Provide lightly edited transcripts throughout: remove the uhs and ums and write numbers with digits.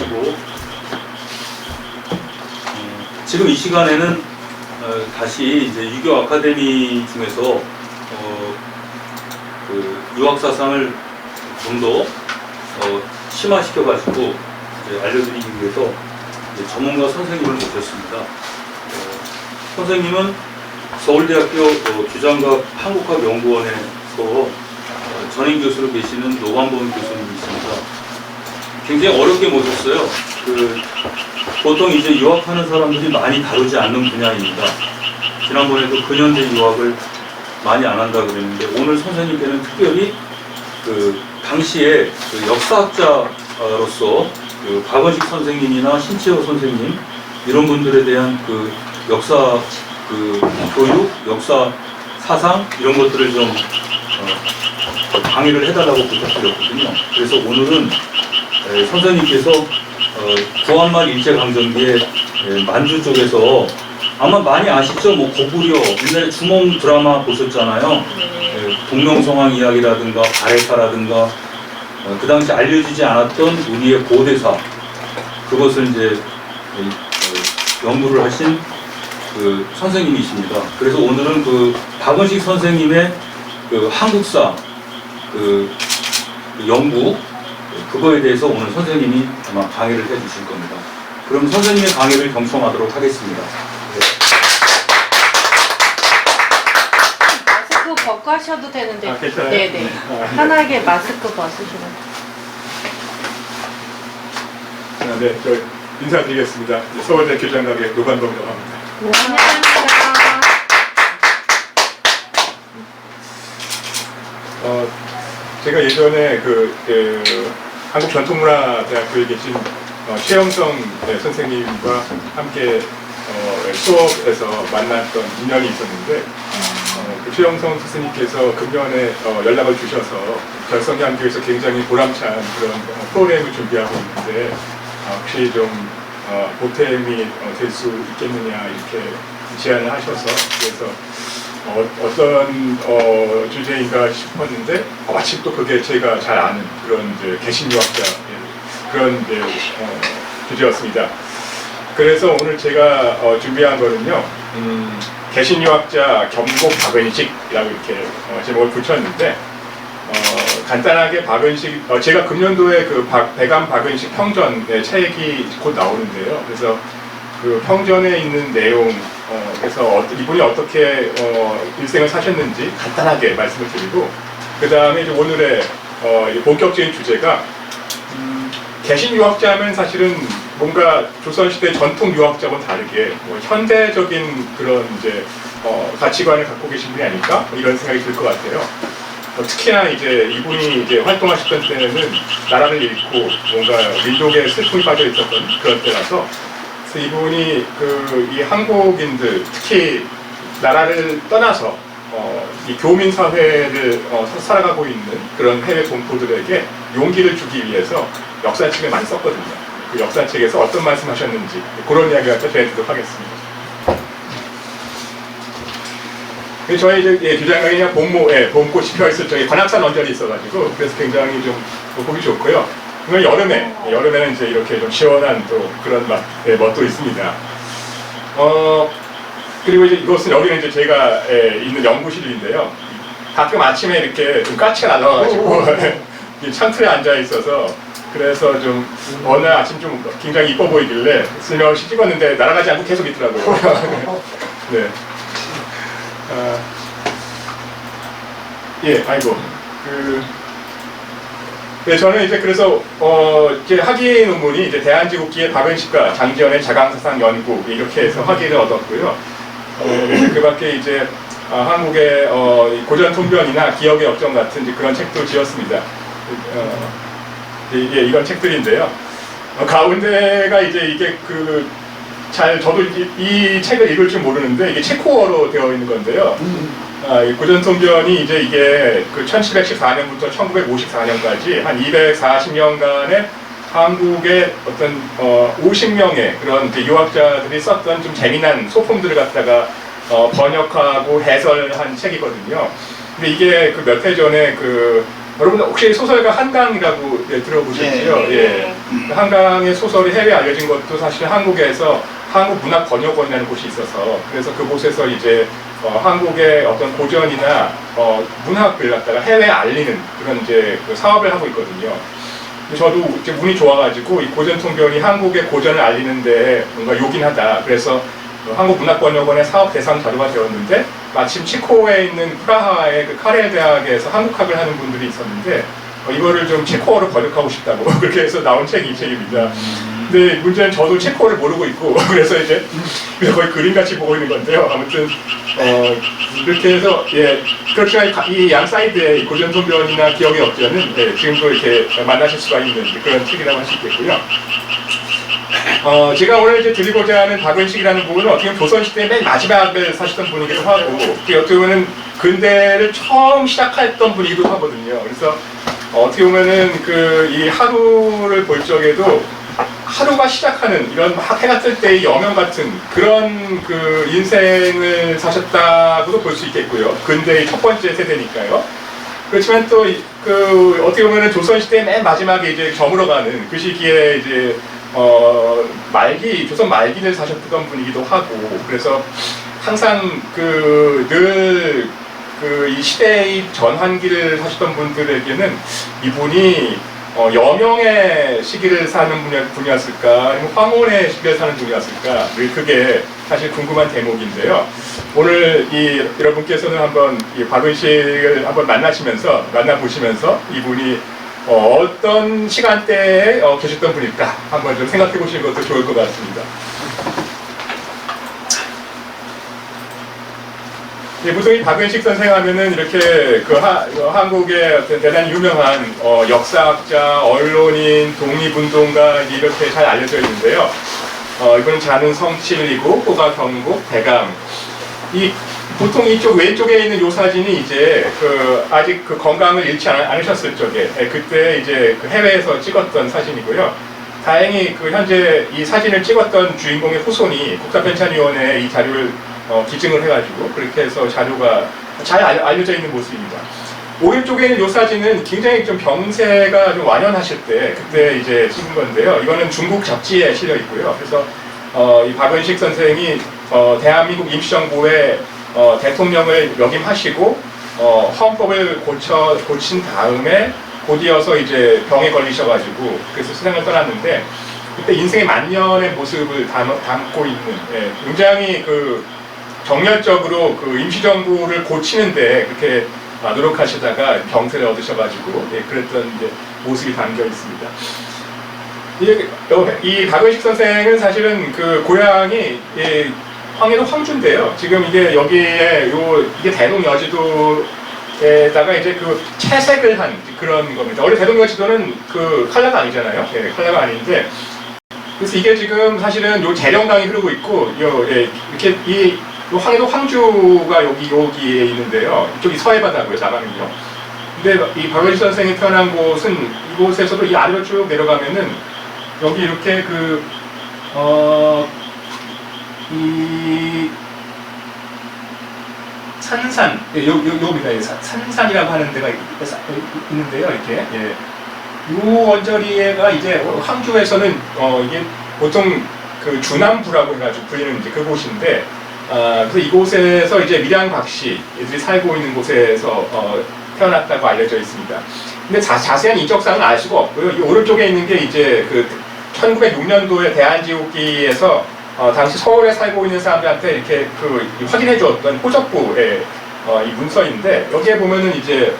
마치고 지금 이 시간에는 다시 이제 유교 아카데미 중에서 그 유학 사상을 좀 더 심화시켜 가지고 알려드리기 위해서 이제 전문가 선생님을 모셨습니다. 선생님은 서울대학교 규장각 한국학연구원에서 전임 교수로 계시는 노관범 교수님이십니다. 굉장히 어렵게 모셨어요. 보통 이제 유학하는 사람들이 많이 다루지 않는 분야입니다. 지난번에도 근현대 유학을 많이 안 한다 그랬는데 오늘 선생님께는 특별히 당시에 역사학자로서 박원식 선생님이나 신채호 선생님 이런 분들에 대한 역사 교육, 역사 사상 이런 것들을 좀 강의를 해달라고 부탁드렸거든요. 그래서 오늘은 선생님께서 구한말 일제강점기에 만주 쪽에서 아마 많이 아시죠? 뭐 고구려 옛날에 주몽 드라마 보셨잖아요. 동명성황 이야기라든가 바레사라든가 그 당시 알려지지 않았던 우리의 고대사 그것을 이제 연구를 하신 선생님이십니다. 그래서 오늘은 박원식 선생님의 한국사 연구 그거에 대해서 오늘 선생님이 아마 강의를 해주실 겁니다. 그럼 선생님의 강의를 경청하도록 하겠습니다. 마스크 벗고 하셔도 되는데. 괜찮아요? 네네. 편하게 마스크 벗으시면. 네, 저 인사드리겠습니다. 서울대 규장각의 노관범이라고 합니다. 네, 안녕하십니까. 제가 예전에 한국전통문화대학교에 계신 최영성 선생님과 함께 수업에서 만났던 인연이 있었는데 최영성 스승님께서 금년에 연락을 주셔서 결성대학교에서 굉장히 보람찬 그런 프로그램을 준비하고 있는데 혹시 좀 보탬이 될 수 있겠느냐 이렇게 제안을 하셔서 그래서 어떤 주제인가 싶었는데 마침 또 그게 제가 잘 아는 그런 이제 개신유학자 그런 이제 주제였습니다. 그래서 오늘 제가 준비한 거는요 개신유학자 겸곡 박은식이라고 이렇게 제목을 붙였는데 간단하게 박은식 제가 금년도에 배감 박은식 평전의 책이 곧 나오는데요. 그래서 그 평전에 있는 내용 그래서 이분이 어떻게 일생을 사셨는지 간단하게 말씀을 드리고 그 다음에 이제 오늘의 본격적인 주제가 개신유학자면 사실은 뭔가 조선시대 전통 유학자와는 다르게 현대적인 그런 이제 가치관을 갖고 계신 분이 아닐까 이런 생각이 들 것 같아요. 특히나 이제 이분이 이제 활동하셨던 때는 나라를 잃고 뭔가 민족의 슬픔이 빠져 있었던 그런 때라서 그래서 이분이 이 한국인들 특히 나라를 떠나서 이 교민 사회를 살아가고 있는 그런 해외 동포들에게 용기를 주기 위해서 역사책을 많이 썼거든요. 그 역사책에서 어떤 말씀하셨는지 그런 이야기를 전해드리도록 하겠습니다. 저희 이제 규장각이냐 봄꽃이 펴있을 적에 관악산 언저리 있어가지고 그래서 굉장히 좀 보기 좋고요. 여름에는 이제 이렇게 좀 시원한 또 그런 멋도 있습니다. 그리고 이제 여기는 이제 제가 있는 연구실인데요. 가끔 아침에 이렇게 좀 까치가 날아와가지고 창틀에 앉아 있어서 그래서 좀 어느 아침 좀 굉장히 이뻐 보이길래 슬며시 찍었는데 날아가지 않고 계속 있더라고요. 네. 아이고. 네, 저는 이제 그래서 이제 학위 논문이 이제 대한제국기의 박은식과 장지연의 자강사상 연구 이렇게 해서 학위를 얻었고요. 그 밖에 이제 한국의 고전 통변이나 기억의 역정 같은 이제 그런 책도 지었습니다. 이런 책들인데요. 가운데가 이제 이게 저도 이 책을 읽을 줄 모르는데 이게 체코어로 되어 있는 건데요. 고전통변이 이제 이게 1714년부터 1954년까지 한 240년간의 한국의 어떤 50명의 그런 유학자들이 썼던 좀 재미난 소품들을 갖다가 번역하고 해설한 책이거든요. 근데 이게 몇 해 전에 여러분 혹시 소설가 한강이라고 들어보셨죠? 네. 한강의 소설이 해외에 알려진 것도 사실 한국에서 한국문학번역원이라는 곳이 있어서 그래서 그곳에서 이제 한국의 어떤 고전이나 문학을 갖다가 해외에 알리는 그런 이제 그 사업을 하고 있거든요. 저도 이제 운이 좋아가지고 이 고전통변이 한국의 고전을 알리는데 뭔가 요긴하다. 그래서 한국문학번역원의 사업 대상 자료가 되었는데 마침 체코에 있는 프라하의 그 카렐 대학에서 한국학을 하는 분들이 있었는데 이거를 좀 체코어로 번역하고 싶다고 그렇게 해서 나온 책이 이 책입니다. 근데 문제는 저도 체코어를 모르고 있고 그래서 이제 거의 그림같이 보고 있는 건데요. 아무튼 이렇게 해서 그렇지만 이 양 사이드에 이 고전통변이나 기억의 억제는 지금도 이렇게 만나실 수가 있는 그런 책이라고 할 수 있겠고요. 제가 오늘 이제 드리고자 하는 박은식이라는 분은 어떻게 보면 조선시대의 맨 마지막을 사시던 분이기도 하고 어떻게 보면 근대를 처음 시작했던 분이기도 하거든요. 그래서 어떻게 보면은 이 하루를 볼 적에도 하루가 시작하는 이런 막 해가 뜰 때의 여명 같은 그런 그 인생을 사셨다고도 볼 수 있겠고요. 근대의 첫 번째 세대니까요. 그렇지만 또 어떻게 보면은 조선시대의 맨 마지막에 이제 저물어가는 그 시기에 이제 조선 말기를 사셨던 분이기도 하고, 그래서 항상 늘 이 시대의 전환기를 사셨던 분들에게는 이분이 여명의 시기를 사는 분이었을까, 아니면 황혼의 시기를 사는 분이었을까, 그게 사실 궁금한 대목인데요. 오늘 여러분께서는 한번 이 박은식을 한번 만나보시면서 이분이 어떤 시간대에 계셨던 분일까 한번 좀 생각해 보시는 것도 좋을 것 같습니다. 보통 이 박은식 선생 하면은 이렇게 한국의 어떤 대단히 유명한 역사학자, 언론인, 독립운동가 이렇게 잘 알려져 있는데요. 이분은 자는 성칠이고 호가 경국, 대강. 보통 이쪽 왼쪽에 있는 이 사진이 이제 아직 건강을 잃지 않으셨을 적에 그때 이제 해외에서 찍었던 사진이고요. 다행히 현재 이 사진을 찍었던 주인공의 후손이 국가편찬위원회에 이 자료를 기증을 해가지고 그렇게 해서 자료가 잘 알려져 있는 모습입니다. 오른쪽에 있는 이 사진은 굉장히 좀 병세가 좀 완연하실 때 그때 이제 찍은 건데요. 이거는 중국 잡지에 실려 있고요. 그래서 이 박은식 선생이 대한민국 임시정부의 대통령을 역임하시고 헌법을 고친 다음에 곧이어서 이제 병에 걸리셔가지고 그래서 세상을 떠났는데 그때 인생의 만년의 모습을 담고 있는 굉장히 정열적으로 임시정부를 고치는데 그렇게 노력하시다가 병세를 얻으셔가지고 그랬던 이제 모습이 담겨 있습니다. 이 박은식 선생은 사실은 고향이 황해도 황주인데요. 지금 이게 여기에 이게 대동여지도에다가 이제 채색을 한 그런 겁니다. 원래 대동여지도는 칼라가 아니잖아요. 칼라가 아닌데 그래서 이게 지금 사실은 재령강이 흐르고 있고 이렇게 이 황해도 황주가 여기에 있는데요. 이쪽이 서해바다고요. 남한은요. 근데 이 박은식 선생이 태어난 곳은 이곳에서도 이 아래로 쭉 내려가면은 여기 이렇게 이 산산, 요겁니다. 산산이라고 하는 데가 있는데요. 이렇게 이 언저리가 이제 황주에서는 이게 보통 주남부라고 해가지고 불리는 이제 그곳인데. 그래서 이곳에서 이제 밀양박씨들이 살고 있는 곳에서 태어났다고 알려져 있습니다. 근데 자세한 인적사항은 알 수가 없고요. 이 오른쪽에 있는 게 이제 1906년도에 대한지옥기에서 당시 서울에 살고 있는 사람들한테 이렇게 확인해 주었던 호적부의 이 문서인데 여기에 보면은 이제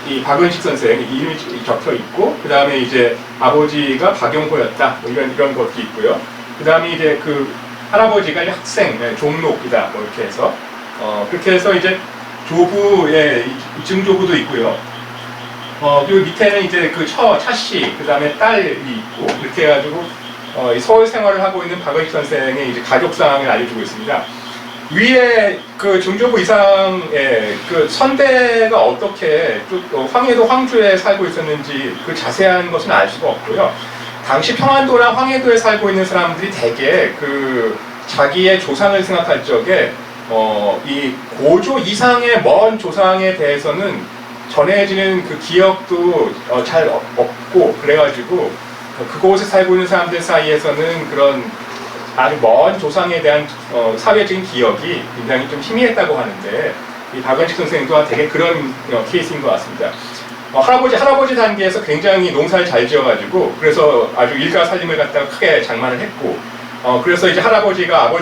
이 박은식 선생 이름이 적혀 있고 그 다음에 이제 아버지가 박용호였다 뭐 이런 것도 있고요. 그 다음에 이제 할아버지가 학생, 종록이다, 뭐 이렇게 해서, 그렇게 해서 이제 증조부도 있고요. 그리고 밑에는 이제 차씨, 그 다음에 딸이 있고, 이렇게 해가지고, 서울 생활을 하고 있는 박은식 선생의 이제 가족상을 알려주고 있습니다. 위에 증조부 이상의 선대가 어떻게 황해도 황주에 살고 있었는지 자세한 것은 알 수가 없고요. 당시 평안도나 황해도에 살고 있는 사람들이 대개 자기의 조상을 생각할 적에 이 고조 이상의 먼 조상에 대해서는 전해지는 그 기억도 잘 없고 그래가지고 그곳에 살고 있는 사람들 사이에서는 그런 아주 먼 조상에 대한 사회적인 기억이 굉장히 좀 희미했다고 하는데 이 박은식 선생님도 되게 그런 케이스인 것 같습니다. 할아버지 단계에서 굉장히 농사를 잘 지어가지고 그래서 아주 일가 살림을 갖다가 크게 장만을 했고 그래서 이제 할아버지가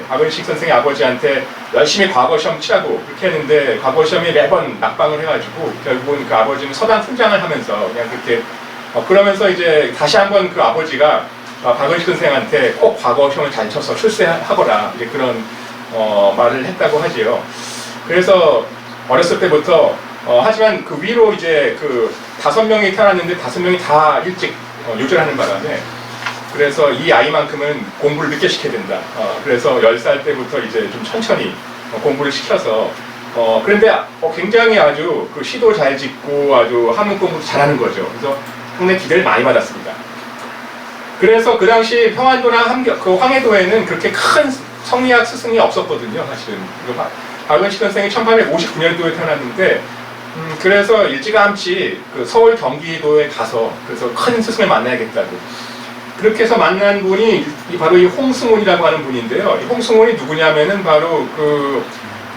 박은식 선생의 아버지한테 열심히 과거 시험 치라고 그렇게 했는데 과거 시험에 매번 낙방을 해가지고 결국은 그 아버지는 서당 훈장을 하면서 그냥 그렇게 그러면서 이제 다시 한번 그 아버지가 박은식 선생한테 꼭 과거 시험을 잘 쳐서 출세하거라 이제 그런 말을 했다고 하지요. 그래서 어렸을 때부터 하지만 그 위로 이제 그 5명이 태어났는데 5명이 다 일찍 요절하는 바람에 그래서 이 아이만큼은 공부를 늦게 시켜야 된다. 그래서 10살 때부터 이제 좀 천천히 공부를 시켜서 그런데 굉장히 아주 그 시도 잘 짓고 아주 한문 공부도 잘하는 거죠. 그래서 상당히 기대를 많이 받았습니다. 그래서 그 당시 평안도나 그 황해도에는 그렇게 큰 성리학 스승이 없었거든요. 사실은 박은식 선생이 1859년도에 태어났는데 그래서 일찌감치 그 서울 경기도에 가서 그래서 큰 스승을 만나야겠다고 그렇게 해서 만난 분이 바로 이 홍승훈이라고 하는 분인데요. 이 홍승훈이 누구냐면은 바로 그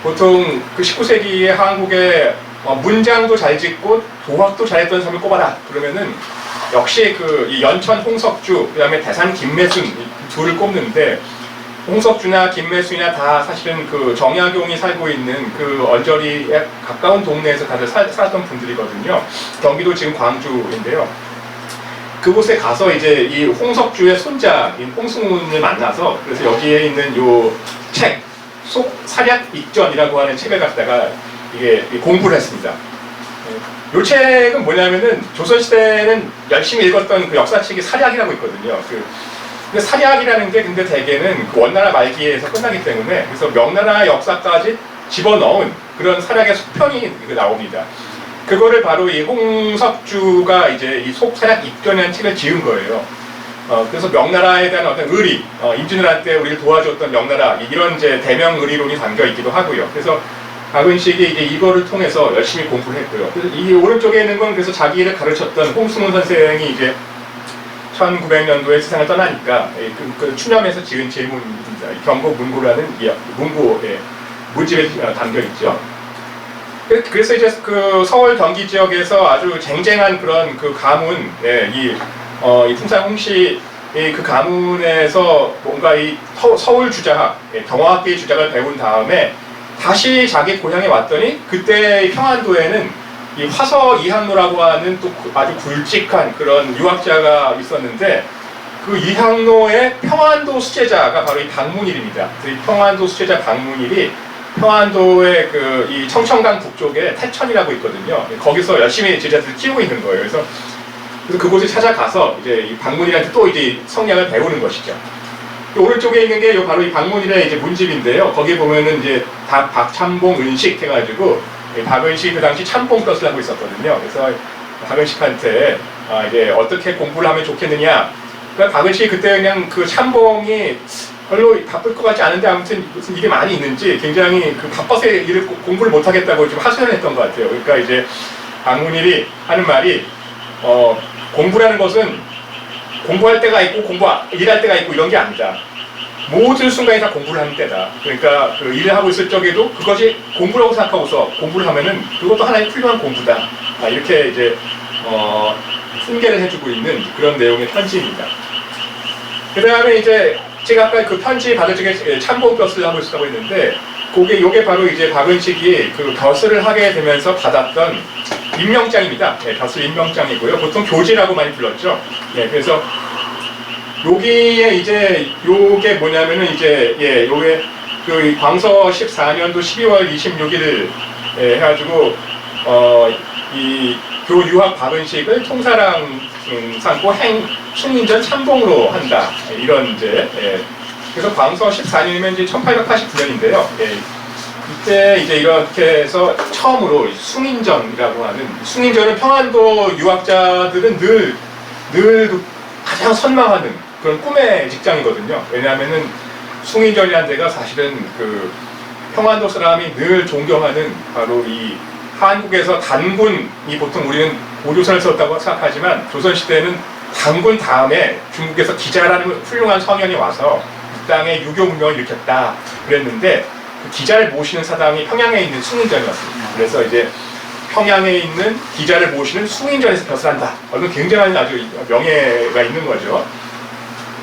보통 그 19세기의 한국의 문장도 잘 짓고 도학도 잘했던 사람을 꼽아라 그러면은 역시 그 이 연천 홍석주 그다음에 대산 김매순 이 둘을 꼽는데 홍석주나 김매순이나 다 사실은 그 정약용이 살고 있는 그 언저리에 가까운 동네에서 다들 살았던 분들이거든요. 경기도 지금 광주인데요. 그곳에 가서 이제 이 홍석주의 손자인 홍승훈을 만나서 그래서 여기에 있는 요 책 속사략익전이라고 하는 책을 갖다가 이게 공부를 했습니다. 요 책은 뭐냐면은 조선시대는 열심히 읽었던 그 역사책이 사략이라고 있거든요. 근데 사략이라는 게 근데 대개는 그 원나라 말기에서 끝나기 때문에 그래서 명나라 역사까지 집어넣은 그런 사략의 속편이 나옵니다. 그거를 바로 이 홍석주가 이제 이 속사략익전이라는 책을 지은 거예요. 그래서 명나라에 대한 어떤 의리, 임진왜란 때 우리를 도와줬던 명나라 이런 이제 대명 의리론이 담겨 있기도 하고요. 그래서 박은식이 이제 이거를 통해서 열심히 공부를 했고요. 그래서 이 오른쪽에 있는 건 그래서 자기를 가르쳤던 홍승훈 선생이 이제 1900년도에 세상을 떠나니까 그 추념해서 지은 제문입니다. 경고문고라는 문고의 문집에 담겨 있죠. 그래서 이제 그 서울 경기 지역에서 아주 쟁쟁한 그런 그 가문, 이 풍산 홍씨 그 가문에서 뭔가 이 서울 주자학, 경화학계의 주작을 배운 다음에 다시 자기 고향에 왔더니 그때 평안도에는 이 화서 이항로라고 하는 또 아주 굵직한 그런 유학자가 있었는데 그 이항로의 평안도 수제자가 바로 이 박문일입니다. 이 평안도 수제자 박문일이 평안도의 그 이 청천강 북쪽에 태천이라고 있거든요. 거기서 열심히 제자들을 키우고 있는 거예요. 그래서 그곳에 찾아가서 이제 이 박문일한테 또 이제 성략을 배우는 것이죠. 오른쪽에 있는 게 바로 이 박문일의 이제 문집인데요. 거기에 보면은 이제 박참봉 은식 해가지고 박은식이 그 당시 참봉뜻을 하고 있었거든요. 그래서 박은식한테 이제 어떻게 공부를 하면 좋겠느냐. 그러니까 박은식이 그때 그냥 그 참봉이 별로 바쁠 것 같지 않은데 아무튼 무슨 일이 많이 있는지 굉장히 그 바빠서 공부를 못 하겠다고 좀 하소연했던 것 같아요. 그러니까 이제 박문일이 하는 말이 공부라는 것은 공부할 때가 있고 일할 때가 있고 이런 게 아니다. 모든 순간이 다 공부를 하는 때다. 그러니까 그 일을 하고 있을 적에도 그것이 공부라고 생각하고서 공부를 하면은 그것도 하나의 훌륭한 공부다. 이렇게 이제 훈계를 해주고 있는 그런 내용의 편지입니다. 그 다음에 이제 제가 아까 그 편지 받을 적에 참봉벼슬을 하고 있었다고 했는데 요게 바로 이제 박은식이 그 벼슬을 하게 되면서 받았던 임명장입니다. 벼슬 임명장이고요. 보통 교지라고 많이 불렀죠. 그래서 여기에 이제 요게 뭐냐면은 이제 요게 그 광서 14년도 12월 26일 해가지고 이 교유학 박은식을 통사랑 삼고 숭인전 참봉으로 한다 이런 이제 그래서 광서 14년이면 이제 1889년인데요. 이때 이제 이렇게 해서 처음으로 숭인전이라고 하는 숭인전은 평안도 유학자들은 늘 가장 선망하는 그런 꿈의 직장이거든요. 왜냐하면은 숭인전이라는 데가 사실은 그 평안도 사람이 늘 존경하는 바로 이 한국에서 단군이 보통 우리는 고조선을 썼다고 생각하지만 조선시대에는 단군 다음에 중국에서 기자라는 훌륭한 성현이 와서 이 땅에 유교 문명을 일으켰다 그랬는데 그 기자를 모시는 사당이 평양에 있는 숭인전이었습니다. 그래서 이제 평양에 있는 기자를 모시는 숭인전에서 벼슬 한다. 이건 굉장한 아주 명예가 있는 거죠.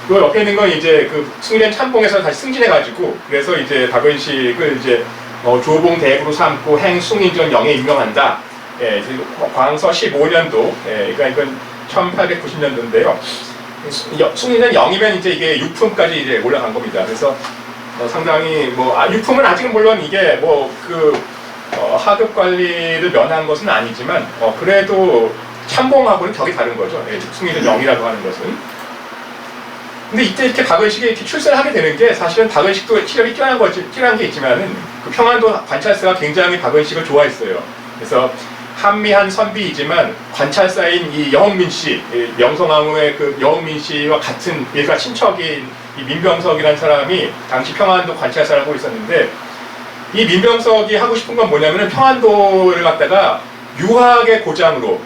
그 옆에 있는 건 이제 그 숭인전 참봉에서 다시 승진해가지고 그래서 이제 박은식을 이제 조봉 대부로 삼고 행 숭인전 영에 임명한다. 예, 광서 15년도, 예, 그러니까 이건 1890년도인데요. 숭인전 영이면 이제 이게 육품까지 이제 올라간 겁니다. 그래서 상당히 육품은 아직은 물론 이게 하급 관리를 면한 것은 아니지만 그래도 참봉하고는 격이 다른 거죠. 예, 숭인전 영이라고 하는 것은. 근데 이때 이렇게 박은식이 이렇게 출세를 하게 되는 게 사실은 박은식도 치력이 뛰어난 게 있지만은 그 평안도 관찰사가 굉장히 박은식을 좋아했어요. 그래서 한미한 선비이지만 관찰사인 이 여흥민 씨, 명성황후의 그 여흥민 씨와 같은 일가 친척인 이 민병석이라는 사람이 당시 평안도 관찰사를 하고 있었는데 이 민병석이 하고 싶은 건 뭐냐면은 평안도를 갖다가 유학의 고장으로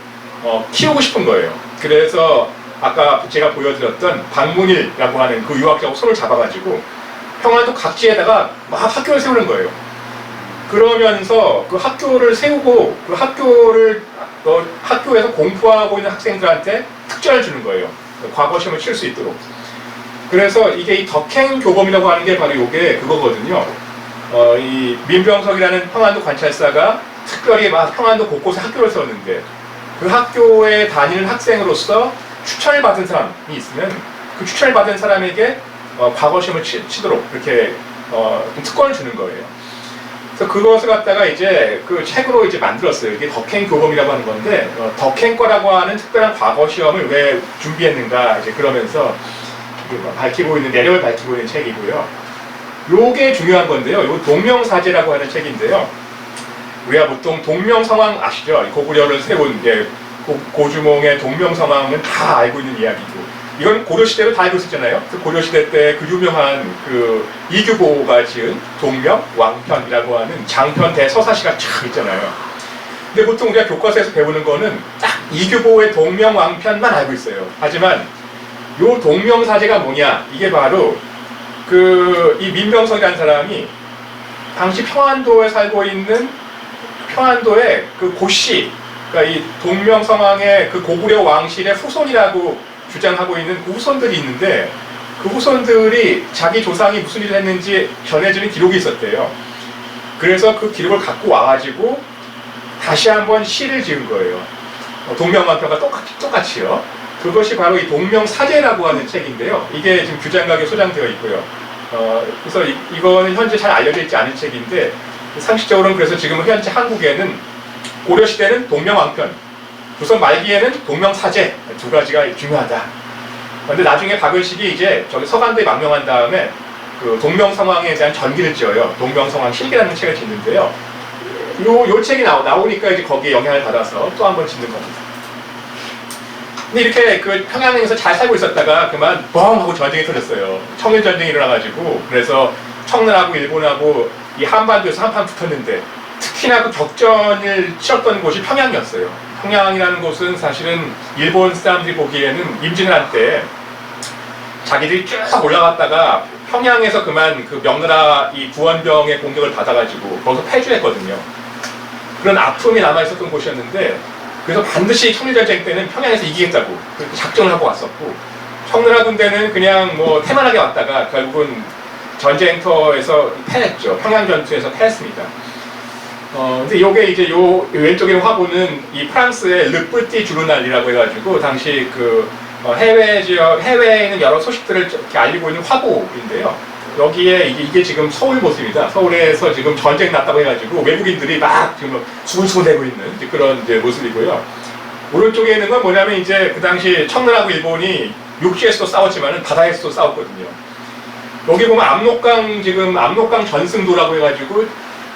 키우고 싶은 거예요. 그래서 아까 제가 보여드렸던 박문일이라고 하는 그 유학자하고 손을 잡아가지고 평안도 각지에다가 막 학교를 세우는 거예요. 그러면서 그 학교를 세우고 그 학교에서 공부하고 있는 학생들한테 특전을 주는 거예요. 과거 시험을 칠 수 있도록. 그래서 이게 이 덕행 교범이라고 하는 게 바로 이게 그거거든요. 이 민병석이라는 평안도 관찰사가 특별히 막 평안도 곳곳에 학교를 세웠는데 그 학교에 다니는 학생으로서 추천을 받은 사람이 있으면 그 추천을 받은 사람에게 과거 시험을 치도록 이렇게 특권을 주는 거예요. 그래서 그것을 갖다가 이제 그 책으로 이제 만들었어요. 이게 덕행 교범이라고 하는 건데 덕행과라고 하는 특별한 과거 시험을 왜 준비했는가 이제 그러면서 내력을 밝히고 있는 책이고요. 요게 중요한 건데요. 요 동명사제라고 하는 책인데요. 우리가 보통 동명성왕 아시죠? 고구려를 세운 고주몽의 동명성왕은 다 알고 있는 이야기고 이건 고려시대로 다 알고 있었잖아요. 고려시대 때 그 유명한 그 이규보가 지은 동명왕편이라고 하는 장편 대서사시가 쫙 있잖아요. 근데 보통 우리가 교과서에서 배우는 거는 딱 이규보의 동명왕편만 알고 있어요. 하지만 요 동명사제가 뭐냐? 이게 바로 이 민병석이라는 사람이 당시 평안도에 살고 있는 평안도의 그 고씨, 그러니까 이 동명성왕의 그 고구려 왕실의 후손이라고 주장하고 있는 그 후손들이 있는데 그 후손들이 자기 조상이 무슨 일을 했는지 전해지는 기록이 있었대요. 그래서 그 기록을 갖고 와가지고 다시 한번 시를 지은 거예요. 동명왕편과 똑같이요. 그것이 바로 이 동명사제라고 하는 책인데요. 이게 지금 규장각에 소장되어 있고요. 그래서 이거는 현재 잘 알려져 있지 않은 책인데 상식적으로는 그래서 지금 현재 한국에는 고려시대는 동명왕편, 조선 말기에는 동명사제 두 가지가 중요하다. 그런데 나중에 박은식이 이제 서간도에 망명한 다음에 그 동명성왕에 대한 전기를 지어요. 동명성왕 실기라는 책을 짓는데요. 요 책이 나오니까 이제 거기에 영향을 받아서 또 한 번 짓는 겁니다. 근데 이렇게 그 평양에서 잘 살고 있었다가 그만 뻥 하고 전쟁이 터졌어요. 청일전쟁이 일어나가지고 그래서 청나라하고 일본하고 이 한반도에서 한판 붙었는데 특히나 그 격전을 치렀던 곳이 평양이었어요. 평양이라는 곳은 사실은 일본 사람들이 보기에는 임진왜란 때 자기들이 쭉 올라갔다가 평양에서 그만 그 명나라 이 구원병의 공격을 받아가지고 거기서 패주했거든요. 그런 아픔이 남아있었던 곳이었는데 그래서 반드시 청일전쟁 때는 평양에서 이기겠다고 그렇게 작정을 하고 왔었고 청나라 군대는 그냥 태만하게 왔다가 결국은 전쟁터에서 패했죠. 평양전투에서 패했습니다. 근데 요게 이제 요 왼쪽에 화보는 이 프랑스의 르뿌띠 주르날이라고 해가지고 당시 그 해외에 있는 여러 소식들을 이렇게 알리고 있는 화보인데요. 여기에 이게 지금 서울 모습입니다. 서울에서 지금 전쟁 났다고 해가지고 외국인들이 막 지금 수군수군대고 있는 이제 그런 이제 모습이고요. 오른쪽에 있는 건 뭐냐면 이제 그 당시 청나라하고 일본이 육지에서도 싸웠지만은 바다에서도 싸웠거든요. 여기 보면 압록강 전승도라고 해가지고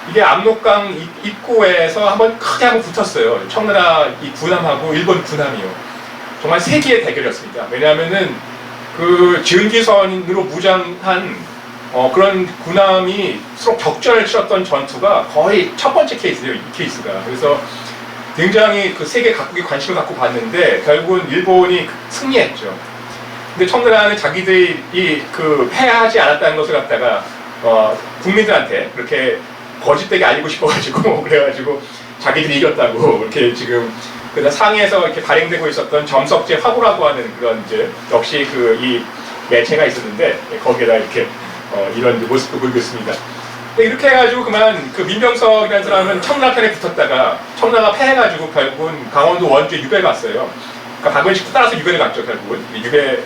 이게 압록강 입구에서 한번 크게 한번 붙었어요. 청나라 이 군함하고 일본 군함이요. 정말 세기의 대결이었습니다. 왜냐하면은 그 증기선으로 무장한 그런 군함이 서로 격전을 치렀던 전투가 거의 첫 번째 케이스예요, 이 케이스가. 그래서 굉장히 그 세계 각국이 관심을 갖고 봤는데 결국은 일본이 승리했죠. 근데 청나라는 자기들이 그 패하지 않았다는 것을 갖다가 국민들한테 그렇게 거짓되게 알리고 싶어가지고 그래가지고 자기들이 이겼다고 이렇게 지금 그다음 상해에서 이렇게 발행되고 있었던 점석제 화보라고 하는 그런 이제 역시 그 이 매체가 있었는데 거기에다 이렇게 이런 모습도 보이고 있습니다. 근데 이렇게 해가지고 그만 그 민병석이라는 사람은 청나라 편에 붙었다가 청나라가 패해가지고 결국은 강원도 원주에 유배를 갔어요. 그러니까 박원식도 따라서 유배를 갔죠 결국은 유배.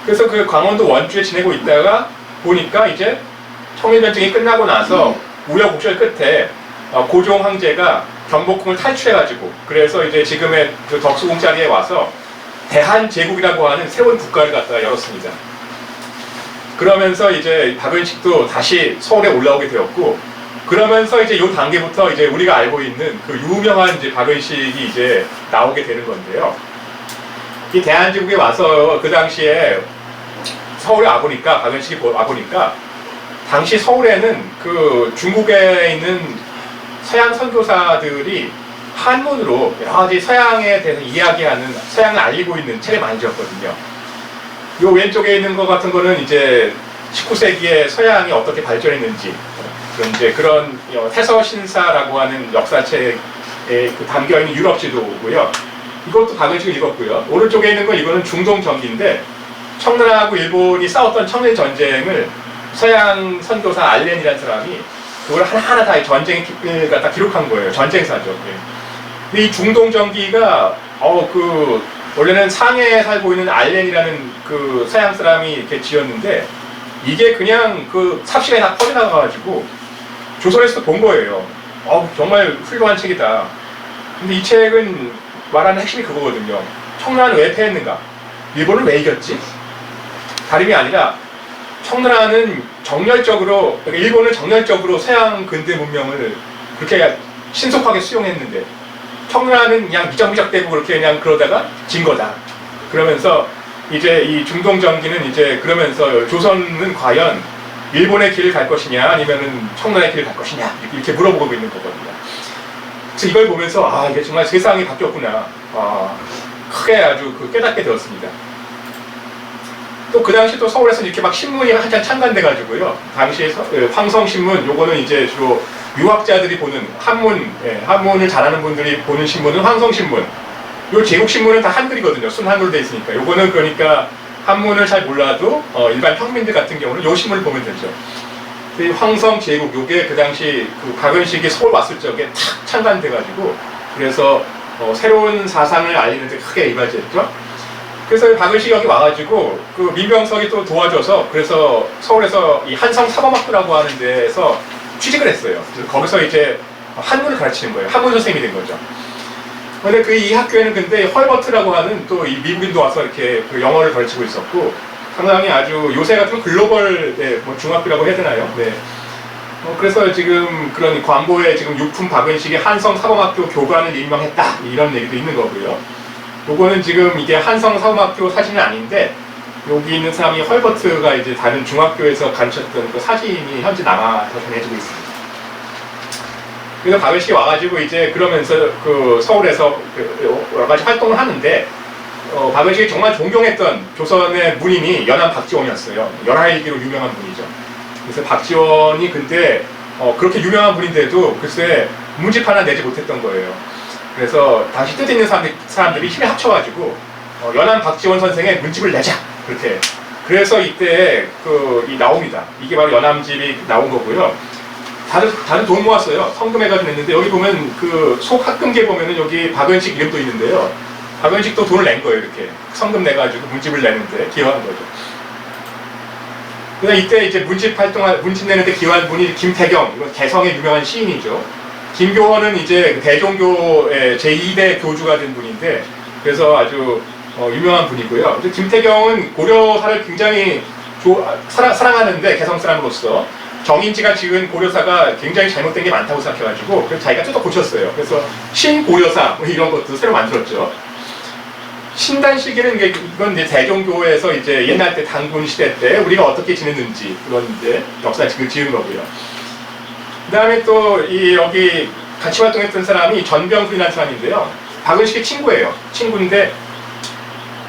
그래서 그 강원도 원주에 지내고 있다가 보니까 이제 청일전쟁이 끝나고 나서 우여곡절 끝에 고종 황제가 경복궁을 탈출해가지고 그래서 이제 지금의 그 덕수궁 자리에 와서 대한제국이라고 하는 새로운 국가를 갖다가 열었습니다. 그러면서 이제 박은식도 다시 서울에 올라오게 되었고 그러면서 이제 이 단계부터 이제 우리가 알고 있는 그 유명한 이제 박은식이 이제 나오게 되는 건데요. 이 대한제국에 와서 그 당시에 서울에 와보니까 박은식이 와보니까 당시 서울에는 그 중국에 있는 서양 선교사들이 한문으로 여러 가지 서양에 대해서 이야기하는 서양을 알리고 있는 책을 많이 지었거든요. 요 왼쪽에 있는 것 같은 거는 이제 19세기에 서양이 어떻게 발전했는지 그런 해서신사라고 하는 역사책에 그 담겨있는 유럽 지도고요. 이것도 박은식을 읽었고요. 오른쪽에 있는 건 이거는 중동전기인데 청나라하고 일본이 싸웠던 청일전쟁을 서양 선교사 알렌이라는 사람이 그걸 하나하나 다 전쟁을 갖다 기록한 거예요. 전쟁사죠. 근데 이 중동전기가 원래는 상해에 살고 있는 알렌이라는 그 서양 사람이 이렇게 지었는데 이게 그냥 그 삽시간에 다 퍼져나가가지고 조선에서도 본 거예요. 정말 훌륭한 책이다. 근데 이 책은 말하는 핵심이 그거거든요. 청나라는 왜 패했는가? 일본은 왜 이겼지? 다름이 아니라 청나라는 정열적으로, 그러니까 일본은 정열적으로 서양 근대 문명을 그렇게 신속하게 수용했는데 청나라는 그냥 미적미적대고 그렇게 그냥 그러다가 진 거다. 그러면서 이제 이 중동전기는 이제 그러면서 조선은 과연 일본의 길을 갈 것이냐 아니면은 청나라의 길을 갈 것이냐 이렇게 물어보고 있는 거거든요. 그래서 이걸 보면서 이게 정말 세상이 바뀌었구나. 크게 아주 깨닫게 되었습니다. 또 그 당시 또 서울에서는 이렇게 막 신문이 한참 창간돼가지고요. 당시에 황성신문, 요거는 이제 주로 유학자들이 보는 한문을 잘하는 분들이 보는 신문은 황성신문. 요 제국신문은 다 한글이거든요. 순한글로 돼 있으니까. 요거는 그러니까 한문을 잘 몰라도 일반 평민들 같은 경우는 요 신문을 보면 되죠. 이 황성 제국, 요게 그 당시 그 박은식이 서울 왔을 적에 탁 창간돼가지고 그래서 새로운 사상을 알리는데 크게 이바지했죠. 그래서 박은식이 여기 와가지고 그 민병석이 또 도와줘서 그래서 서울에서 이 한성 사범학교라고 하는 데에서 취직을 했어요. 그래서 거기서 이제 한문을 가르치는 거예요. 한문 선생님이 된 거죠. 근데 그 이 학교에는 근데 헐버트라고 하는 또 이 미국인도 와서 이렇게 그 영어를 가르치고 있었고 상당히 아주 요새 같은 글로벌 중학교라고 해야 되나요? 네. 그래서 지금 그런 광고에 지금 육품 박은식이 한성 사범학교 교관을 임명했다 이런 얘기도 있는 거고요. 요거는 지금 이게 한성 사범학교 사진은 아닌데 여기 있는 사람이 헐버트가 이제 다른 중학교에서 가르쳤던 그 사진이 현재 남아서 전해지고 있습니다. 그래서 박은식이 와가지고 이제 그러면서 그 서울에서 여러 가지 활동을 하는데 박은식이 정말 존경했던 조선의 문인이 연안 박지원이었어요. 열하일기로 유명한 분이죠. 그래서 박지원이 근데 그렇게 유명한 분인데도 글쎄 문집 하나 내지 못했던 거예요. 그래서 당시 뜻 있는 사람들이 힘을 합쳐가지고 연안 박지원 선생의 문집을 내자 그렇게. 그래서 이때 이 나옵니다. 이게 바로 연암집이 나온 거고요. 다들 돈 모았어요. 성금해가지고 냈는데 여기 보면 그 속 합금기에 보면은 여기 박은식 이름도 있는데요. 박은식도 돈을 낸 거예요. 이렇게 성금 내가지고 문집을 내는데 기여한 거죠. 그래서 이때 이제 문집 내는데 기여한 분이 김태경, 이건 개성의 유명한 시인이죠. 김교헌은 이제 대종교의 제2대 교주가 된 분인데 그래서 아주 유명한 분이고요. 김태경은 고려사를 굉장히 사랑하는데 개성 사람으로서 정인지가 지은 고려사가 굉장히 잘못된 게 많다고 생각해가지고 그래서 자기가 뜯어 고쳤어요. 그래서 신고려사 이런 것도 새로 만들었죠. 신단 시기는 이건 이제 대종교에서 이제 옛날 때 단군 시대 때 우리가 어떻게 지냈는지 그런 이제 역사 지금 지은 거고요. 그다음에 또 이 여기 같이 활동했던 사람이 전병훈이라는 사람인데요. 박은식의 친구예요. 친구인데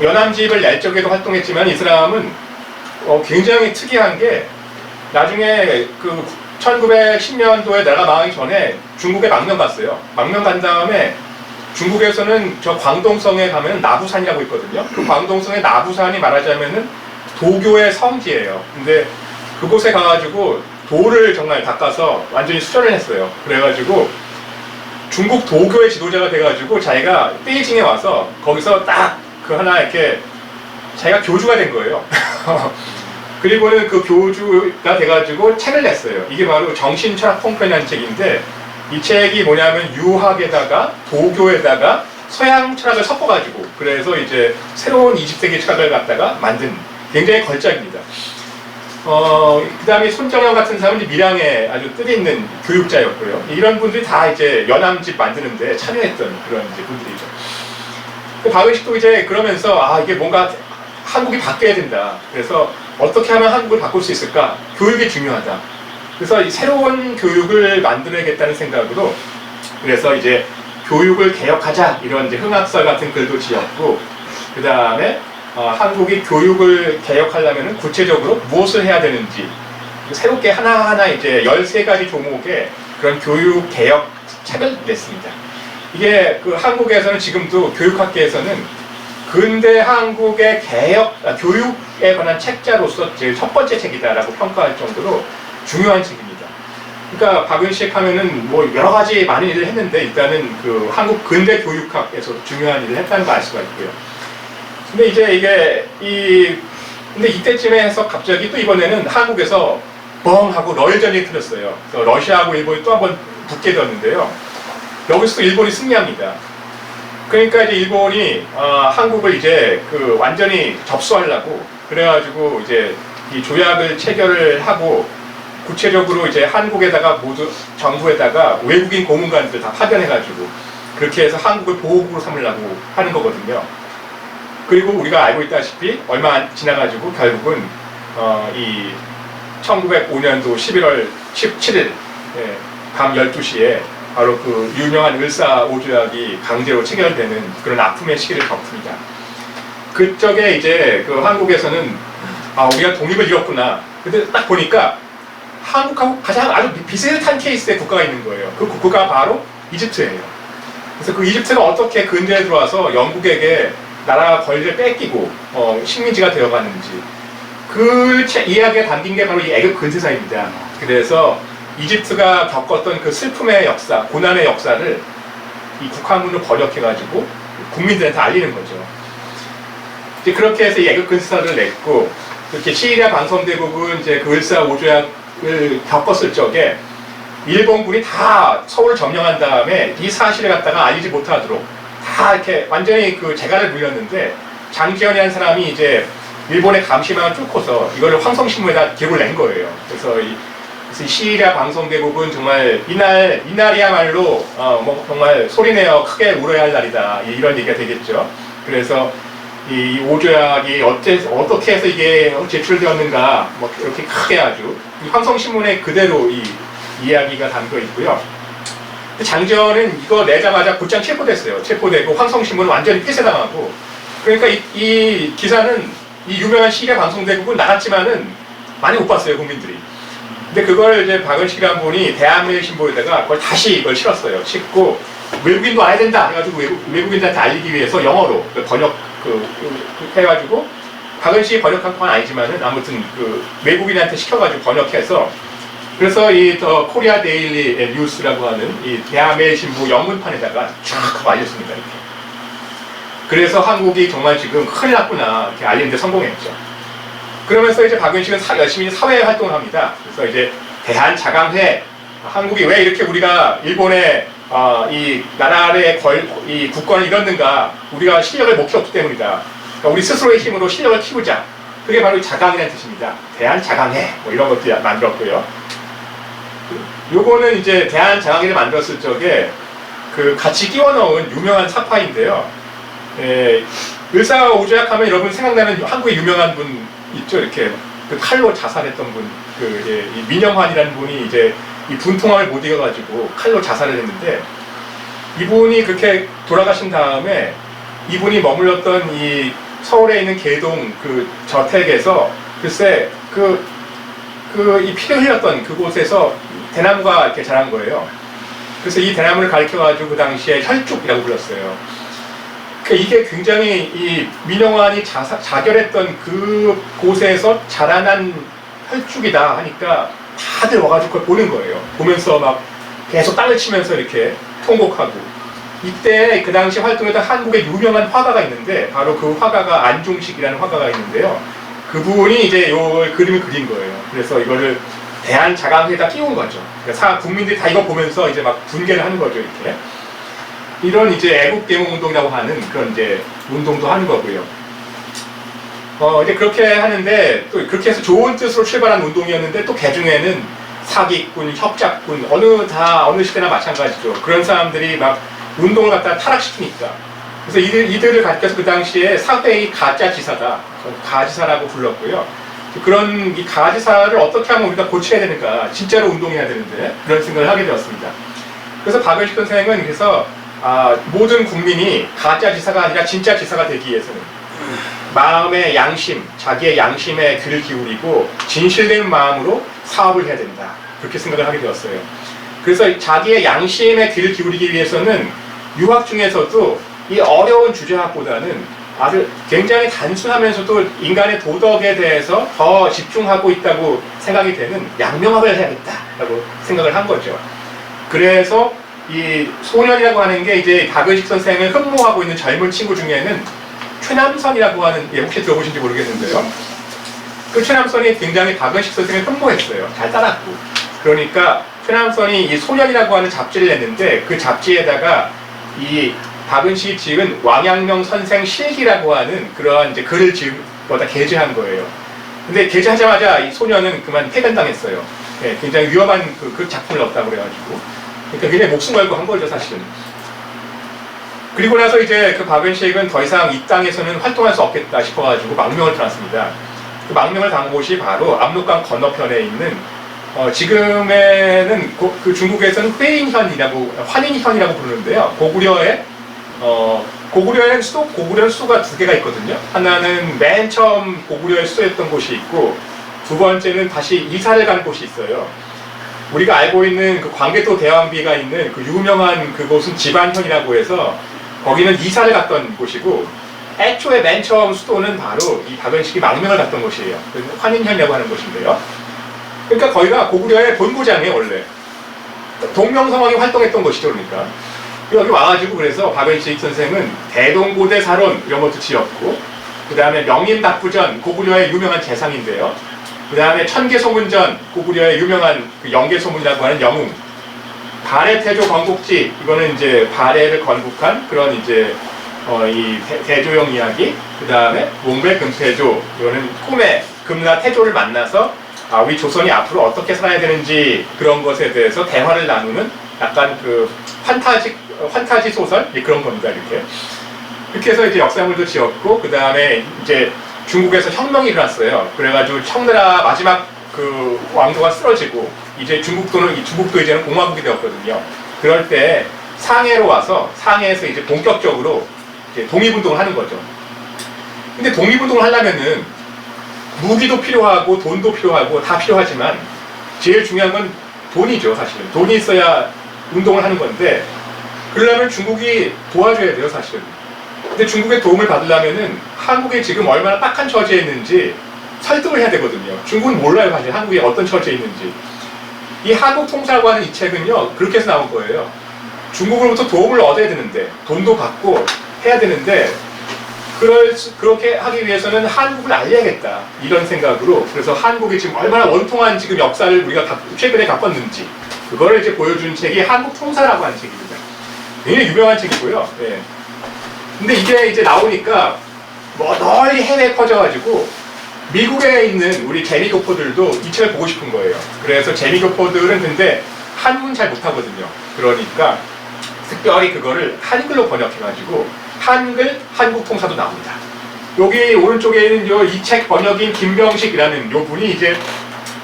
연암집을 낼 적에도 활동했지만 이 사람은 굉장히 특이한 게 나중에 그 1910년도에 내가 망하기 전에 중국에 망명 갔어요. 망명 간 다음에 중국에서는 저 광동성에 가면 나부산이라고 있거든요. 그 광동성의 나부산이 말하자면은 도교의 성지예요. 근데 그곳에 가가지고 돌을 정말 닦아서 완전히 수련을 했어요. 그래가지고 중국 도교의 지도자가 돼가지고 자기가 베이징에 와서 거기서 딱 그 하나 이렇게 자기가 교주가 된 거예요. 그리고는 그 교주가 돼가지고 책을 냈어요. 이게 바로 정신철학 통편이라는 책인데 이 책이 뭐냐면 유학에다가 도교에다가 서양 철학을 섞어가지고 그래서 이제 새로운 20세기 철학을 갖다가 만든 굉장히 걸작입니다. 그 다음에 손정영 같은 사람은 이제 밀양에 아주 뜻있는 교육자였고요. 이런 분들이 다 이제 연암집 만드는데 참여했던 그런 이제 분들이죠. 박은식도 이제 그러면서 이게 뭔가 한국이 바뀌어야 된다. 그래서 어떻게 하면 한국을 바꿀 수 있을까? 교육이 중요하다. 그래서 이 새로운 교육을 만들어야겠다는 생각으로 그래서 이제 교육을 개혁하자 이런 이제 흥학설 같은 글도 지었고 그 다음에 한국이 교육을 개혁하려면 구체적으로 무엇을 해야 되는지 새롭게 하나하나 이제 13가지 종목의 그런 교육 개혁 책을 냈습니다. 이게 그 한국에서는 지금도 교육학계에서는 근대 한국의 교육에 관한 책자로서 제일 첫 번째 책이다라고 평가할 정도로 중요한 책입니다. 그러니까 박은식 하면은 뭐 여러 가지 많은 일을 했는데 일단은 그 한국 근대 교육학에서 중요한 일을 했다는 걸 알 수가 있고요. 근데 이제 근데 이때쯤에 해서 갑자기 또 이번에는 한국에서 뻥 하고 러일 전쟁이 터졌어요. 그래서 러시아하고 일본이 또 한 번 붙게 되었는데요. 여기서 일본이 승리합니다. 그러니까 이제 일본이 한국을 이제 그 완전히 접수하려고 그래가지고 이제 이 조약을 체결을 하고 구체적으로 이제 한국에다가 모두 정부에다가 외국인 고문관들 다 파견해가지고 그렇게 해서 한국을 보호국으로 삼으려고 하는 거거든요. 그리고 우리가 알고 있다시피 얼마 안 지나가지고 결국은 이 1905년도 11월 17일 밤 12시에 바로 그 유명한 을사오조약이 강제로 체결되는 그런 아픔의 시기를 겪습니다. 그쪽에 이제 그 한국에서는 우리가 독립을 잃었구나. 근데 딱 보니까 한국하고 가장 아주 비슷한 케이스의 국가가 있는 거예요. 그 국가가 바로 이집트예요. 그래서 그 이집트가 어떻게 근대에 들어와서 영국에게 나라 권리를 뺏기고 식민지가 되어가는지 그 이야기가 담긴 게 바로 이 애굽 근세사입니다. 그래서 이집트가 겪었던 그 슬픔의 역사, 고난의 역사를 이 국화문으로 번역해가지고 국민들한테 알리는 거죠. 이제 그렇게 해서 이 애굽 근세사를 냈고 이렇게 시리아 방송대국은 이제 그 을사오조약을 겪었을 적에 일본군이 다 서울을 점령한 다음에 이 사실을 갖다가 알리지 못하도록 다 이렇게 완전히 그 재갈을 물렸는데 장지현이라는 사람이 이제 일본의 감시망을 뚫고서 이거를 황성신문에다 기록을 낸 거예요. 그래서 이 시리아 방송대국은 정말 이날이야말로 뭐 정말 소리내어 크게 울어야 할 날이다 이런 얘기가 되겠죠. 그래서 이 오조약이 어떻게 해서 이게 제출되었는가 뭐 이렇게 크게 아주 이 황성신문에 그대로 이 이야기가 담겨 있고요. 장지현은 이거 내자마자 곧장 체포됐어요. 체포되고 황성신문은 완전히 폐쇄당하고 그러니까 이 기사는 이 유명한 시리아 방송대국은 나갔지만은 많이 못 봤어요 국민들이. 근데 그걸 이제 박은식이라는 분이 대한매일신보에다가 그걸 다시 이걸 실었어요. 싣고 외국인도 알아야 된다 해가지고 외국인들한테 알리기 위해서 영어로 번역 해가지고 박은식이 번역한 건 아니지만은 아무튼 그 외국인한테 시켜가지고 번역해서 그래서 이 더 코리아 데일리 뉴스라고 하는 이 대한매일신보 영문판에다가 쫙 하고 알렸습니다. 이렇게. 그래서 한국이 정말 지금 큰일 났구나 이렇게 알리는데 성공했죠. 그러면서 이제 박은식은 열심히 사회 활동을 합니다. 그래서 이제 대한자강회, 한국이 왜 이렇게 우리가 일본의 이 나라의 이 국권을 잃었는가? 우리가 실력을 못 키웠기 때문이다. 그러니까 우리 스스로의 힘으로 실력을 키우자. 그게 바로 자강이라는 뜻입니다. 대한자강회 뭐 이런 것도 만들었고요. 요거는 이제 대한자강회를 만들었을 적에 그 같이 끼워 넣은 유명한 사파인데요. 을사오주약 하면 여러분 생각나는 한국의 유명한 분 있죠? 이렇게 그 칼로 자살했던 분, 이 민영환이라는 분이 이제 이 분통함을 못 이겨가지고 칼로 자살을 했는데, 이분이 그렇게 돌아가신 다음에 이분이 머물렀던 이 서울에 있는 계동 그 저택에서 글쎄 이 피를 흘렸던 그곳에서 대나무가 이렇게 자란 거예요. 그래서 이 대나무를 가리켜가지고 그 당시에 혈족이라고 불렀어요. 이게 굉장히 이 민영환이 자결했던 그 곳에서 자라난 혈족이다 하니까 다들 와가지고 그걸 보는 거예요. 보면서 막 계속 땅을 치면서 이렇게 통곡하고. 이때 그 당시 활동했던 한국의 유명한 화가가 있는데, 바로 그 화가가 안중식이라는 화가가 있는데요. 그분이 이제 요 그림을 그린 거예요. 그래서 이거를 대한자강회에다 띄운 거죠. 그러니까 국민들이 다 이거 보면서 이제 막 분개를 하는 거죠, 이렇게. 이런 이제 애국계몽운동이라고 하는 그런 이제 운동도 하는 거고요. 이제 그렇게 하는데, 또 그렇게 해서 좋은 뜻으로 출발한 운동이었는데, 또 개중에는 사기꾼, 협작꾼, 어느 시대나 마찬가지죠. 그런 사람들이 막 운동을 갖다 타락시키니까. 그래서 이들을 가리켜서 그 당시에 사회의 가짜지사다, 가지사라고 불렀고요. 그런 이 가지사를 어떻게 하면 우리가 고쳐야 되는가, 진짜로 운동해야 되는데, 그런 생각을 하게 되었습니다. 그래서 박은식 선생은 그래서 모든 국민이 가짜 지사가 아니라 진짜 지사가 되기 위해서는 마음의 양심, 자기의 양심에 귀를 기울이고 진실된 마음으로 사업을 해야 된다. 그렇게 생각을 하게 되었어요. 그래서 자기의 양심에 귀를 기울이기 위해서는 유학 중에서도 이 어려운 주제학보다는 아주 굉장히 단순하면서도 인간의 도덕에 대해서 더 집중하고 있다고 생각이 되는 양명학을 해야겠다라고 생각을 한 거죠. 그래서 이 소년이라고 하는 게 이제 박은식 선생을 흠모하고 있는 젊은 친구 중에는 최남선이라고 하는, 혹시 들어보신지 모르겠는데요. 그 최남선이 굉장히 박은식 선생을 흠모했어요. 잘 따랐고. 그러니까 최남선이 이 소년이라고 하는 잡지를 냈는데, 그 잡지에다가 이 박은식이 지은 왕양명 선생 실기라고 하는 그런 이제 글을 거다 게재한 거예요. 근데 게재하자마자 이 소년은 그만 폐간당했어요. 네, 굉장히 위험한 그 작품을 넣었다고 그래가지고. 그러니까 굉장히 목숨 걸고 한 거죠, 사실은. 그리고 나서 이제 그 박은식은 더 이상 이 땅에서는 활동할 수 없겠다 싶어가지고 망명을 들었습니다. 그 망명을 간 곳이 바로 압록강 건너편에 있는, 지금에는 그 중국에서는 환인현이라고 부르는데요. 고구려에는 수도가 두 개가 있거든요. 하나는 맨 처음 고구려의 수도였던 곳이 있고, 두 번째는 다시 이사를 간 곳이 있어요. 우리가 알고 있는 그 광개토 대왕비가 있는 그 유명한 그곳은 지반현이라고 해서 거기는 이사를 갔던 곳이고, 애초에 맨 처음 수도는 바로 이 박은식이 망명을 갔던 곳이에요. 환인현이라고 하는 곳인데요. 그러니까 거기가 고구려의 본고장이에요, 원래. 동명성왕이 활동했던 곳이죠, 그러니까. 여기 와가지고 그래서 박은식 선생은 대동고대 사론 이런 것도 지었고, 그 다음에 명인답부전, 고구려의 유명한 재상인데요. 그 다음에 천계소문전, 고구려의 유명한 그 영계소문이라고 하는 영웅. 발해태조 건국지, 이거는 이제 발해를 건국한 그런 이제 이 대조영 이야기. 그 다음에 몽배금태조, 이거는 꿈에 금나 태조를 만나서 우리 조선이 앞으로 어떻게 살아야 되는지 그런 것에 대해서 대화를 나누는 약간 그 판타지 소설 그런 겁니다. 이렇게 해서 이제 역사물도 지었고, 그 다음에 이제 중국에서 혁명이 일어났어요. 그래가지고 청나라 마지막 그 왕조가 쓰러지고 이제 중국도 이제는 공화국이 되었거든요. 그럴 때 상해로 와서 상해에서 이제 본격적으로 이제 독립운동을 하는 거죠. 근데 독립운동을 하려면은 무기도 필요하고 돈도 필요하고 다 필요하지만 제일 중요한 건 돈이죠, 사실은. 돈이 있어야 운동을 하는 건데, 그러려면 중국이 도와줘야 돼요, 사실은. 근데 중국의 도움을 받으려면은 한국이 지금 얼마나 딱한 처지에 있는지 설득을 해야 되거든요. 중국은 몰라요, 사실 한국이 어떤 처지에 있는지. 이 한국통사라고 하는 이 책은요, 그렇게 해서 나온 거예요. 중국으로부터 도움을 얻어야 되는데, 돈도 받고 해야 되는데, 그렇게 하기 위해서는 한국을 알려야겠다, 이런 생각으로. 그래서 한국이 지금 얼마나 원통한 지금 역사를 우리가 최근에 겪었는지 그거를 이제 보여준 책이 한국통사라고 하는 책입니다. 굉장히 유명한 책이고요. 네. 근데 이게 이제 나오니까 널리 해외에 퍼져가지고 미국에 있는 우리 재미교포들도 이 책을 보고 싶은 거예요. 그래서 재미교포들은 근데 한문 잘 못하거든요. 그러니까 특별히 그거를 한글로 번역해가지고 한글 한국통사도 나옵니다. 여기 오른쪽에 있는 이 책 번역인 김병식이라는 요 분이 이제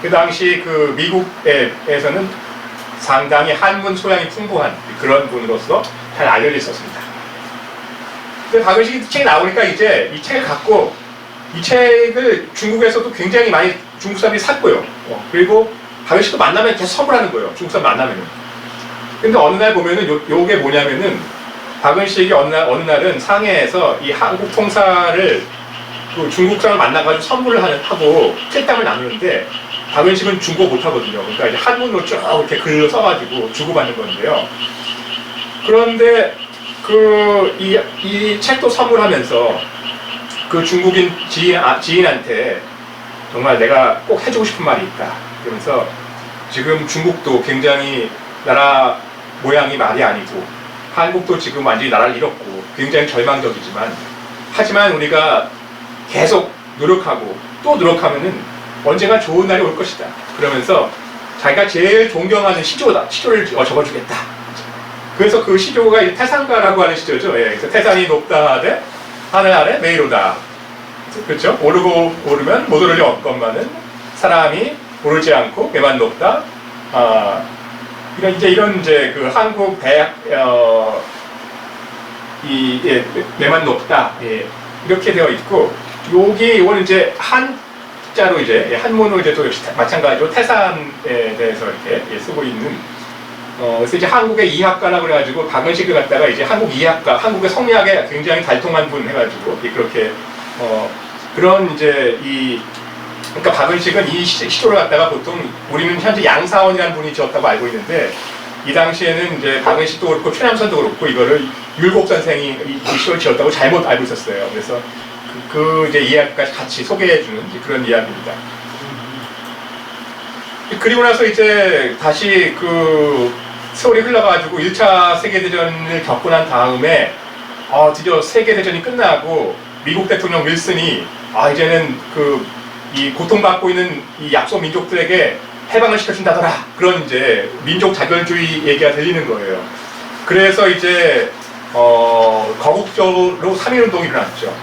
그 당시 그 미국에서는 상당히 한문 소양이 풍부한 그런 분으로서 잘 알려져 있었습니다. 근데 박은식 책이 나오니까 이제 이 책을 갖고 이 책을 중국에서도 굉장히 많이 중국 사람들이 샀고요. 그리고 박은식도 만나면 계속 선물하는 거예요. 중국 사람 만나면은. 근데 어느 날 보면은 요게 뭐냐면은 박은식이 어느 날은 상해에서 이 한국 통사를 그 중국 사람을 만나가지고 선물을 하고 필담을 나누는데 박은식은 중국어 못하거든요. 그러니까 이제 한문으로 쭉 이렇게 글을 써가지고 주고받는 건데요. 그런데 이 책도 선물하면서 그 중국인 지인한테 정말 내가 꼭 해주고 싶은 말이 있다. 그러면서 지금 중국도 굉장히 나라 모양이 말이 아니고 한국도 지금 완전히 나라를 잃었고 굉장히 절망적이지만 하지만 우리가 계속 노력하고 또 노력하면은 언젠가 좋은 날이 올 것이다. 그러면서 자기가 제일 존경하는 시조를 적어주겠다. 그래서 그 시조가 이제 태산가라고 하는 시조죠. 예, 그래서 태산이 높다 하되 하늘 아래 매이로다. 그렇죠? 오르면 못 오르려 없건만은 사람이 오르지 않고 배만 높다. 이런 이제 그 한국 배만 높다. 예, 이렇게 되어 있고 이거는 이제 한자로 이제 한문으로 이제 또 역시 마찬가지로 태산에 대해서 이렇게 쓰고 있는. 그래서 이제 한국의 이학가라고 그래가지고 박은식을 갖다가 이제 한국 이학가, 한국의 성리학에 굉장히 달통한 분 해가지고 그렇게 그런 이제 그러니까 박은식은 이 시조를 갖다가 보통 우리는 현재 양사원이라는 분이 지었다고 알고 있는데 이 당시에는 이제 박은식도 그렇고 최남선도 그렇고 이거를 율곡 선생이 이 시조를 지었다고 잘못 알고 있었어요. 그래서 그 이제 이야기까지 같이 소개해주는 그런 이야기입니다. 그리고 나서 이제 다시 그 세월이 흘러가지고 1차 세계대전을 겪고 난 다음에 드디어 세계대전이 끝나고 미국 대통령 윌슨이 이제는 이 고통받고 있는 이 약소 민족들에게 해방을 시켜준다더라. 그런 이제 민족 자결주의 얘기가 들리는 거예요. 그래서 이제 거국적으로 3.1운동이 일어났죠.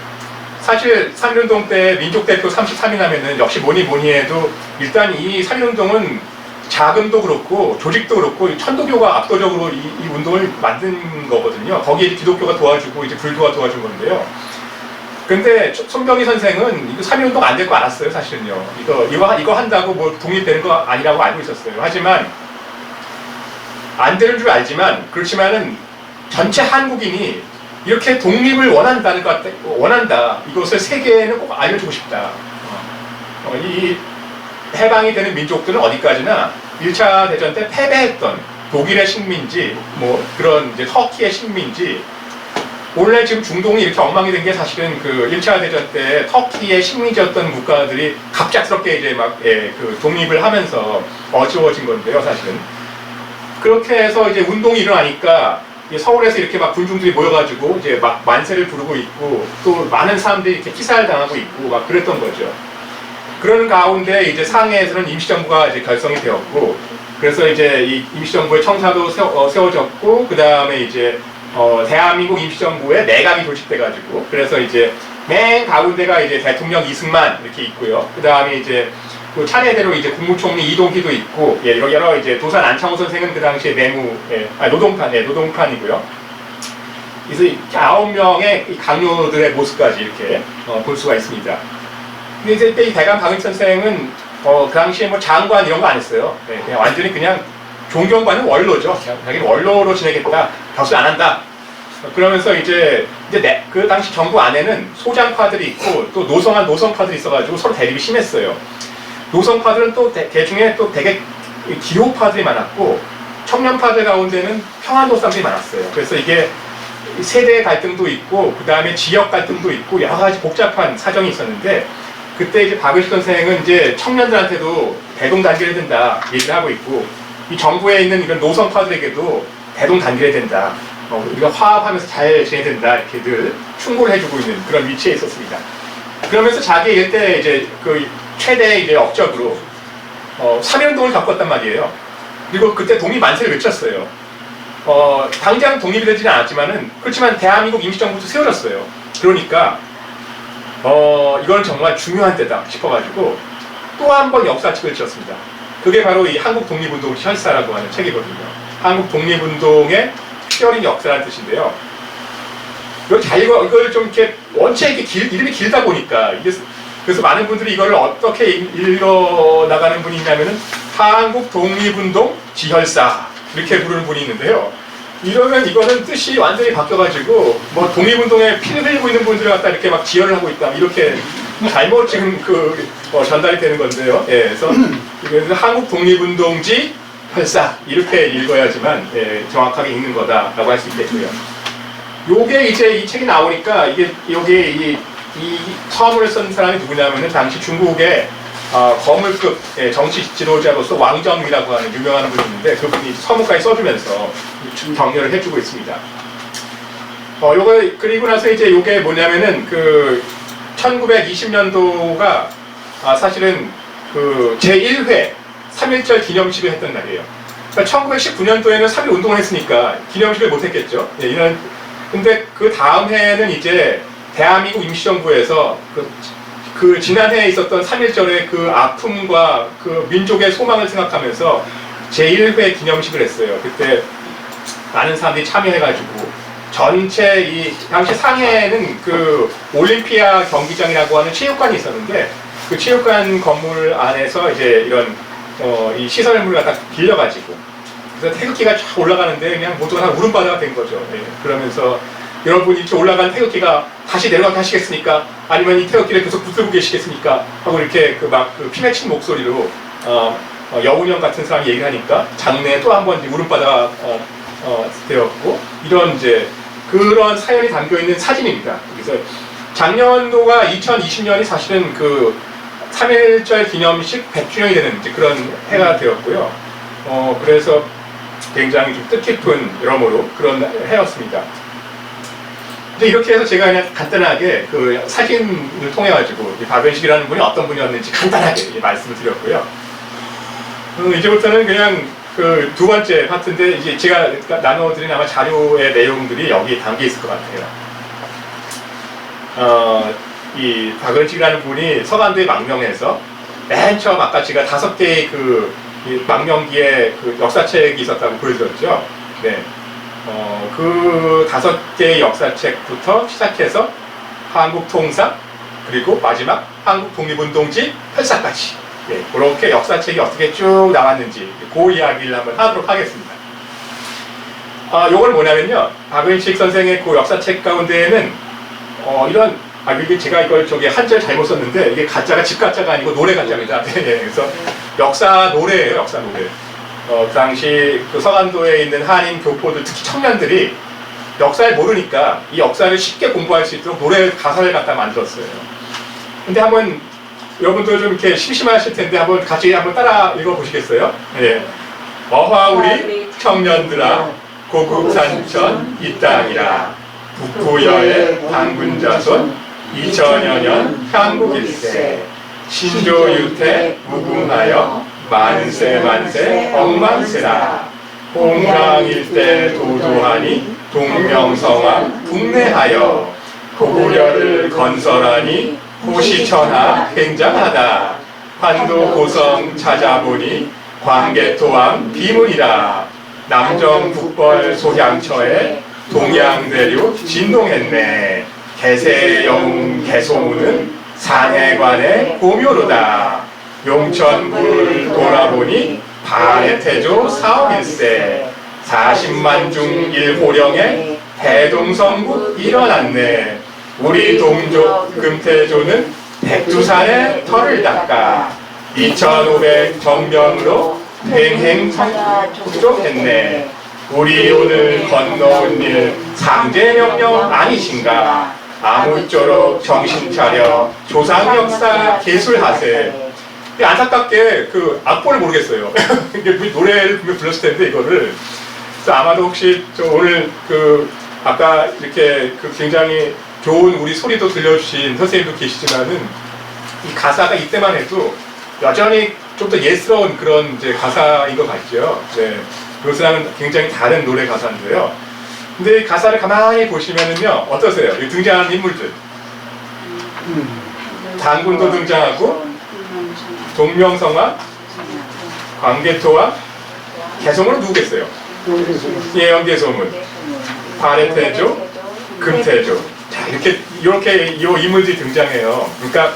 사실 3.1운동 때 민족대표 33인 하면은 역시 뭐니 해도 일단 이 3.1운동은 자금도 그렇고 조직도 그렇고 천도교가 압도적으로 이 운동을 만든 거거든요. 거기에 기독교가 도와주고 이제 불교가 도와준 건데요. 근데 손병희 선생은 이거 3.1운동 안 될 거 알았어요, 사실은요. 이거 한다고 뭐 독립되는 거 아니라고 알고 있었어요. 하지만 안 되는 줄 알지만 그렇지만은 전체 한국인이 이렇게 독립을 원한다. 이것을 세계에는 꼭 알려주고 싶다. 이 해방이 되는 민족들은 어디까지나 1차 대전 때 패배했던 독일의 식민지, 뭐 그런 이제 터키의 식민지, 원래 지금 중동이 이렇게 엉망이 된 게 사실은 그 1차 대전 때 터키의 식민지였던 국가들이 갑작스럽게 이제 그 독립을 하면서 어지러워진 건데요, 사실은. 그렇게 해서 이제 운동이 일어나니까 서울에서 이렇게 막 군중들이 모여가지고 이제 막 만세를 부르고 있고 또 많은 사람들이 이렇게 피살 당하고 있고 막 그랬던 거죠. 그러는 가운데 이제 상해에서는 임시정부가 이제 결성이 되었고 그래서 이제 이 임시정부의 청사도 세워졌고 그 다음에 이제 대한민국 임시정부의 내각이 조직돼가지고 그래서 이제 맨 가운데가 이제 대통령 이승만 이렇게 있고요. 그 다음에 이제 그 차례대로 이제 국무총리 이동희도 있고 여러 이제 도산 안창호 선생은 그 당시에 노동판이고요. 그래서 9명의 강요들의 모습까지 이렇게 볼 수가 있습니다. 근데 이제 이 대감 박은식 선생은 그 당시에 뭐 장관 이런 거 안 했어요. 그냥 완전히 그냥 존경받는 원로죠. 자기는 원로로 지내겠다. 격수 안 한다. 그러면서 이제 그 당시 정부 안에는 소장파들이 있고 또 노성파들이 있어가지고 서로 대립이 심했어요. 노성파들은 또 대중에 또 되게 기호파들이 많았고 청년파들 가운데는 평안노사들이 많았어요. 그래서 이게 세대 갈등도 있고 그 다음에 지역 갈등도 있고 여러 가지 복잡한 사정이 있었는데 그때 이제 박은식 선생은 이제 청년들한테도 대동단결해야 된다 얘기를 하고 있고 이 정부에 있는 이런 노선파들에게도 대동단결해야 된다. 우리가 화합하면서 잘 지내야 된다 이렇게 늘 충고를 해주고 있는 그런 위치에 있었습니다. 그러면서 자기 일대 이제 그 최대 이제 억적으로 3.1운동을 겪었단 말이에요. 그리고 그때 독립 만세를 외쳤어요. 당장 독립이 되지는 않았지만은 그렇지만 대한민국 임시정부도 세워졌어요. 그러니까 이건 정말 중요한 때다 싶어가지고 또 한 번 역사책을 지었습니다. 그게 바로 이 한국 독립운동 시혈사라고 하는 책이거든요. 한국 독립운동의 피어린 역사라는 뜻인데요. 이걸 좀 이렇게 원체 이렇게 이름이 길다 보니까 그래서 많은 분들이 이걸 어떻게 읽어 나가는 분이 있냐면은 한국 독립운동 지혈사 이렇게 부르는 분이 있는데요. 이러면 이거는 뜻이 완전히 바뀌어가지고 뭐 독립운동에 피를 흘리고 있는 분들을 갖다 이렇게 막 지혈을 하고 있다 이렇게 잘못 지금 전달이 되는 건데요. 예, 그래서 한국 독립운동지 혈사 이렇게 읽어야지만 정확하게 읽는 거다라고 할 수 있겠고요. 요게 이제 이 책이 나오니까 요게 이 서문을 쓴 사람이 누구냐면은 당시 중국의 거물급 정치 지도자로서 왕정이라고 하는 유명한 분이 있는데 그분이 서문까지 써주면서 격려를 해주고 있습니다. 그리고 나서 이제 요게 뭐냐면은 1920년도가 사실은 제1회 3.1절 기념식을 했던 날이에요. 그러니까 1919년도에는 3.1 운동을 했으니까 기념식을 못 했겠죠. 근데 그 다음 해에는 이제 대한민국 임시정부에서 그 지난해에 있었던 3.1절의 그 아픔과 그 민족의 소망을 생각하면서 제1회 기념식을 했어요. 그때 많은 사람들이 참여해가지고 전체 이 당시 상해에는 그 올림피아 경기장이라고 하는 체육관이 있었는데 그 체육관 건물 안에서 이제 이런 이 시설물을 갖다 빌려가지고 그래서 태극기가 쫙 올라가는데 그냥 모두가 다 울음바다가 된 거죠. 그러면서 여러분 이렇게 올라간 태극기가 다시 내려가게 하시겠습니까? 아니면 이 태극기를 계속 붙들고 계시겠습니까? 하고 이렇게 피 맺힌 목소리로 여운형 같은 사람이 얘기를 하니까 장내에 또 한 번 울음바다가 되었고 이런 이제 그런 사연이 담겨 있는 사진입니다. 그래서 작년도가 2020년이 사실은 3.1절 기념식 100주년이 되는 이제 그런 해가 되었고요. 그래서 굉장히 좀 뜻깊은 여러모로 그런 해였습니다. 근데 이렇게 해서 제가 그냥 간단하게 그 사진을 통해 가지고 박은식이라는 분이 어떤 분이었는지 간단하게 말씀을 드렸고요. 이제부터는 그냥 그 두 번째 파트인데 이제 제가 나눠드린 아마 자료의 내용들이 여기 담겨 있을 것 같아요. 이 박은식이라는 분이 서간도의 망명에서 맨 처음 아까 제가 5개의 이 망명기에 그 역사책이 있었다고 보여드렸죠. 네. 그 5개의 역사책부터 시작해서 한국 통사 그리고 마지막 한국 독립운동지 혈사까지 그렇게 역사책이 어떻게 쭉 나왔는지 그 이야기를 한번 하도록 하겠습니다. 요걸 뭐냐면요, 박은식 선생의 그 역사책 가운데에는 이런 이게 제가 이걸 한절 잘못 썼는데 이게 가짜가 집가짜가 아니고 노래 가짜입니다. 그래서 역사 노래예요, 역사 노래. 그 당시 그 서간도에 있는 한인 교포들 특히 청년들이 역사를 모르니까 이 역사를 쉽게 공부할 수 있도록 노래 가사를 갖다 만들었어요. 근데 한번 여러분들 좀 이렇게 심심하실 텐데 한번 같이 한번 따라 읽어보시겠어요? 예. 어화우리 청년들아 고국산천 이 땅이라 북부여의 당군자손 2000여 년 향국일세 신조유태 무궁하여 만세 억만세라 홍랑일대 도도하니 동명성왕 국내하여 고구려를 건설하니 호시천하 굉장하다 환도고성 찾아보니 광개토왕 비문이라 남정북벌 소향처에 동양대륙 진동했네 개세영웅 개소문은 산해관의 고묘로다 용천굴 돌아보니 반해태조 사업일세 40만 중 1호령에 대동성국 일어났네 우리 동족 금태조는 백두산에 털을 닦아 2500 정병으로 횡행성족했네 우리 오늘 건너온 일 상제명령 아니신가 아무쪼록 정신 차려 조상 역사 계술하세. 안타깝게 그 악보를 모르겠어요. 이게 노래를 분명 불렀을 텐데 이거를. 그래서 아마도 혹시 오늘 아까 이렇게 굉장히 좋은 우리 소리도 들려주신 선생님도 계시지만은 이 가사가 이때만 해도 여전히 좀 더 예스러운 그런 이제 가사인 것 같죠. 네. 이것이랑은 굉장히 다른 노래 가사인데요. 근데 이 가사를 가만히 보시면은요, 어떠세요? 이 등장하는 인물들. 단군도 등장하고, 동명성화, 광개토와, 개소문은 누구겠어요? 예언개소문, 발해태조, 금태조. 자, 이렇게 이 인물들이 등장해요. 그러니까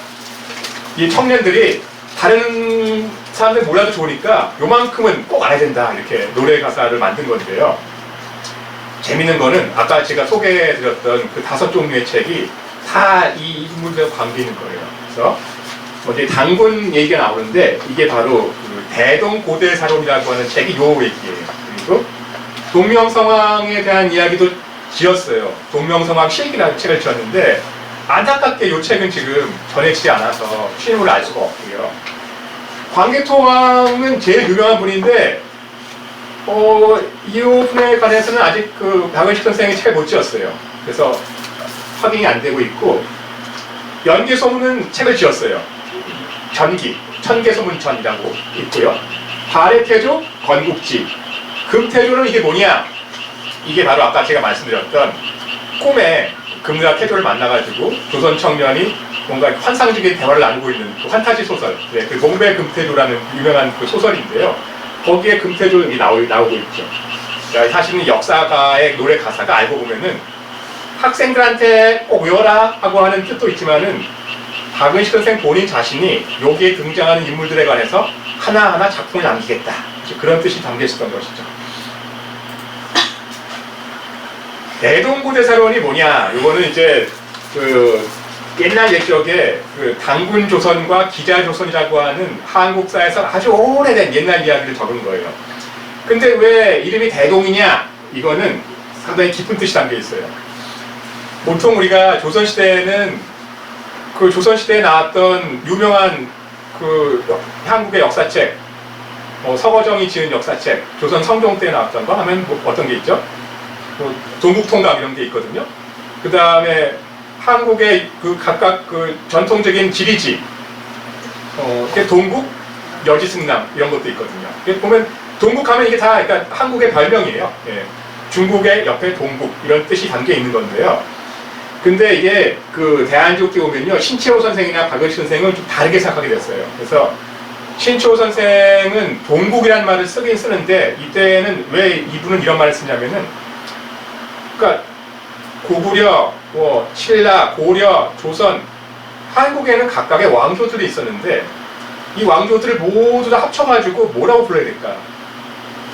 이 청년들이 다른 사람들 몰라도 좋으니까 요만큼은 꼭 알아야 된다. 이렇게 노래 가사를 만든 건데요. 재밌는 거는 아까 제가 소개해드렸던 그 5종류의 책이 다 이 인물들과 관계 있는 거예요. 그래서 먼저 단군 얘기가 나오는데 이게 바로 그 대동고대사론이라고 하는 책이 요 얘기예요. 그리고 동명성왕에 대한 이야기도 지었어요. 동명성왕 실기라는 책을 지었는데 안타깝게 이 책은 지금 전해지지 않아서 실물을 알 수가 없고요. 광개토왕은 제일 유명한 분인데 이 분에 관해서는 아직 그 박은식 선생이 책을 못 지었어요. 그래서 확인이 안 되고 있고, 연개소문은 책을 지었어요. 전기, 천개소문전이라고 있고요. 발해태조, 건국지. 금태조는 이게 뭐냐? 이게 바로 아까 제가 말씀드렸던 꿈에 금과 태조를 만나가지고 조선 청년이 뭔가 환상적인 대화를 나누고 있는 그 환타지 소설, 네, 그 몽배 금태조라는 유명한 그 소설인데요. 거기에 금태조가 나오고 있죠. 그러니까 사실은 역사가의 노래 가사가 알고 보면은 학생들한테 꼭 외워라 하고 하는 뜻도 있지만은 박은식 선생 본인 자신이 여기에 등장하는 인물들에 관해서 하나하나 작품을 남기겠다. 그런 뜻이 담겨 있었던 것이죠. 대동고대사론이 뭐냐? 이거는 이제 그 옛날 옛적에 그 단군 조선과 기자 조선이라고 하는 한국사에서 아주 오래된 옛날 이야기를 적은 거예요. 근데 왜 이름이 대동이냐? 이거는 상당히 깊은 뜻이 담겨 있어요. 보통 우리가 조선시대에는 그 조선시대에 나왔던 유명한 그 한국의 역사책, 서거정이 지은 역사책, 조선 성종 때 나왔던 거 하면 뭐 어떤 게 있죠? 동국통감 이런 게 있거든요. 그 다음에 한국의 그 각각 그 전통적인 지리지, 동국, 여지승남 이런 것도 있거든요. 보면 동국하면 이게 다 그러니까 한국의 별명이에요. 예. 중국의 옆에 동국 이런 뜻이 담겨 있는 건데요. 근데 이게 그 대한족기 오면요, 신채호 선생이나 박은식 선생은 좀 다르게 생각하게 됐어요. 그래서 신채호 선생은 동국이라는 말을 쓰긴 쓰는데 이때는 왜 이분은 이런 말을 쓰냐면은, 그러니까 고구려, 신라, 고려, 조선, 한국에는 각각의 왕조들이 있었는데 이 왕조들을 모두 다 합쳐가지고 뭐라고 불러야 될까?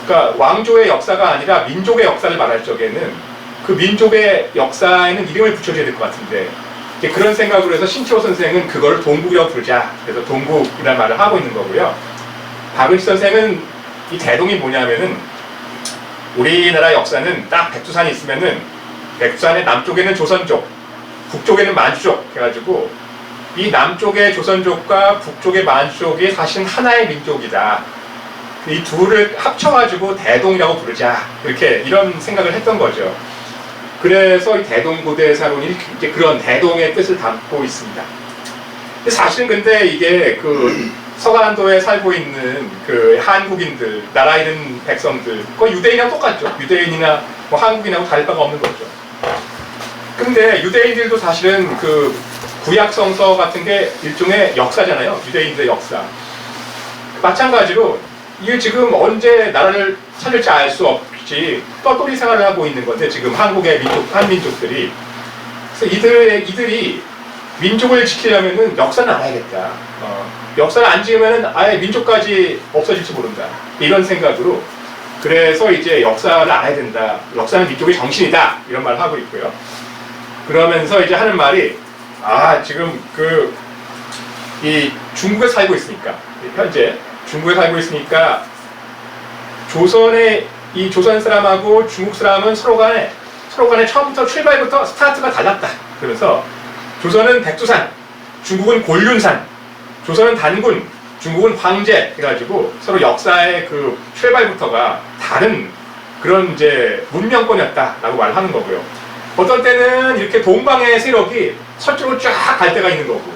그러니까 왕조의 역사가 아니라 민족의 역사를 말할 적에는 그 민족의 역사에는 이름을 붙여줘야 될 것 같은데, 그런 생각으로 해서 신채호 선생은 그걸 동국이라고 부르자. 그래서 동국이라는 말을 하고 있는 거고요. 박은식 선생은 이 대동이 뭐냐면은, 우리나라 역사는 딱 백두산이 있으면은 백두산의 남쪽에는 조선족, 북쪽에는 만주족 해가지고 이 남쪽의 조선족과 북쪽의 만주족이 사실은 하나의 민족이다. 이 둘을 합쳐가지고 대동이라고 부르자. 이런 생각을 했던 거죠. 그래서 이 대동고대사론이 이제 그런 대동의 뜻을 담고 있습니다. 사실은 근데 이게 그 서간도에 살고 있는 그 한국인들, 나라 잃은 백성들, 거의 유대인이랑 똑같죠. 유대인이나 뭐 한국인하고 다를 바가 없는 거죠. 근데 유대인들도 사실은 그 구약성서 같은 게 일종의 역사잖아요. 유대인들의 역사. 마찬가지로 이게 지금 언제 나라를 찾을지 알 수 없이 떠돌이 생활을 하고 있는 건데, 지금 한국의 한민족들이. 그래서 이들이 민족을 지키려면은 역사는 알아야겠다. 역사를 안 지으면은 아예 민족까지 없어질지 모른다. 이런 생각으로. 그래서 이제 역사를 알아야 된다. 역사는 민족의 정신이다. 이런 말을 하고 있고요. 그러면서 이제 하는 말이, 지금 이 중국에 살고 있으니까, 현재 중국에 살고 있으니까 조선의 이 조선 사람하고 중국 사람은 서로 간에 처음부터 출발부터 스타트가 달랐다. 그래서 조선은 백두산, 중국은 곤륜산, 조선은 단군, 중국은 황제 해가지고 서로 역사의 그 출발부터가 다른 그런 이제 문명권이었다라고 말하는 거고요. 어떤 때는 이렇게 동방의 세력이 서쪽으로 쫙 갈 때가 있는 거고,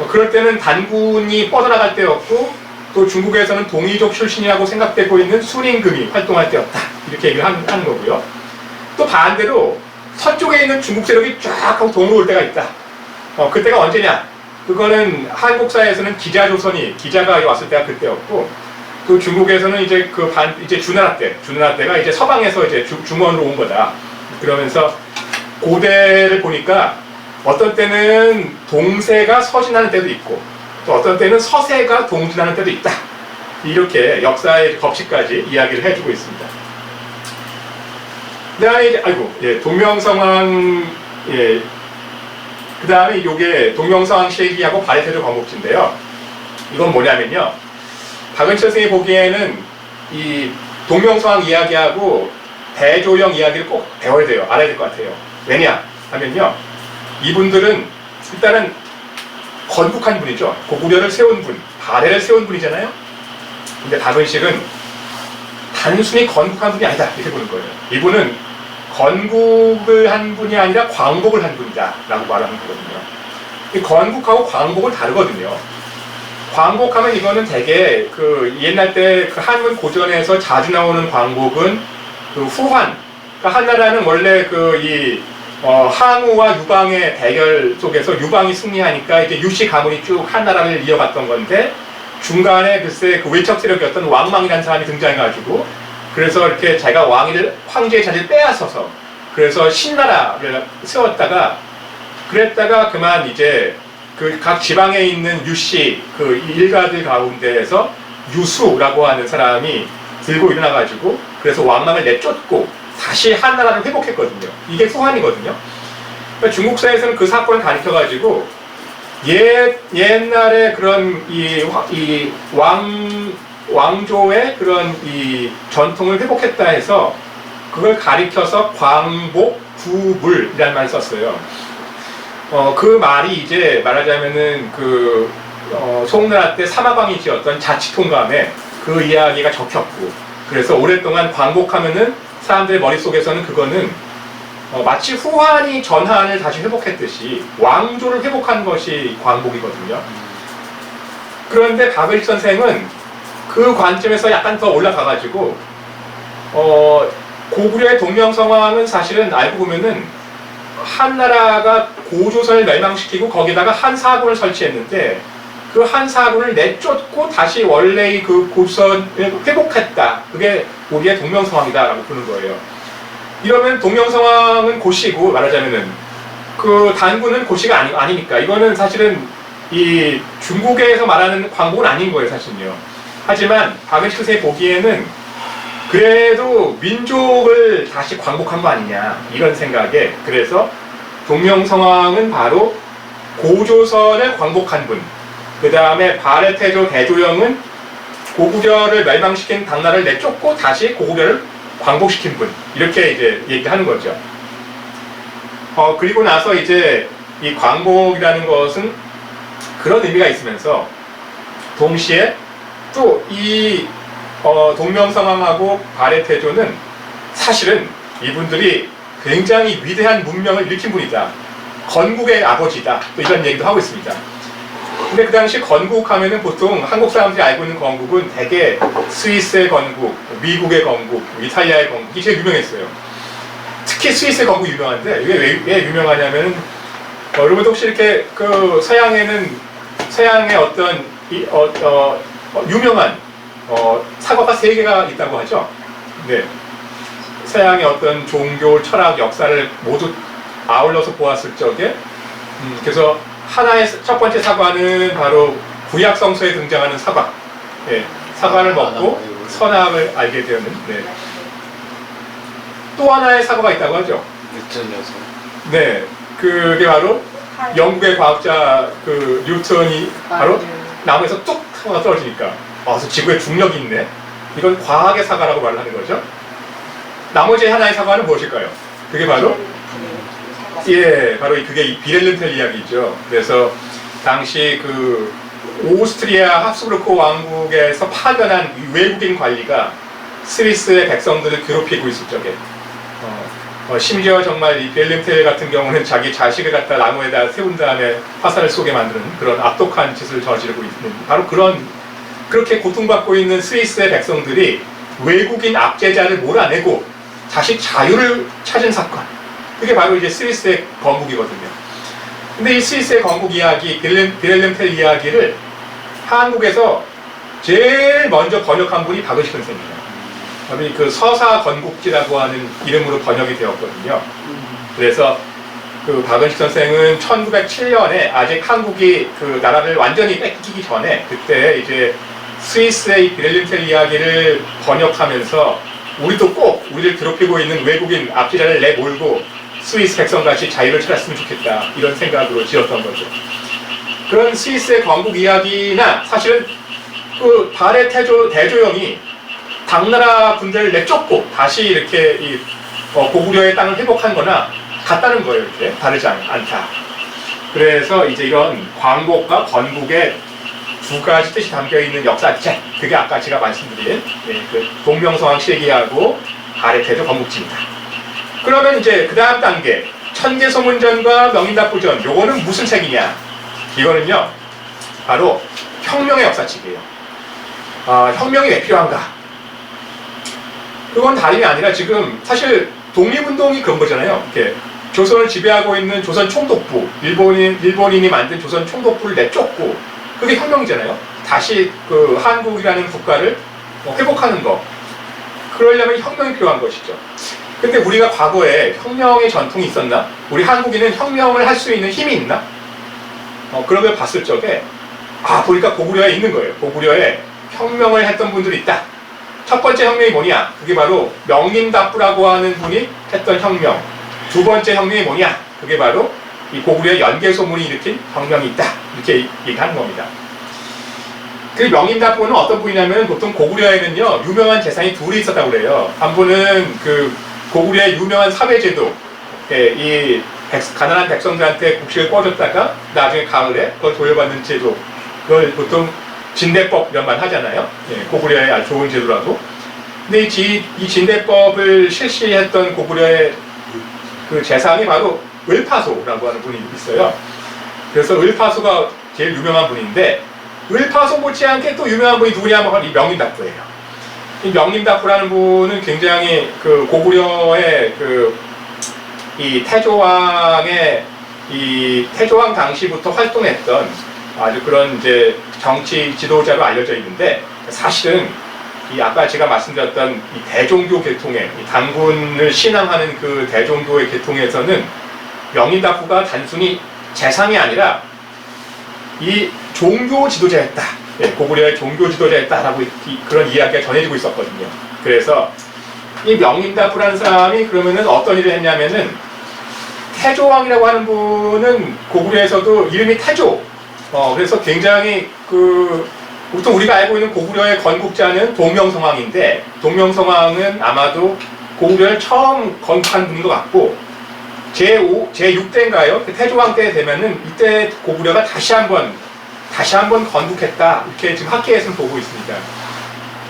그럴 때는 단군이 뻗어나갈 때였고 또 중국에서는 동이족 출신이라고 생각되고 있는 순임금이 활동할 때였다. 이렇게 얘기를 하는 거고요. 또 반대로 서쪽에 있는 중국 세력이 쫙 하고 동으로 올 때가 있다. 그때가 언제냐? 그거는 한국사에서는 기자가 왔을 때가 그때였고, 또 중국에서는 이제 이제 주나라 때가 이제 서방에서 이제 중원으로 온 거다. 그러면서 고대를 보니까 어떤 때는 동세가 서진하는 때도 있고, 또 어떤 때는 서세가 동진하는 때도 있다. 이렇게 역사의 법칙까지 이야기를 해주고 있습니다. 그 다음에 이제, 동명성황, 그 다음에 요게 동명성황 실기하고 발해태조 광복지인데요. 이건 뭐냐면요. 박은치 선생이 보기에는 이 동명성황 이야기하고 대조영 이야기를 꼭 배워야 돼요. 알아야 될 것 같아요. 왜냐 하면요. 이분들은 일단은 건국한 분이죠. 고구려를 세운 분, 발해를 세운 분이잖아요. 근데 박은식은 단순히 건국한 분이 아니다. 이렇게 보는 거예요. 이분은 건국을 한 분이 아니라 광복을 한 분이다. 라고 말하는 거거든요. 이 건국하고 광복은 다르거든요. 광복하면 이거는 되게 옛날 때 한문 고전에서 자주 나오는 광복은 후한. 그러니까 한나라는 원래 항우와 유방의 대결 속에서 유방이 승리하니까 이제 유씨 가문이 쭉 한나라를 이어갔던 건데, 중간에 글쎄 외척 세력이었던 왕망이라는 사람이 등장해가지고, 그래서 이렇게 자기가 황제의 자리를 빼앗아서 그래서 신나라를 세웠다가, 그랬다가 그만 이제 각 지방에 있는 유씨 일가들 가운데에서 유수라고 하는 사람이 들고 일어나가지고 그래서 왕망을 내쫓고 다시 한나라를 회복했거든요. 이게 후한이거든요. 그러니까 중국사에서는 그 사건을 가리켜가지고 옛날에 그런 왕조의 그런 이 전통을 회복했다 해서 그걸 가리켜서 광복구물이라는 말을 썼어요. 그 말이 이제 말하자면은 송나라 때 사마광이 지었던 자치통감에 그 이야기가 적혔고, 그래서 오랫동안 광복하면은 사람들의 머릿속에서는 그거는 마치 후한이 전한을 다시 회복했듯이 왕조를 회복한 것이 광복이거든요. 그런데 박을식 선생은 그 관점에서 약간 더 올라가가지고 고구려의 동명성황은 사실은 알고 보면은 한나라가 고조선을 멸망시키고 거기다가 한사군을 설치했는데 그 한사군을 내쫓고 다시 원래의 고조선을 회복했다. 그게 우리의 동명성황이다라고 보는 거예요. 이러면 동명성황은 고씨고, 말하자면은 단군은 고씨가 아니니까 이거는 사실은 이 중국에서 말하는 광복은 아닌 거예요, 사실은요. 하지만 박은식 선생이 보기에는 그래도 민족을 다시 광복한 거 아니냐, 이런 생각에, 그래서 동명성황은 바로 고조선을 광복한 분, 그 다음에 발해태조 대조영은 고구려를 멸망시킨 당나라를 내쫓고 다시 고구려를 광복시킨 분, 이렇게 이제 얘기하는 거죠. 그리고 나서 이제 이 광복이라는 것은 그런 의미가 있으면서 동시에 또 이 동명성황하고 발해태조는 사실은 이분들이 굉장히 위대한 문명을 일으킨 분이다. 건국의 아버지다. 또 이런 얘기도 하고 있습니다. 근데 그 당시 건국하면은 보통 한국 사람들이 알고 있는 건국은 대개 스위스의 건국, 미국의 건국, 이탈리아의 건국이 제일 유명했어요. 특히 스위스의 건국 유명한데 왜 유명하냐면은 여러분도 혹시 이렇게 서양의 어떤 유명한 사과가 3개가 있다고 하죠. 네. 서양의 어떤 종교, 철학, 역사를 모두 아울러서 보았을 적에 그래서 하나의 첫 번째 사과는 바로 구약 성서에 등장하는 사과. 네. 사과를 먹고 선악을 알게 되는. 네. 또 하나의 사과가 있다고 하죠. 네. 그게 바로 영국의 과학자 뉴턴이 바로 나무에서 뚝 하고 떨어지니까 그래서 지구에 중력이 있네. 이건 과학의 사과라고 말을 하는 거죠. 나머지 하나의 사과는 무엇일까요? 그게 바로 바로 그게 이 비렐름텔 이야기죠. 그래서 당시 오스트리아 합스부르크 왕국에서 파견한 외국인 관리가 스위스의 백성들을 괴롭히고 있을 적에 심지어 정말 이 비렐름텔 같은 경우는 자기 자식을 갖다 나무에다 세운 다음에 화살을 쏘게 만드는 그런 악독한 짓을 저지르고 있는 바로 그런 그렇게 고통받고 있는 스위스의 백성들이 외국인 압제자를 몰아내고 다시 자유를 찾은 사건. 그게 바로 이제 스위스의 건국이거든요. 근데 이 스위스의 건국 이야기, 빌헬름 텔 이야기를 한국에서 제일 먼저 번역한 분이 박은식 선생님이에요. 그 서사 건국지라고 하는 이름으로 번역이 되었거든요. 그래서 그 박은식 선생은 1907년에 아직 한국이 그 나라를 완전히 뺏기기 전에 그때 이제 스위스의 빌헬름 텔 이야기를 번역하면서 우리도 꼭 우리를 괴롭히고 있는 외국인 압제자를 내몰고 스위스 백성같이 자유를 찾았으면 좋겠다 이런 생각으로 지었던 거죠. 그런 스위스의 건국 이야기나 사실은 그 발해 대조영이 당나라 군대를 내쫓고 다시 이렇게 이 고구려의 땅을 회복한 거나 같다는 거예요. 이렇게 다르지 않다. 그래서 이제 이런 광복과 건국의 두 가지 뜻이 담겨있는 역사책, 그게 아까 제가 말씀드린 그 동명성황 실기하고 발해 대조 건국지입니다. 그러면 이제 그 다음 단계 천계소문전과 명인답부전, 요거는 무슨 책이냐? 이거는요 바로 혁명의 역사책이에요. 혁명이 왜 필요한가? 그건 다름이 아니라 지금 사실 독립운동이 그런 거잖아요. 이렇게 조선을 지배하고 있는 조선 총독부, 일본인이 만든 조선 총독부를 내쫓고 그게 혁명이잖아요. 다시 그 한국이라는 국가를 회복하는 거. 그러려면 혁명이 필요한 것이죠. 근데 우리가 과거에 혁명의 전통이 있었나? 우리 한국인은 혁명을 할 수 있는 힘이 있나? 그런 걸 봤을 적에 보니까 고구려에 있는 거예요. 고구려에 혁명을 했던 분들이 있다. 첫 번째 혁명이 뭐냐? 그게 바로 명인답부라고 하는 분이 했던 혁명. 두 번째 혁명이 뭐냐? 그게 바로 이 고구려의 연개소문이 일으킨 혁명이 있다. 이렇게 얘기하는 겁니다. 그 명인답부는 어떤 분이냐면 보통 고구려에는요 유명한 재상이 둘이 있었다고 그래요. 한 분은 그 고구려의 유명한 사회제도, 이 가난한 백성들한테 국식을 꿔줬다가 나중에 가을에 그걸 돌려받는 제도, 그걸 보통 진대법 이런 말 하잖아요. 고구려의 아주 좋은 제도라고. 근데 이 진대법을 실시했던 고구려의 그 재상이 바로 을파소라고 하는 분이 있어요. 그래서 을파소가 제일 유명한 분인데 을파소 못지않게 또 유명한 분이 누구냐면 이 명인답부예요. 이 명인답부라는 분은 굉장히 그 고구려의 이 태조왕의 이 태조왕 당시부터 활동했던 아주 그런 이제 정치 지도자로 알려져 있는데 사실은 이 아까 제가 말씀드렸던 이 대종교 계통의 이 단군을 신앙하는 그 대종교의 계통에서는 명인답부가 단순히 재상이 아니라 이 종교 지도자였다. 고구려의 종교 지도자였다라고 그런 이야기가 전해지고 있었거든요. 그래서 이 명인답부라는 사람이 그러면은 어떤 일을 했냐면은 태조왕이라고 하는 분은 고구려에서도 이름이 태조. 그래서 굉장히 보통 우리가 알고 있는 고구려의 건국자는 동명성황인데 동명성황은 아마도 고구려를 처음 건국한 분인 것 같고 제6대인가요? 태조왕 때 되면은 이때 고구려가 다시 한번 건국했다. 이렇게 지금 학계에서는 보고 있습니다.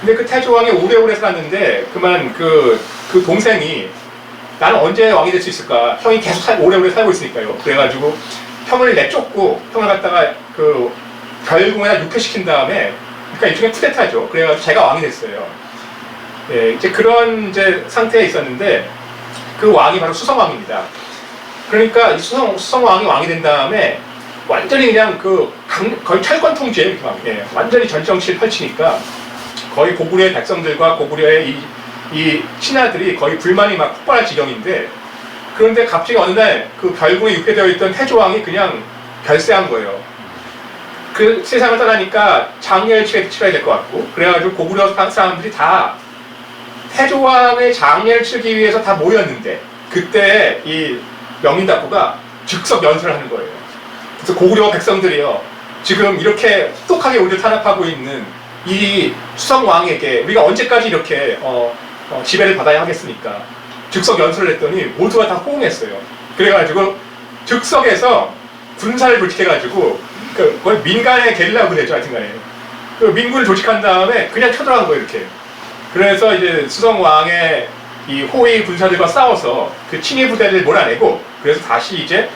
근데 그 태조왕이 오래오래 살았는데 그만 그 동생이 나는 언제 왕이 될 수 있을까? 형이 계속 오래오래 살고 있으니까요. 그래가지고 형을 내쫓고 형을 갖다가 그 별궁에다 유폐시킨 다음에 그러니까 일종의 쿠데타죠. 그래가지고 제가 왕이 됐어요. 이제 그런 이제 상태에 있었는데 그 왕이 바로 수성왕입니다. 그러니까 이 수성왕이 왕이 된 다음에 완전히 그냥 거의 철권 통제, 완전히 전 정치를 펼치니까 거의 고구려의 백성들과 고구려의 이 신하들이 거의 불만이 막 폭발할 지경인데 그런데 갑자기 어느 날 그 별궁에 유폐되어 있던 태조왕이 그냥 별세한 거예요. 그 세상을 떠나니까 장례를 치러야 될 것 같고 그래가지고 고구려 사람들이 다 태조왕의 장례를 치르기 위해서 다 모였는데 그때 이 명인답부가 즉석 연설을 하는 거예요. 그래서 고구려 백성들이요 지금 이렇게 혹독하게 우리를 탄압하고 있는 이 수성왕에게 우리가 언제까지 이렇게 지배를 받아야 하겠습니까? 즉석 연설을 했더니 모두가 다 호응했어요. 그래가지고 즉석에서 군사를 조직해가지고 거의 민간의 게릴라 부대죠, 하여튼간에. 그 민군을 조직한 다음에 그냥 쳐들어간 거예요, 이렇게. 그래서 이제 수성왕의 이 호위 군사들과 싸워서 그 친위 부대를 몰아내고 그래서 다시 이제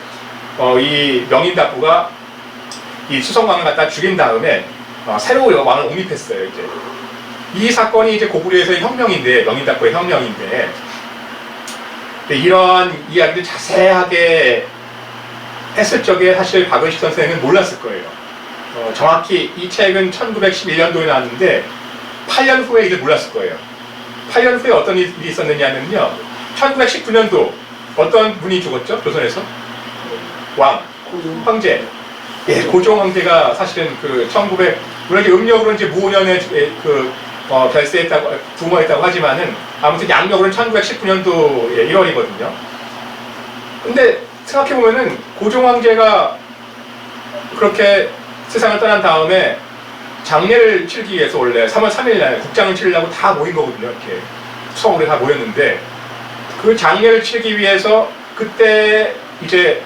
이 명인답부가 이 수성왕을 갖다 죽인 다음에 새로 왕을 옹립했어요. 이제 이 사건이 이제 고구려에서의 혁명인데, 명인답고의 혁명인데, 이런 이야기를 자세하게 했을 적에 사실 박은식 선생은 몰랐을 거예요. 정확히 이 책은 1911년도에 나왔는데 8년 후에 이걸 몰랐을 거예요. 8년 후에 어떤 일이 있었느냐면요, 1919년도 어떤 분이 죽었죠? 조선에서? 황제. 예, 고종 황제가 사실은 그 1900, 물론 이제 음력으로 이제 무오년에 별세했다고, 부모했다고 하지만은 아무튼 양력으로는 1919년도에 1월이거든요. 근데 생각해보면은 고종 황제가 그렇게 세상을 떠난 다음에 장례를 치르기 위해서 원래 3월 3일 날 국장을 치르려고 다 모인 거거든요. 이렇게 서울에 다 모였는데, 그 장례를 치르기 위해서 그때 이제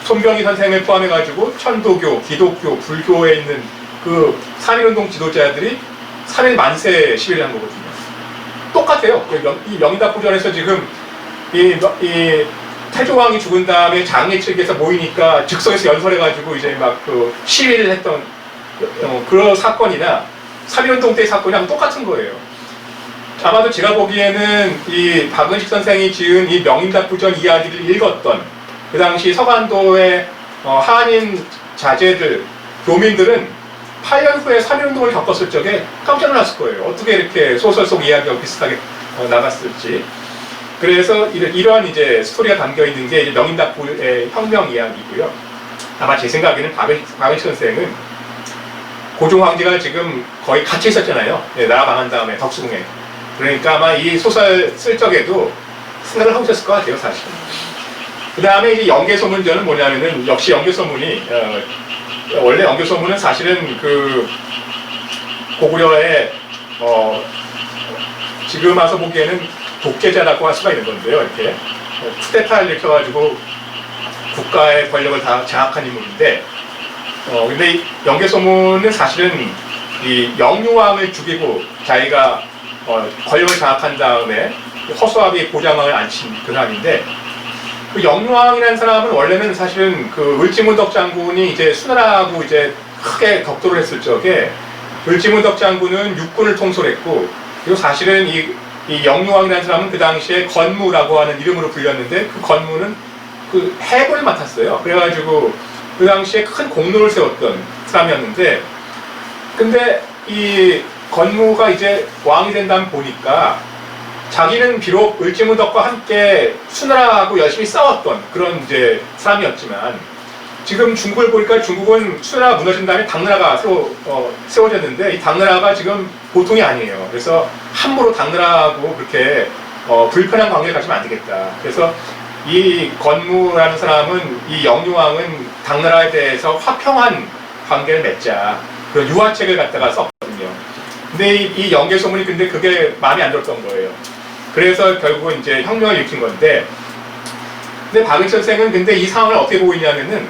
손병희 선생을 포함해가지고 천도교, 기독교, 불교에 있는 그 3.1운동 지도자들이 3일 만세 시위를 한 거거든요. 똑같아요. 이 명인답부전에서 지금 이 태조왕이 죽은 다음에 장례 측에서 모이니까 즉석에서 연설해가지고 이제 막 그 시위를 했던 그런 사건이나 3.1운동 때의 사건이랑 똑같은 거예요. 아마도 제가 보기에는 이 박은식 선생이 지은 이 명인답부전 이야기를 읽었던 그 당시 서간도의 한인 자제들, 교민들은 8년 후에 3.1운동을 겪었을 적에 깜짝 놀랐을 거예요. 어떻게 이렇게 소설 속 이야기와 비슷하게 나갔을지. 그래서 이러한 이제 스토리가 담겨 있는 게 이제 명인답부의 혁명 이야기고요. 아마 제 생각에는 박은식 선생은 고종 황제가 지금 거의 갇혀 있었잖아요. 네, 나라 망한 다음에 덕수궁에. 그러니까 아마 이 소설 쓸 적에도 생각을 하고 있었을 것 같아요, 사실. 그 다음에 이제 연개소문전은 뭐냐면은, 역시 연개소문이, 원래 연개소문은 사실은 그 고구려의, 지금 와서 보기에는 독재자라고 할 수가 있는 건데요, 이렇게. 쿠데타를 일으켜가지고 국가의 권력을 다 장악한 인물인데, 근데 이 연개소문은 사실은 이 영유왕을 죽이고 자기가 권력을 장악한 다음에 허수아비 고장왕을 앉힌 그 사람인데, 그 영유왕이라는 사람은 원래는 사실은 그 을지문덕 장군이 이제 수나라하고 이제 크게 격돌을 했을 적에 을지문덕 장군은 육군을 통솔했고, 그리고 사실은 이 영유왕이라는 사람은 그 당시에 건무라고 하는 이름으로 불렸는데, 그 건무는 그 해군을 맡았어요. 그래가지고 그 당시에 큰 공로를 세웠던 사람이었는데, 근데 이 건무가 이제 왕이 된 다음 보니까 자기는 비록 을지문덕과 함께 수나라하고 열심히 싸웠던 그런 이제 사람이었지만, 지금 중국을 보니까 중국은 수나라가 무너진 다음에 당나라가 세워졌는데, 이 당나라가 지금 보통이 아니에요. 그래서 함부로 당나라하고 그렇게 불편한 관계를 가지면 안 되겠다. 그래서 이 건무라는 사람은, 이 영유왕은 당나라에 대해서 화평한 관계를 맺자, 그런 유화책을 갖다가 썼거든요. 근데 이 연개소문이 근데 그게 마음에 안 들었던 거예요. 그래서 결국은 이제 혁명을 일으킨 건데, 근데 박은식 선생은 근데 이 상황을 어떻게 보고 있냐면은,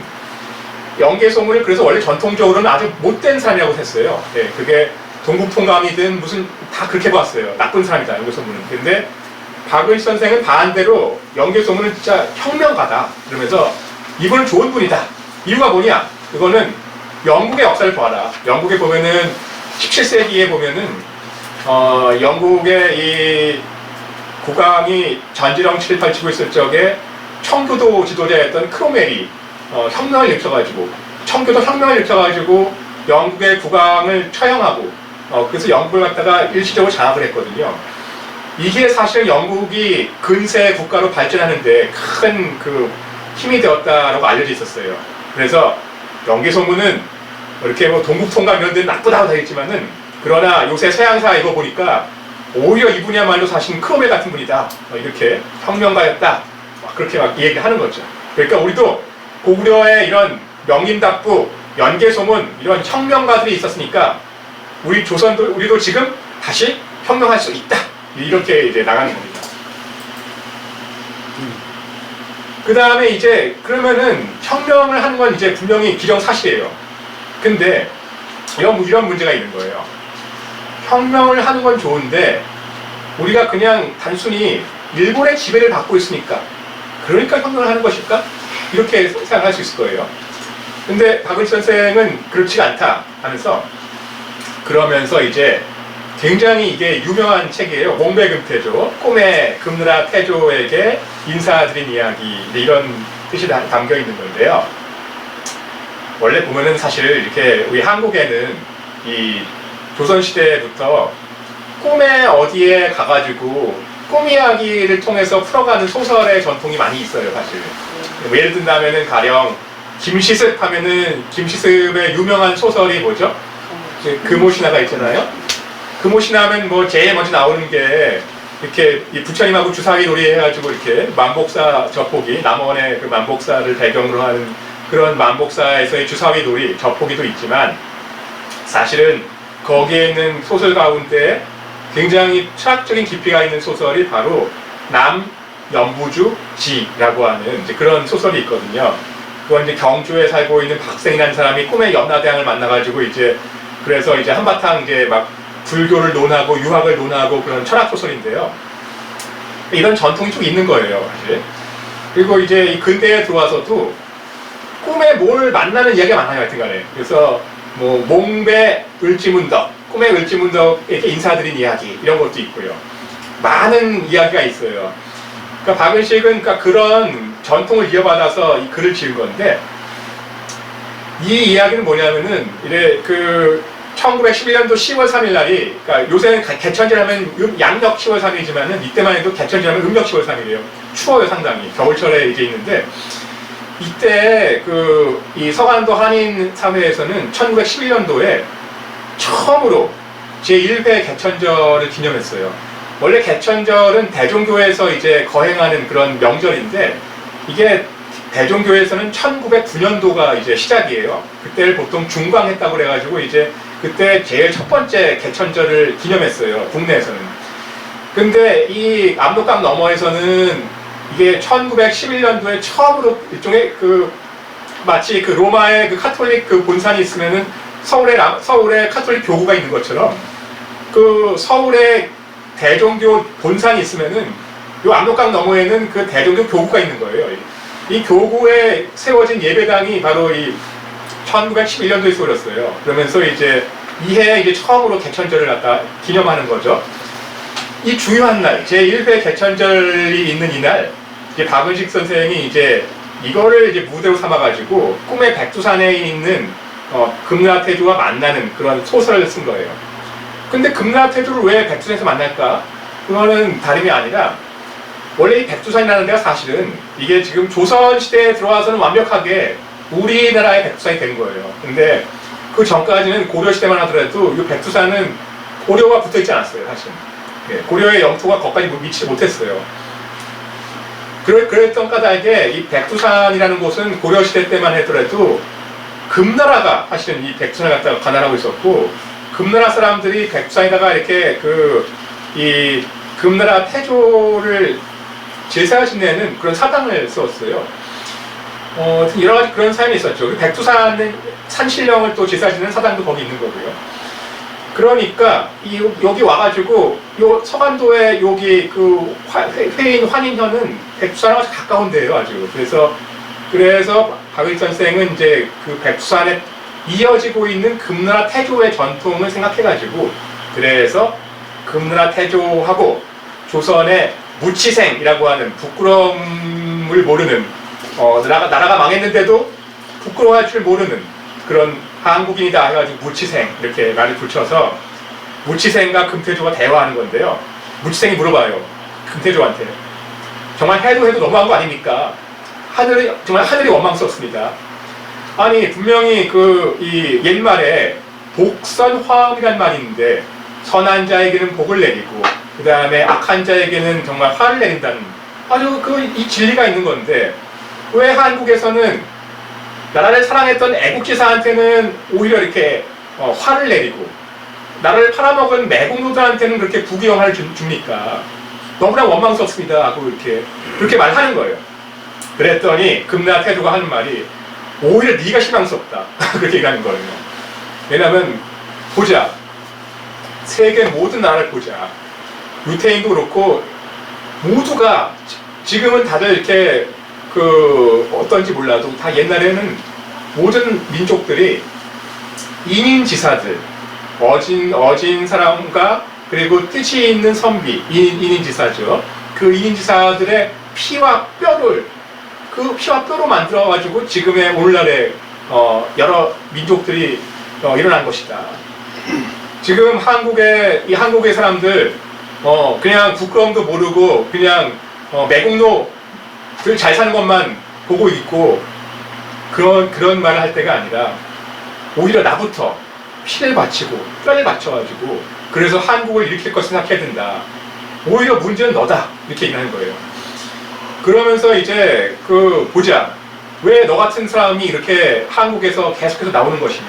연개소문을 그래서 원래 전통적으로는 아주 못된 사람이라고 했어요. 예, 그게 동국통감이든 무슨 다 그렇게 봤어요. 나쁜 사람이다, 연개소문은. 근데 박은식 선생은 반대로 연개소문은 진짜 혁명가다, 그러면서 이분은 좋은 분이다. 이유가 뭐냐? 그거는 영국의 역사를 봐라. 영국에 보면은 17세기에 보면은 영국의 이 국왕이 전지 정치를 펼치고 있을 적에 청교도 지도자였던 크로멜이 혁명을 일으켜가지고, 청교도 혁명을 일으켜가지고 영국의 국왕을 처형하고, 그래서 영국을 갖다가 일시적으로 장악을 했거든요. 이게 사실 영국이 근세 국가로 발전하는데 큰 그 힘이 되었다라고 알려져 있었어요. 그래서 연개소문은 이렇게 뭐 동국통감 이런 데는 나쁘다고 되겠지만은, 그러나 요새 서양사 이거 보니까 오히려 이분이야말로 사실 크로멜 같은 분이다, 이렇게 혁명가였다, 막 그렇게 막 얘기하는 거죠. 그러니까 우리도 고구려의 이런 명인답부, 연개소문, 이런 혁명가들이 있었으니까 우리 조선도, 우리도 지금 다시 혁명할 수 있다, 이렇게 이제 나가는 겁니다. 그 다음에 이제 그러면은 혁명을 하는 건 이제 분명히 기정사실이에요. 근데 이런 문제가 있는 거예요. 혁명을 하는 건 좋은데 우리가 그냥 단순히 일본의 지배를 받고 있으니까, 그러니까 혁명을 하는 것일까? 이렇게 생각할 수 있을 거예요. 근데 박은식 선생은 그렇지가 않다 하면서, 그러면서 이제 굉장히 이게 유명한 책이에요. 몽배금태조, 꿈의 금나라 태조에게 인사드린 이야기, 이런 뜻이 담겨 있는 건데요. 원래 보면은 사실 이렇게 우리 한국에는 이 조선시대부터 꿈에 어디에 가가지고 꿈 이야기를 통해서 풀어가는 소설의 전통이 많이 있어요, 사실. 예를 든다면은 가령 김시습 하면은 김시습의 유명한 소설이 뭐죠? 금오신화가 있잖아요. 금오신화 하면 뭐 제일 먼저 나오는 게 이렇게 이 부처님하고 주사위 놀이 해가지고 이렇게 만복사 저포기, 남원의 그 만복사를 배경으로 하는 그런 만복사에서의 주사위 놀이 저포기도 있지만 사실은 거기에 있는 소설 가운데 굉장히 철학적인 깊이가 있는 소설이 바로 남연부주 지라고 하는 이제 그런 소설이 있거든요. 그건 이제 경주에 살고 있는 박생이라는 사람이 꿈에 염라대왕을 만나가지고 이제 그래서 이제 한바탕 이제 막 불교를 논하고 유학을 논하고 그런 철학 소설인데요. 이런 전통이 좀 있는 거예요, 사실. 그리고 이제 이 근대에 들어와서도 꿈에 뭘 만나는 이야기가 많아요, 하여튼간에. 그래서 뭐 몽배 을지문덕, 꿈의 을지문덕에게 인사드린 이야기 이런 것도 있고요. 많은 이야기가 있어요. 그러니까 박은식은 그러니까 그런 전통을 이어받아서 이 글을 지은 건데 이 이야기는 뭐냐면은 이래 그 1911년도 10월 3일 날이 그러니까 요새는 개천절하면 양력 10월 3일이지만은 이때만 해도 개천절하면 음력 10월 3일이에요. 추워요, 상당히. 겨울철에 이제 있는데 이때 그 이 서간도 한인 사회에서는 1911년도에 처음으로 제1회 개천절을 기념했어요. 원래 개천절은 대종교에서 이제 거행하는 그런 명절인데 이게 대종교에서는 1909년도가 이제 시작이에요. 그때를 보통 중광했다고 그래가지고 이제 그때 제일 첫 번째 개천절을 기념했어요. 국내에서는. 근데 이 압록강 너머에서는 이게 1911년도에 처음으로 일종의 그 마치 그 로마의 그 카톨릭 그 본산이 있으면은 서울에 카톨릭 교구가 있는 것처럼 그 서울에 대종교 본산이 있으면은 요 압록강 너머에는 그 대종교 교구가 있는 거예요. 이 교구에 세워진 예배당이 바로 이 1911년도에 세워졌어요. 그러면서 이제 이해 이제 처음으로 개천절을 갖다 기념하는 거죠. 이 중요한 날, 제1회 개천절이 있는 이날, 이제 박은식 선생이 이제 이거를 이제 무대로 삼아가지고 꿈의 백두산에 있는 금나라 태조와 만나는 그런 소설을 쓴 거예요. 근데 금나라 태조를 왜 백두산에서 만날까? 그거는 다름이 아니라 원래 이 백두산이라는 데가 사실은 이게 지금 조선시대에 들어와서는 완벽하게 우리나라의 백두산이 된 거예요. 근데 그 전까지는 고려시대만 하더라도 이 백두산은 고려가 붙어 있지 않았어요, 사실. 고려의 영토가 거기까지 미치지 못했어요. 그랬던 까닭에 이 백두산이라는 곳은 고려시대 때만 하더라도 금나라가 사실은 이 백두산을 갖다가 관할하고 있었고 금나라 사람들이 백두산에다가 이렇게 이 금나라 태조를 제사 지내는 그런 사당을 세웠어요. 여러 가지 그런 사연이 있었죠. 백두산은 산신령을 또 제사 지내는 사당도 거기 있는 거고요. 그러니까 여기 와가지고 요 서간도에 여기 그 회인 환인현은 백두산하고 가까운 데예요, 아주. 그래서 박은식 선생은 이제 그 백두산에 이어지고 있는 금나라 태조의 전통을 생각해가지고 그래서 금나라 태조하고 조선의 무치생이라고 하는 부끄러움을 모르는 나라가 망했는데도 부끄러워할 줄 모르는 그런 한국인이다 해가지고 무치생 이렇게 말을 붙여서 무치생과 금태조가 대화하는 건데요. 무치생이 물어봐요, 금태조한테. 정말 해도 너무한 거 아닙니까? 정말 하늘이 원망스럽습니다. 아니 분명히 이 옛말에 복선화음이란 말이 있는데 선한 자에게는 복을 내리고 그 다음에 악한 자에게는 정말 화를 내린다는 아주 이 진리가 있는 건데 왜 한국에서는 나라를 사랑했던 애국지사한테는 오히려 이렇게 화를 내리고 나라를 팔아먹은 매국노들한테는 그렇게 부귀영화를 줍니까? 너무나 원망스럽습니다 하고 그렇게 말하는 거예요. 그랬더니 금나라 태조가 하는 말이 오히려 네가 실망스럽다 그렇게 얘기하는 거예요. 왜냐면 보자, 세계 모든 나라를 보자. 유태인도 그렇고 모두가 지금은 다들 이렇게 어떤지 몰라도 다 옛날에는 모든 민족들이 인인지사들, 어진 사람과 그리고 뜻이 있는 선비, 인인지사죠. 그 인인지사들의 피와 뼈를 그 피와 뼈로 만들어가지고 지금의 오늘날의 여러 민족들이 일어난 것이다. 지금 한국의 사람들 그냥 부끄러움도 모르고 그냥 매국노들 잘 사는 것만 보고 있고 그런 말을 할 때가 아니라 오히려 나부터 피를 바치고 뼈를 바쳐가지고 그래서 한국을 일으킬 것을 생각해야 된다. 오히려 문제는 너다 이렇게 얘기하는 거예요. 그러면서 이제 보자. 왜 너 같은 사람이 이렇게 한국에서 계속해서 나오는 것이냐.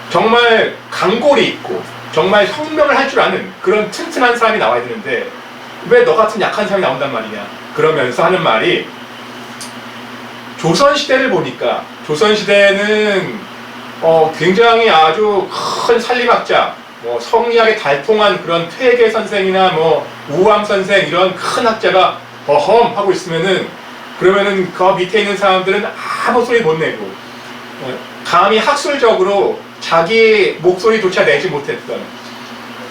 정말 강골이 있고 정말 혁명을 할 줄 아는 그런 튼튼한 사람이 나와야 되는데 왜 너 같은 약한 사람이 나온단 말이냐. 그러면서 하는 말이 조선시대를 보니까 조선시대는 굉장히 아주 큰 살림학자 성리학에 달통한 그런 퇴계 선생이나 우암 선생 이런 큰 학자가 어험 하고 있으면은 그러면은 그 밑에 있는 사람들은 아무 소리 못 내고 감히 학술적으로 자기 목소리조차 내지 못했던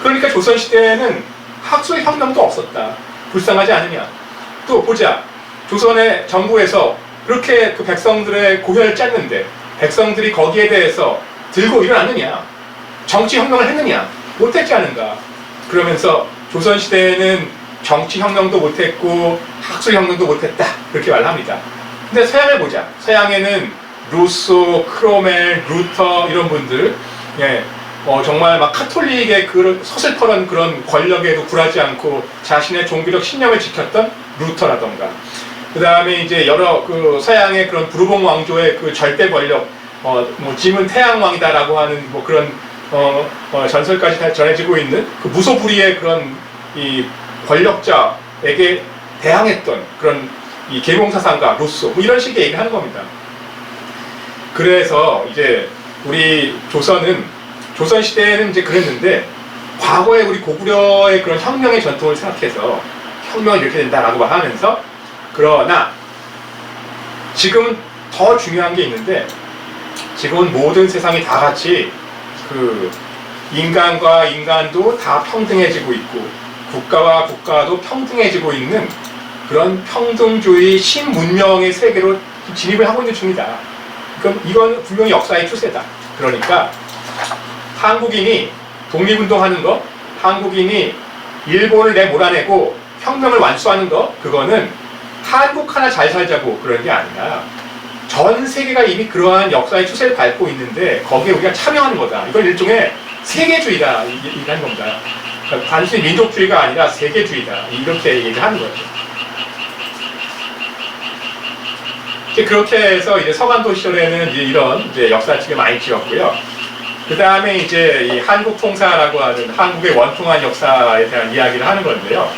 그러니까 조선시대에는 학술혁명도 없었다. 불쌍하지 않느냐. 또 보자. 조선의 정부에서 그렇게 그 백성들의 고혈을 짰는데 백성들이 거기에 대해서 들고 일어났느냐. 정치혁명을 했느냐. 못했지 않은가. 그러면서 조선시대에는 정치혁명도 못했고 학술혁명도 못했다. 그렇게 말합니다. 근데 서양을 보자. 서양에는 루소, 크로멜, 루터 이런 분들 정말 막 카톨릭의 그 서슬퍼런 그런 권력에도 굴하지 않고 자신의 종교적 신념을 지켰던 루터라던가 그 다음에 이제 여러 서양의 그런 부르봉 왕조의 그 절대 권력 짐은 태양왕이다라고 하는 그런 전설까지 다 전해지고 있는 그 무소불위의 그런 이 권력자에게 대항했던 그런 이 계몽사상가 루소 이런 식의 얘기를 하는 겁니다. 그래서 이제 우리 조선시대에는 이제 그랬는데 과거에 우리 고구려의 그런 혁명의 전통을 생각해서 혁명을 이렇게 된다라고 하면서 그러나 지금 더 중요한 게 있는데 지금은 모든 세상이 다 같이 인간과 인간도 다 평등해지고 있고 국가와 국가도 평등해지고 있는 그런 평등주의 신문명의 세계로 진입을 하고 있는 중이다. 그럼 이건 분명히 역사의 추세다. 그러니까 한국인이 독립운동하는 거, 한국인이 일본을 몰아내고 혁명을 완수하는 거, 그거는 한국 하나 잘 살자고 그런 게 아니라 전 세계가 이미 그러한 역사의 추세를 밟고 있는데 거기에 우리가 참여하는 거다. 이건 일종의 세계주의다. 얘기하는 겁니다. 그러니까 단순히 민족주의가 아니라 세계주의다. 이렇게 얘기하는 거죠. 그렇게 해서 이제 서간도 시절에는 이런 역사책을 많이 지었고요. 그 다음에 이제 이 한국통사라고 하는 한국의 원통한 역사에 대한 이야기를 하는 건데요.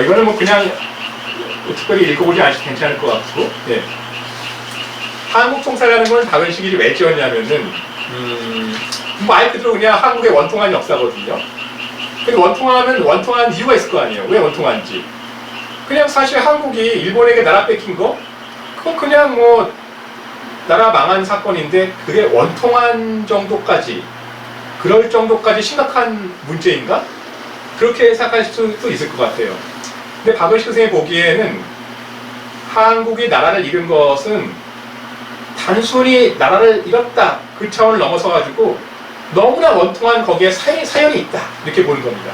이거는 그냥 특별히 읽어보지 않으셔도 괜찮을 것 같고, 예. 한국통사라는 건 박은식이 왜 지었냐면은, 말 그대로 그냥 한국의 원통한 역사거든요. 근데 원통한 이유가 있을 거 아니에요. 왜 원통한지. 그냥 사실 한국이 일본에게 나라 뺏긴 거, 그건 그냥 나라 망한 사건인데 그게 원통한 정도까지 그럴 정도까지 심각한 문제인가? 그렇게 생각할 수도 있을 것 같아요. 근데 박은식 선생이 보기에는 한국이 나라를 잃은 것은 단순히 나라를 잃었다 그 차원을 넘어서 가지고 너무나 원통한 거기에 사연이 있다 이렇게 보는 겁니다.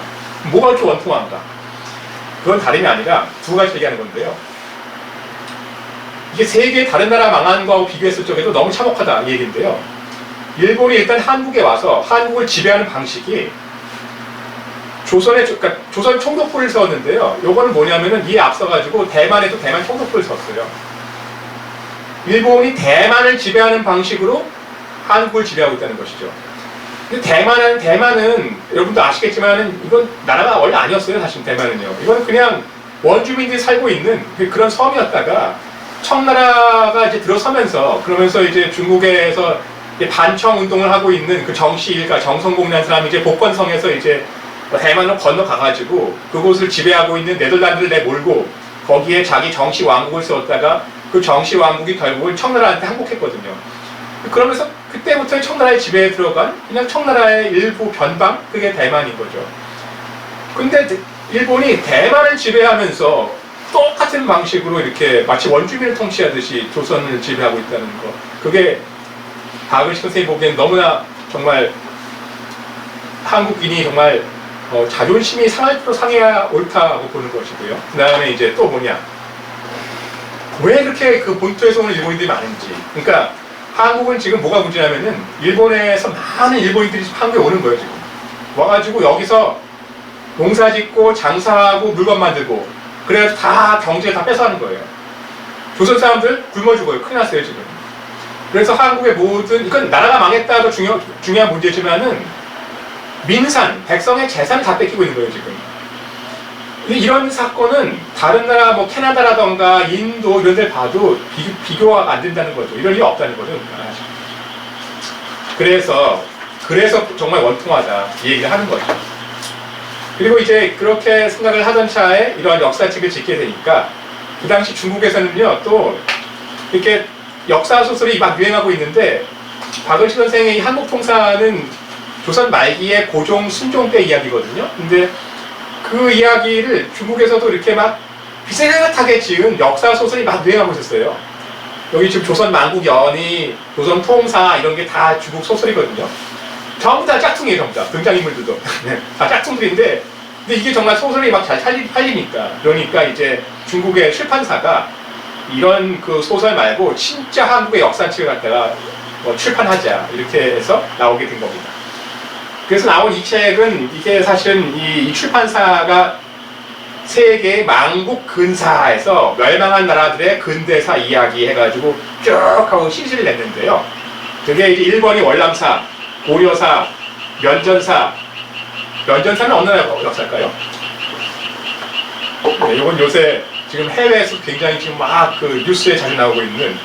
뭐가 그렇게 원통한가? 그건 다름이 아니라 두 가지 얘기하는 건데요. 이게 세계의 다른 나라 망한 거하고 비교했을 적에도 너무 참혹하다 이 얘기인데요. 일본이 일단 한국에 와서 한국을 지배하는 방식이 그러니까 조선 총독부를 세웠는데요. 요거는 뭐냐면은 이에 앞서가지고 대만에도 대만 총독부를 세웠어요. 일본이 대만을 지배하는 방식으로 한국을 지배하고 있다는 것이죠. 근데 대만은 여러분도 아시겠지만은 이건 나라가 원래 아니었어요. 사실 대만은요. 이건 그냥 원주민들이 살고 있는 그런 섬이었다가 청나라가 이제 들어서면서 그러면서 이제 중국에서 이제 반청 운동을 하고 있는 그 정시일가 정성공이라는 사람이 이제 복건성에서 이제 대만으로 건너가가지고 그곳을 지배하고 있는 네덜란드를 내몰고 거기에 자기 정시 왕국을 세웠다가 그 정시 왕국이 결국은 청나라한테 항복했거든요. 그러면서 그때부터 청나라의 지배에 들어간 그냥 청나라의 일부 변방, 그게 대만인 거죠. 근데 일본이 대만을 지배하면서 똑같은 방식으로 이렇게 마치 원주민을 통치하듯이 조선을 지배하고 있다는 거, 그게 박은식 선생님이 보기엔 너무나 정말 한국인이 정말 자존심이 상할 대로 상해야 옳다고 보는 것이고요. 그 다음에 이제 또 뭐냐, 왜 그렇게 그 본토에서 오는 일본인들이 많은지. 그러니까 한국은 지금 뭐가 문제냐면은 일본에서 많은 일본인들이 한국에 오는 거예요. 지금 와가지고 여기서 농사 짓고 장사하고 물건 만들고, 그래서 다 경제 다 뺏어가는 거예요. 조선 사람들 굶어 죽어요. 큰일 났어요 지금. 그래서 한국의 모든, 이건 나라가 망했다도 중요한 문제지만은 민산, 백성의 재산을 다 뺏기고 있는 거예요 지금. 이런 사건은 다른 나라, 뭐 캐나다라던가 인도 이런 데 봐도 비교가 안 된다는 거죠. 이럴 리 없다는 거죠. 그래서 정말 원통하다 이 얘기를 하는 거죠. 그리고 이제 그렇게 생각을 하던 차에 이러한 역사책을 짓게 되니까 그 당시 중국에서는요, 또 이렇게 역사 소설이 막 유행하고 있는데, 박은식 선생의 한국통사는 조선 말기의 고종, 순종 때 이야기거든요. 근데 그 이야기를 중국에서도 이렇게 막 비슷하게 지은 역사 소설이 막 유행하고 있었어요. 여기 지금 조선 만국 연의, 조선 통사 이런 게 다 중국 소설이거든요. 전부 다 짝퉁이에요, 전부 다. 등장인물들도. 다 짝퉁들인데, 근데 이게 정말 소설이 막 잘 팔리니까. 그러니까 이제 중국의 출판사가 이런 그 소설 말고 진짜 한국의 역사책을 갖다가 출판하자, 이렇게 해서 나오게 된 겁니다. 그래서 나온 이 책은, 이게 사실은 이 출판사가 세계의 망국 근사에서 멸망한 나라들의 근대사 이야기 해가지고 쭉 하고 시리즈를 냈는데요. 그게 이제 1번이 월남사, 고려사, 면전사는 어느 나라 역사일까요? 네, 이건 요새 지금 해외에서 굉장히 지금 막 그 뉴스에 자주 나오고 있는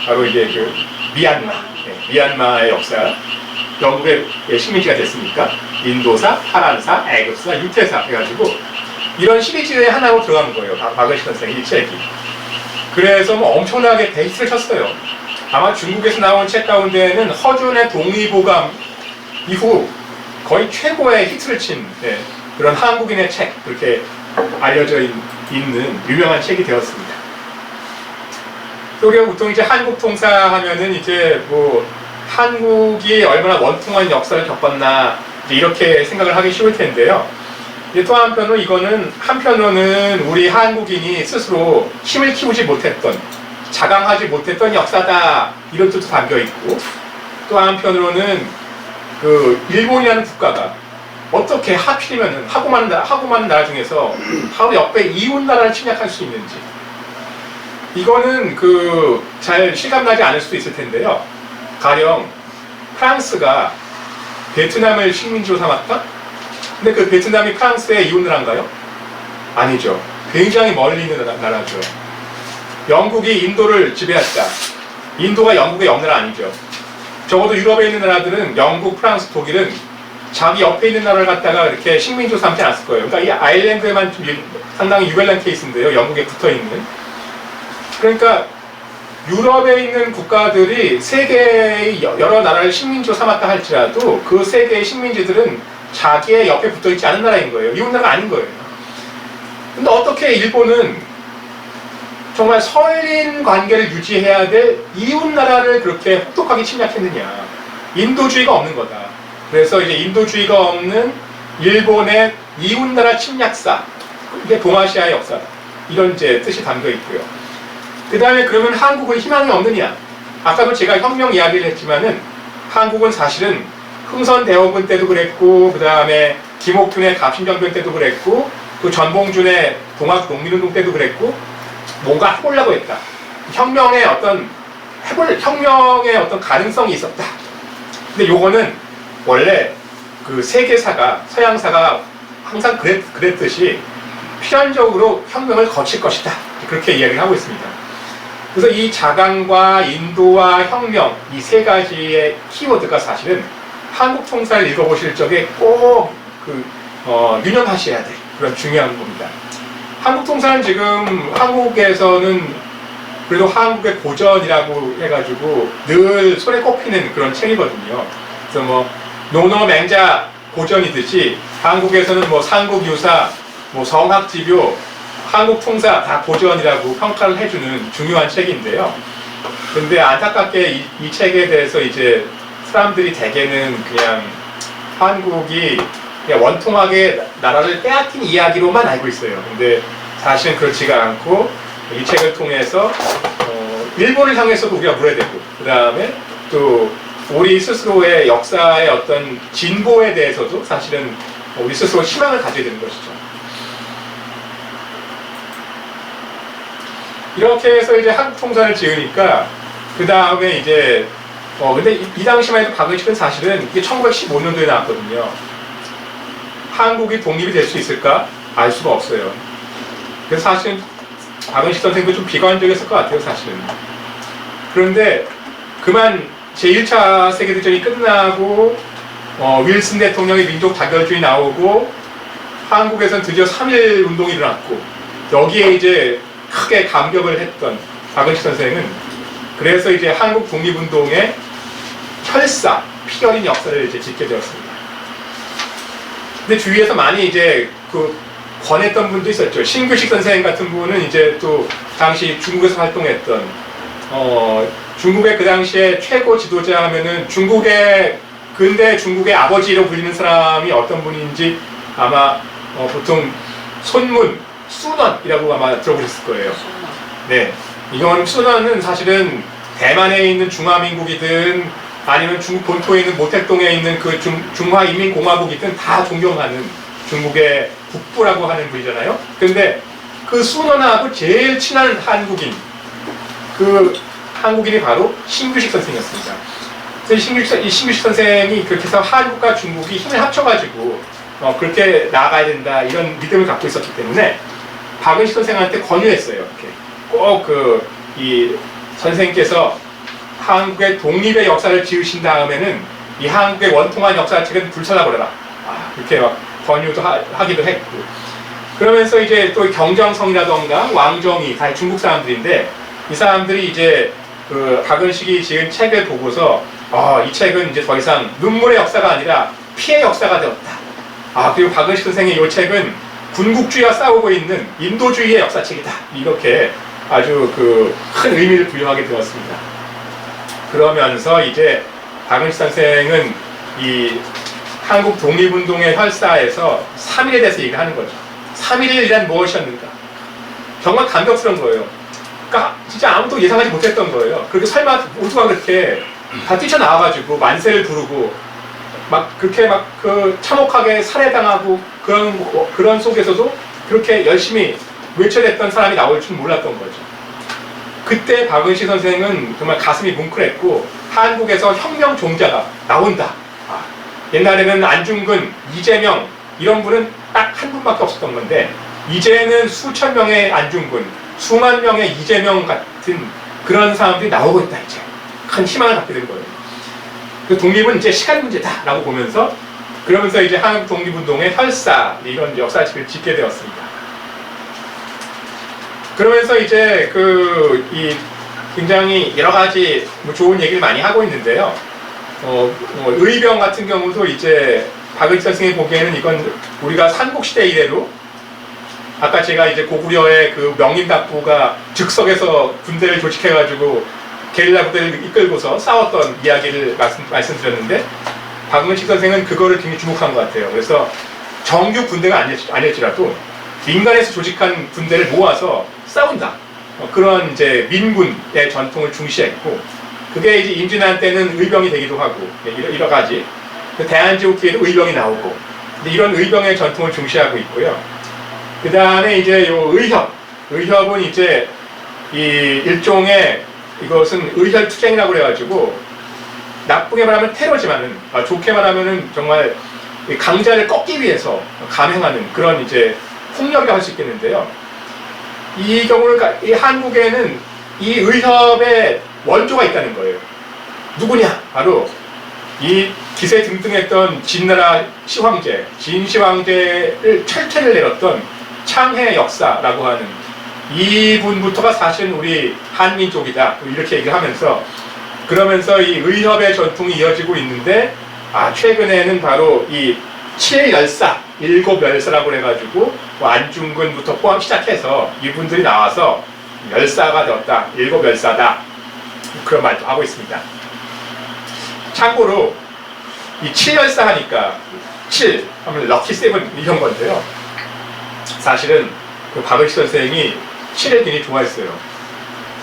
바로 이제 그 미얀마, 미얀마의 역사. 영국의 식민지가 됐으니까 인도사, 파란사, 애급사, 유태사 해가지고 이런 시리즈의 하나로 들어간 거예요. 박은식 선생의 이 책이. 그래서 뭐 엄청나게 데이트를 쳤어요. 아마 중국에서 나온 책 가운데는 허준의 동의보감 이후 거의 최고의 히트를 친 그런 한국인의 책, 그렇게 알려져 있는 유명한 책이 되었습니다. 우리가 보통 이제 한국 통사 하면은 이제 뭐 한국이 얼마나 원통한 역사를 겪었나 이렇게 생각을 하기 쉬울 텐데요. 또 한편으로는 우리 한국인이 스스로 힘을 키우지 못했던, 자강하지 못했던 역사다, 이런 뜻도 담겨 있고, 또 한편으로는 그 일본이라는 국가가 어떻게 하필이면은 하고 많은 나라 중에서 바로 옆에 이웃 나라를 침략할 수 있는지, 이거는 그 잘 실감나지 않을 수도 있을 텐데요. 가령 프랑스가 베트남을 식민지로 삼았다? 근데 그 베트남이 프랑스의 이웃 나라인가요? 아니죠. 굉장히 멀리 있는 나라죠. 영국이 인도를 지배했다. 인도가 영국의 옆나라 아니죠. 적어도 유럽에 있는 나라들은 영국, 프랑스, 독일은 자기 옆에 있는 나라를 갖다가 이렇게 식민지로 삼지 않았을 거예요. 그러니까 이 아일랜드에만 좀 상당히 유별난 케이스인데요. 영국에 붙어있는. 그러니까 유럽에 있는 국가들이 세계의 여러 나라를 식민지로 삼았다 할지라도 그 세계의 식민지들은 자기의 옆에 붙어있지 않은 나라인 거예요. 이웃 나라가 아닌 거예요. 근데 어떻게 일본은 정말 선린 관계를 유지해야 될 이웃 나라를 그렇게 혹독하게 침략했느냐. 인도주의가 없는 거다. 그래서 이제 인도주의가 없는 일본의 이웃 나라 침략사, 이게 동아시아의 역사다. 이런 이제 뜻이 담겨 있고요. 그 다음에 그러면 한국은 희망이 없느냐? 아까도 제가 혁명 이야기를 했지만은 한국은 사실은 흥선대원군 때도 그랬고, 그 다음에 김옥균의 갑신정변 때도 그랬고, 그 전봉준의 동학농민운동 때도 그랬고, 뭔가 해보려고 했다. 혁명의 어떤 가능성이 있었다. 근데 요거는 원래 그 세계사가, 서양사가 항상 그랬듯이 필연적으로 혁명을 거칠 것이다. 그렇게 이야기를 하고 있습니다. 그래서 이 자강과 인도와 혁명, 이 세 가지의 키워드가 사실은 한국 통사를 읽어보실 적에 꼭 유념하셔야 될 그런 중요한 겁니다. 한국 통사는 지금 한국에서는 그래도 한국의 고전이라고 해가지고 늘 손에 꼽히는 그런 책이거든요. 그래서 뭐 노노맹자 고전이듯이 한국에서는 뭐 삼국유사, 뭐 성학지교, 한국통사 다 고전이라고 평가를 해주는 중요한 책인데요. 근데 안타깝게 이 책에 대해서 이제 사람들이 대개는 그냥 한국이 그냥 원통하게 나라를 빼앗긴 이야기로만 알고 있어요. 근데 사실은 그렇지가 않고 이 책을 통해서 일본을 향해서도 우리가 물어야되고, 그 다음에 또 우리 스스로의 역사의 어떤 진보에 대해서도 사실은 우리 스스로 희망을 가져야 되는 것이죠. 이렇게 해서 이제 한국 통사를 지으니까 그 다음에 이제 근데 이 당시만 해도 박은식은 사실은 이게 1915년도에 나왔거든요. 한국이 독립이 될 수 있을까? 알 수가 없어요. 그래서 사실은 박은식 선생도 좀 비관적이었을 것 같아요, 사실은. 그런데 그만 제1차 세계대전이 끝나고 윌슨 대통령의 민족 자결주의 나오고 한국에선 드디어 3.1 운동이 일어났고 여기에 이제 크게 감격을 했던 박은식 선생은 그래서 이제 한국 독립운동의 혈사, 피 어린 역사를 이제 짓게 되었습니다. 근데 주위에서 많이 이제 권했던 분도 있었죠. 신규식 선생 같은 분은 이제 또 당시 중국에서 활동했던 중국의 그 당시에 최고 지도자 하면은 근대 중국의 아버지로 불리는 사람이 어떤 분인지 아마 보통 손문, 순원이라고 아마 들어보셨을 거예요. 네. 이건 순원은 사실은 대만에 있는 중화민국이든 아니면 중국 본토에 있는 모택동에 있는 그 중화인민공화국이든 다 존경하는 중국의 국부라고 하는 분이잖아요. 근데 그 순원하고 제일 친한 한국인, 그 한국인이 바로 신규식 선생이었습니다. 그래서 이 신규식 선생이 그렇게 해서 한국과 중국이 힘을 합쳐가지고 그렇게 나아가야 된다 이런 믿음을 갖고 있었기 때문에 박은식 선생한테 권유했어요. 이렇게 꼭 이 선생님께서 한국의 독립의 역사를 지으신 다음에는 이 한국의 원통한 역사책은 불살라버려라. 이렇게 막 권유도 하기도 했고. 그러면서 이제 또 경정성이라던가 왕정이 다 중국 사람들인데 이 사람들이 이제 그 박은식이 지은 책을 보고서 이 책은 이제 더 이상 눈물의 역사가 아니라 피의 역사가 되었다. 그리고 박은식 선생의 이 책은 군국주의와 싸우고 있는 인도주의의 역사책이다. 이렇게 아주 큰 의미를 부여하게 되었습니다. 그러면서 이제 박은식 선생은 이 한국 독립운동의 혈사에서 3.1에 대해서 얘기를 하는 거죠. 3.1이란 무엇이었는가? 정말 감격스러운 거예요. 그러니까 진짜 아무도 예상하지 못했던 거예요. 그렇게 설마 모두가 그렇게 다 뛰쳐나와가지고 만세를 부르고 그렇게 참혹하게 살해당하고 그런 속에서도 그렇게 열심히 외쳐댔던 사람이 나올 줄 몰랐던 거죠. 그때 박은식 선생은 정말 가슴이 뭉클했고 한국에서 혁명 종자가 나온다. 옛날에는 안중근, 이재명 이런 분은 딱 한 분밖에 없었던 건데 이제는 수천 명의 안중근, 수만 명의 이재명 같은 그런 사람들이 나오고 있다. 이제 큰 희망을 갖게 된 거예요. 그 독립은 이제 시간 문제다라고 보면서 그러면서 이제 한국 독립운동의 혈사 이런 역사책을 짓게 되었습니다. 그러면서 이제 이 굉장히 여러 가지 좋은 얘기를 많이 하고 있는데요. 의병 같은 경우도 이제 박은식 선생이 보기에는 이건 우리가 삼국시대 이래로 아까 제가 이제 고구려의 그 명림답부가 즉석에서 군대를 조직해가지고 게릴라 부대를 이끌고서 싸웠던 이야기를 말씀드렸는데 박은식 선생은 그거를 굉장히 주목한 것 같아요. 그래서 정규 군대가 아닐지라도 민간에서 조직한 군대를 모아서 싸운다. 그런 이제 민군의 전통을 중시했고 그게 이제 임진왜란 때는 의병이 되기도 하고 여러 가지 대한제국기에도 의병이 나오고 이런 의병의 전통을 중시하고 있고요. 그 다음에 이제 요 의협은 이제 이 일종의 이것은 의혈투쟁이라고 그래가지고 나쁘게 말하면 테러지만은 좋게 말하면은 정말 강자를 꺾기 위해서 감행하는 그런 이제 폭력이라고 할 수 있겠는데요. 이 경우를 이 한국에는 이 의협의 원조가 있다는 거예요. 누구냐? 바로 이 기세 등등했던 진나라 시황제, 진시황제를 철퇴를 내렸던 창해 역사라고 하는 이분부터가 사실은 우리 한민족이다 이렇게 얘기를 하면서 그러면서 이 의협의 전통이 이어지고 있는데 최근에는 바로 이 7열사, 7열사라고 해가지고 뭐 안중근부터 포함 시작해서 이분들이 나와서 열사가 되었다, 7열사다 그런 말도 하고 있습니다. 참고로 이 7열사 하니까 7 하면 럭키 세븐 이런 건데요. 사실은 그 박은시 선생이 7을 굉장히 좋아했어요.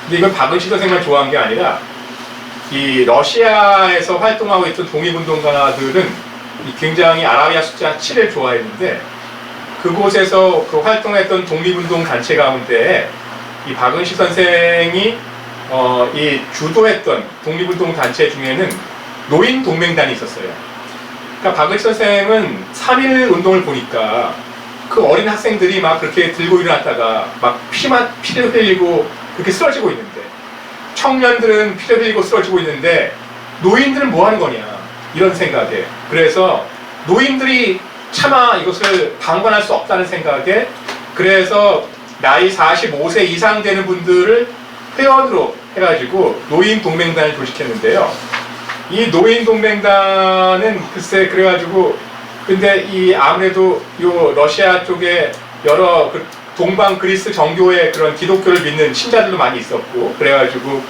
근데 이건 박은시 선생만 좋아한 게 아니라 이 러시아에서 활동하고 있던 독립운동가들은 굉장히 아라비아 숫자 7을 좋아했는데 그곳에서 그 활동했던 독립운동 단체 가운데 이 박은시 선생이 이 주도했던 독립운동 단체 중에는 노인동맹단이 있었어요. 그러니까 박은시 선생은 3.1 운동을 보니까 그 어린 학생들이 막 그렇게 들고 일어났다가 막 피를 흘리고 그렇게 쓰러지고 있는데 청년들은 피를 흘리고 쓰러지고 있는데 노인들은 뭐 하는 거냐 이런 생각에 그래서 노인들이 차마 이것을 방관할 수 없다는 생각에 그래서 나이 45세 이상 되는 분들을 회원으로 해가지고 노인동맹단을 조직했는데요. 이 노인동맹단은 글쎄 그래가지고 근데 이 아무래도 요 러시아 쪽에 여러 그 동방 그리스 정교의 그런 기독교를 믿는 신자들도 많이 있었고 그래가지고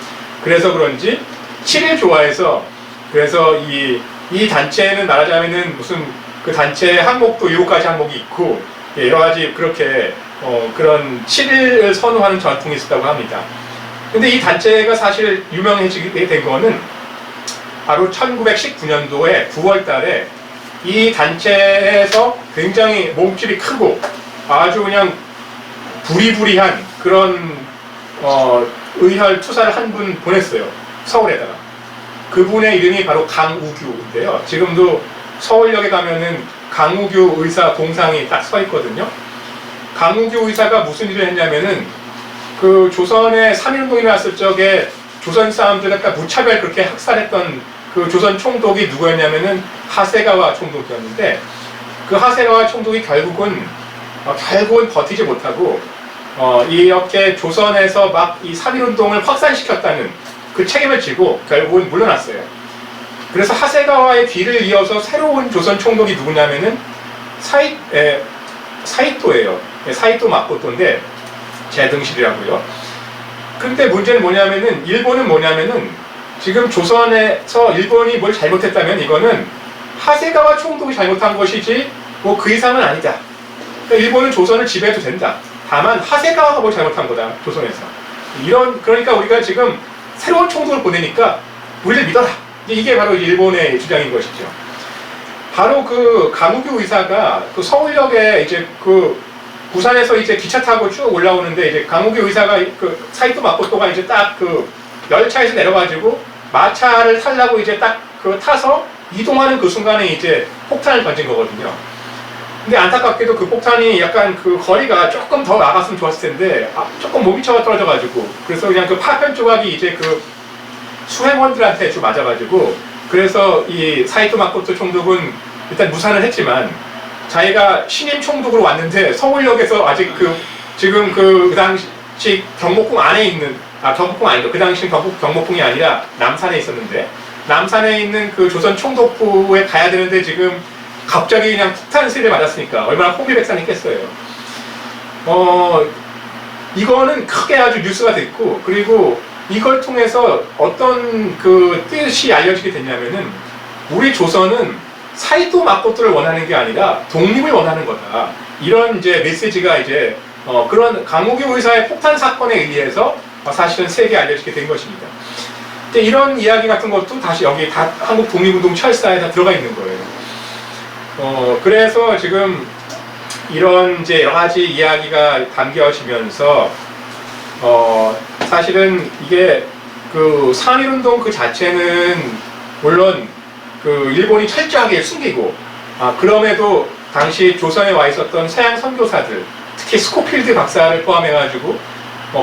그래서 그런지 7일 좋아해서 그래서 이 단체는 말하자면은 무슨 그 단체 항목도 7가지 항목이 있고 여러 가지 그렇게 그런 7일을 선호하는 전통이 있었다고 합니다. 근데 이 단체가 사실 유명해지게 된 거는 바로 1919년도에 9월 달에 이 단체에서 굉장히 몸집이 크고 아주 그냥 부리부리한 그런 의혈 투사를 한 분 보냈어요. 서울에다가. 그분의 이름이 바로 강우규인데요. 지금도 서울역에 가면은 강우규 의사 동상이 딱 서 있거든요. 강우규 의사가 무슨 일을 했냐면은 그 조선에 3.1운동이 일어났을 적에 조선 사람들을 무차별 그렇게 학살했던 그 조선 총독이 누구였냐면은 하세가와 총독이었는데 그 하세가와 총독이 결국은 버티지 못하고 이렇게 조선에서 막 이 3.1운동을 확산시켰다는 그 책임을 지고 결국은 물러났어요. 그래서 하세가와의 뒤를 이어서 새로운 조선 총독이 누구냐면은 사이토예요. 사이토 마코토인데 제등실이라고요. 근데 문제는 뭐냐면은 일본은 뭐냐면은 지금 조선에서 일본이 뭘 잘못했다면 이거는 하세가와 총독이 잘못한 것이지 뭐 그 이상은 아니다. 그러니까 일본은 조선을 지배해도 된다. 다만 하세가와가 뭘 잘못한 거다. 조선에서. 그러니까 우리가 지금 새로운 총독을 보내니까 우리를 믿어라. 이게 바로 일본의 주장인 것이죠. 바로 그 강우규 의사가 그 서울역에 이제 그 부산에서 이제 기차 타고 쭉 올라오는데 이제 강우규 의사가 그 사이토 마코토가 이제 딱 그 열차에서 내려가지고 마차를 타려고 이제 딱 그 타서 이동하는 그 순간에 이제 폭탄을 던진 거거든요. 근데 안타깝게도 그 폭탄이 약간 그 거리가 조금 더 나갔으면 좋았을 텐데 조금 몸이 떨어져가지고 그래서 그냥 그 파편 조각이 이제 그 수행원들한테 좀 맞아가지고 그래서 이 사이토 마코토 총독은 일단 무산을 했지만 자기가 신임 총독으로 왔는데 서울역에서 아직 지금 그 당시 경복궁 안에 있는 경복궁 아니죠. 그 당시 경복궁이 아니라 남산에 있었는데 남산에 있는 그 조선 총독부에 가야 되는데 지금 갑자기 그냥 폭탄 세례 맞았으니까 얼마나 혼비백산했겠어요. 이거는 크게 아주 뉴스가 됐고 그리고 이걸 통해서 어떤 그 뜻이 알려지게 됐냐면은 우리 조선은 사이토 마코토를 원하는 게 아니라 독립을 원하는 거다. 이런 이제 메시지가 이제 그런 강우규 의사의 폭탄 사건에 의해서 사실은 세계에 알려지게 된 것입니다. 근데 이런 이야기 같은 것도 다시 여기 다 한국 독립운동 철사에 다 들어가 있는 거예요. 그래서 지금 이런 이제 여러 가지 이야기가 담겨지면서 사실은 이게 그 3.1운동 그 자체는 물론 그 일본이 철저하게 숨기고 그럼에도 당시 조선에 와 있었던 서양 선교사들 특히 스코필드 박사를 포함해가지고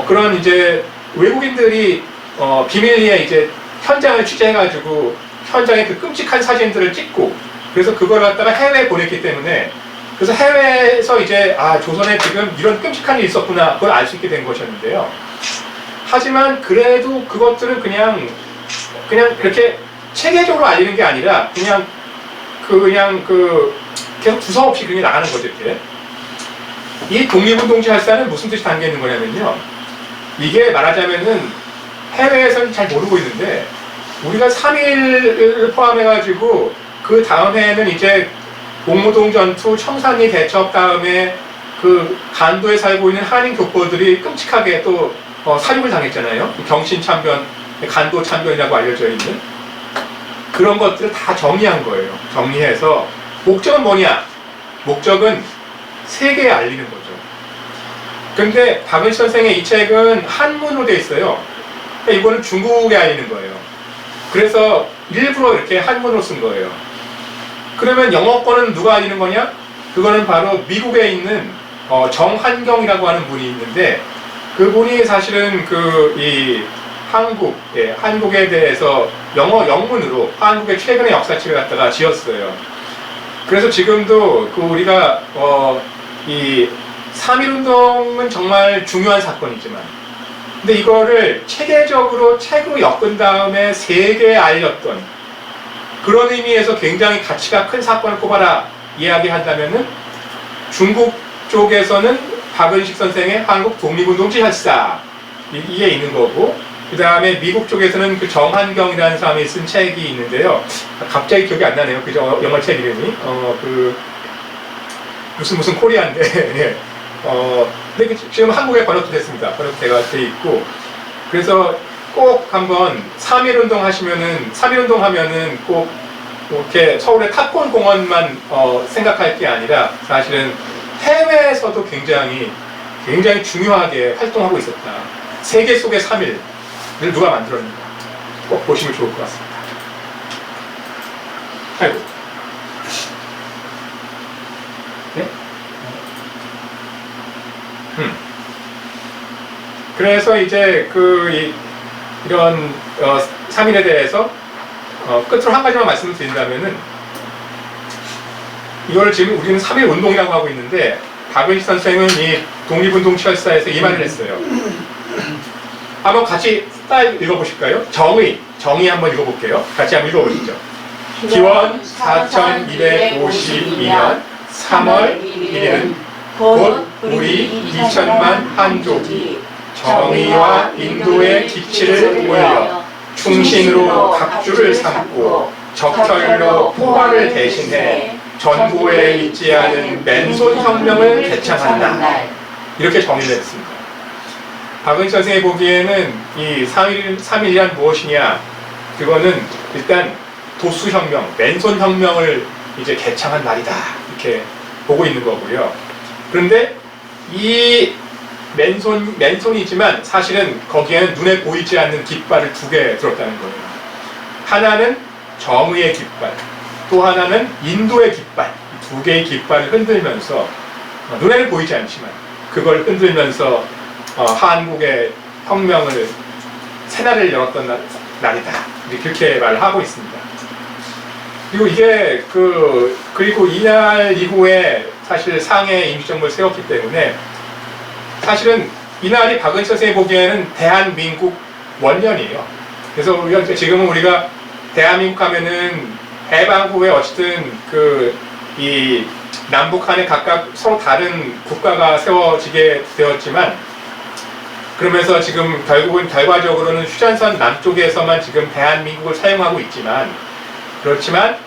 그런 이제 외국인들이 비밀리에 이제 현장을 취재해가지고 현장의 그 끔찍한 사진들을 찍고 그래서 그걸 갖다가 해외에 보냈기 때문에 그래서 해외에서 이제 조선에 지금 이런 끔찍한 일이 있었구나 그걸 알 수 있게 된 것이었는데요. 하지만 그래도 그것들은 그냥 이렇게 체계적으로 알리는 게 아니라 그냥 계속 두서없이 그렇게 나가는 거죠. 이렇게. 이 독립운동지 할사는 무슨 뜻이 담겨 있는 거냐면요. 이게 말하자면은 해외에서는 잘 모르고 있는데 우리가 3.1을 포함해가지고 그 다음 해에는 이제 옥무동 전투, 청산리 대첩 다음에 그 간도에 살고 있는 한인 교포들이 끔찍하게 또 사륙을 당했잖아요. 경신 참변, 간도 참변이라고 알려져 있는 그런 것들을 다 정리한 거예요. 정리해서 목적은 뭐냐? 목적은 세계에 알리는 거죠. 근데 박은시 선생의 이 책은 한문으로 되어 있어요. 그러니까 이거는 중국에 알리는 거예요. 그래서 일부러 이렇게 한문으로 쓴 거예요. 그러면 영어권은 누가 알리는 거냐? 그거는 바로 미국에 있는 정한경이라고 하는 분이 있는데 그분이 사실은 이 한국에 대해서 영문으로 한국의 최근의 역사책을 갖다가 지었어요. 그래서 지금도 우리가 이 3.1운동은 정말 중요한 사건이지만 근데 이거를 체계적으로 책으로 엮은 다음에 세계에 알렸던 그런 의미에서 굉장히 가치가 큰 사건을 꼽아라 이야기한다면은 중국 쪽에서는 박은식 선생의 한국 독립운동지 할사 이게 있는 거고 그 다음에 미국 쪽에서는 그 정한경이라는 사람이 쓴 책이 있는데요. 갑자기 기억이 안 나네요. 그 영어 책 이름이 무슨 코리아인데 예. 근데 지금 한국에 번역도 됐습니다. 번역돼가 돼 있고 그래서 꼭 한번 3.1운동 하면은 꼭 이렇게 서울의 탑골 공원만 생각할 게 아니라 사실은 해외에서도 굉장히 중요하게 활동하고 있었다. 세계 속의 3.1을 누가 만들었는가 꼭 보시면 좋을 것 같습니다. 아이고. 네? 그래서 이제 이런 3.1에 대해서 끝으로 한 가지만 말씀을 드린다면은 이걸 지금 우리는 3.1 운동이라고 하고 있는데 박은식 선생은 이 독립운동 철사에서 이 말을 했어요. 한번 같이 딱 읽어보실까요? 정의 한번 읽어볼게요. 같이 한번 읽어보시죠. 기원 4252년 3월 1일은 곧 우리 2천만 한족이 정의와 인도의 기치를 올려 충신으로 각주를 삼고 적혈로 포화를 대신해 전부에 있지 않은 맨손 혁명을 개창한다. 이렇게 정의를 했습니다. 박은식 선생이 보기에는 이 3.1이란 무엇이냐? 그거는 일단 도수혁명, 맨손 혁명을 이제 개창한 날이다. 이렇게 보고 있는 거고요. 그런데 이 맨손이지만 사실은 거기에는 눈에 보이지 않는 깃발을 2개 들었다는 거예요. 하나는 정의의 깃발, 또 하나는 인도의 깃발. 이 2개의 깃발을 흔들면서 눈에는 보이지 않지만 그걸 흔들면서 한국의 혁명을 새날을 열었던 날이다. 그렇게 말을 하고 있습니다. 그리고 이게 그리고 이날 이후에 사실 상해 임시정부를 세웠기 때문에 사실은 이날이 박은식 선생이 보기에는 대한민국 원년이에요. 그래서 지금은 우리가 대한민국 하면은 해방 후에 어쨌든 이 남북한에 각각 서로 다른 국가가 세워지게 되었지만 그러면서 지금 결국은 결과적으로는 휴전선 남쪽에서만 지금 대한민국을 사용하고 있지만 그렇지만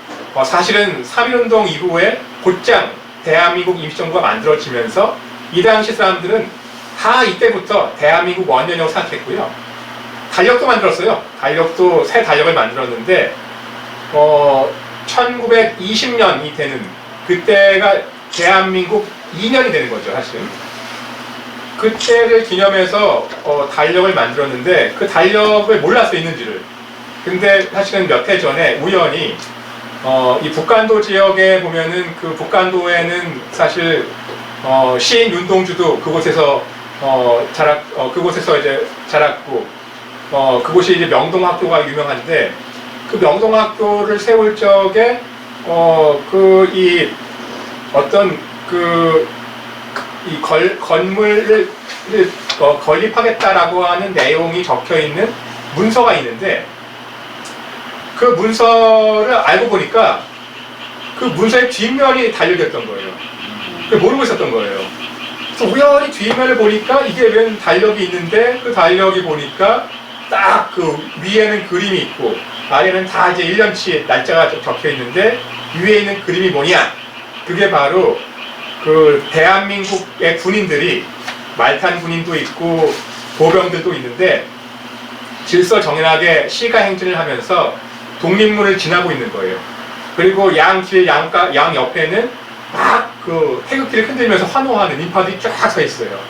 사실은 3.1운동 이후에 곧장 대한민국 임시정부가 만들어지면서 이 당시 사람들은 다 이때부터 대한민국 원년이라고 생각했고요. 달력도 만들었어요. 새 달력을 만들었는데 1920년이 되는 그때가 대한민국 2년이 되는 거죠. 사실은 그때를 기념해서 달력을 만들었는데 그 달력을 몰랐어요. 있는지를. 근데 사실은 몇 해 전에 우연히 이 북간도 지역에 보면은 그 북간도에는 사실 시인 윤동주도 그곳에서 그곳에서 이제 자랐고 그곳이 이제 명동학교가 유명한데 그 명동학교를 세울 적에 어떤 이 건물을 건립하겠다라고 하는 내용이 적혀 있는 문서가 있는데 그 문서를 알고 보니까 그 문서의 뒷면이 달려있던 거예요. 그걸 모르고 있었던 거예요. 그래서 우연히 뒷면을 보니까 이게 웬 달력이 있는데 그 달력이 보니까 딱 그 위에는 그림이 있고 아래는 다 이제 1년치 날짜가 적혀 있는데 위에 있는 그림이 뭐냐? 그게 바로 그 대한민국의 군인들이 말탄 군인도 있고 보병들도 있는데 질서정연하게 시가 행진을 하면서 독립문을 지나고 있는 거예요. 그리고 양길 양 옆에는 막 그 태극기를 흔들면서 환호하는 인파들이 쫙 서 있어요.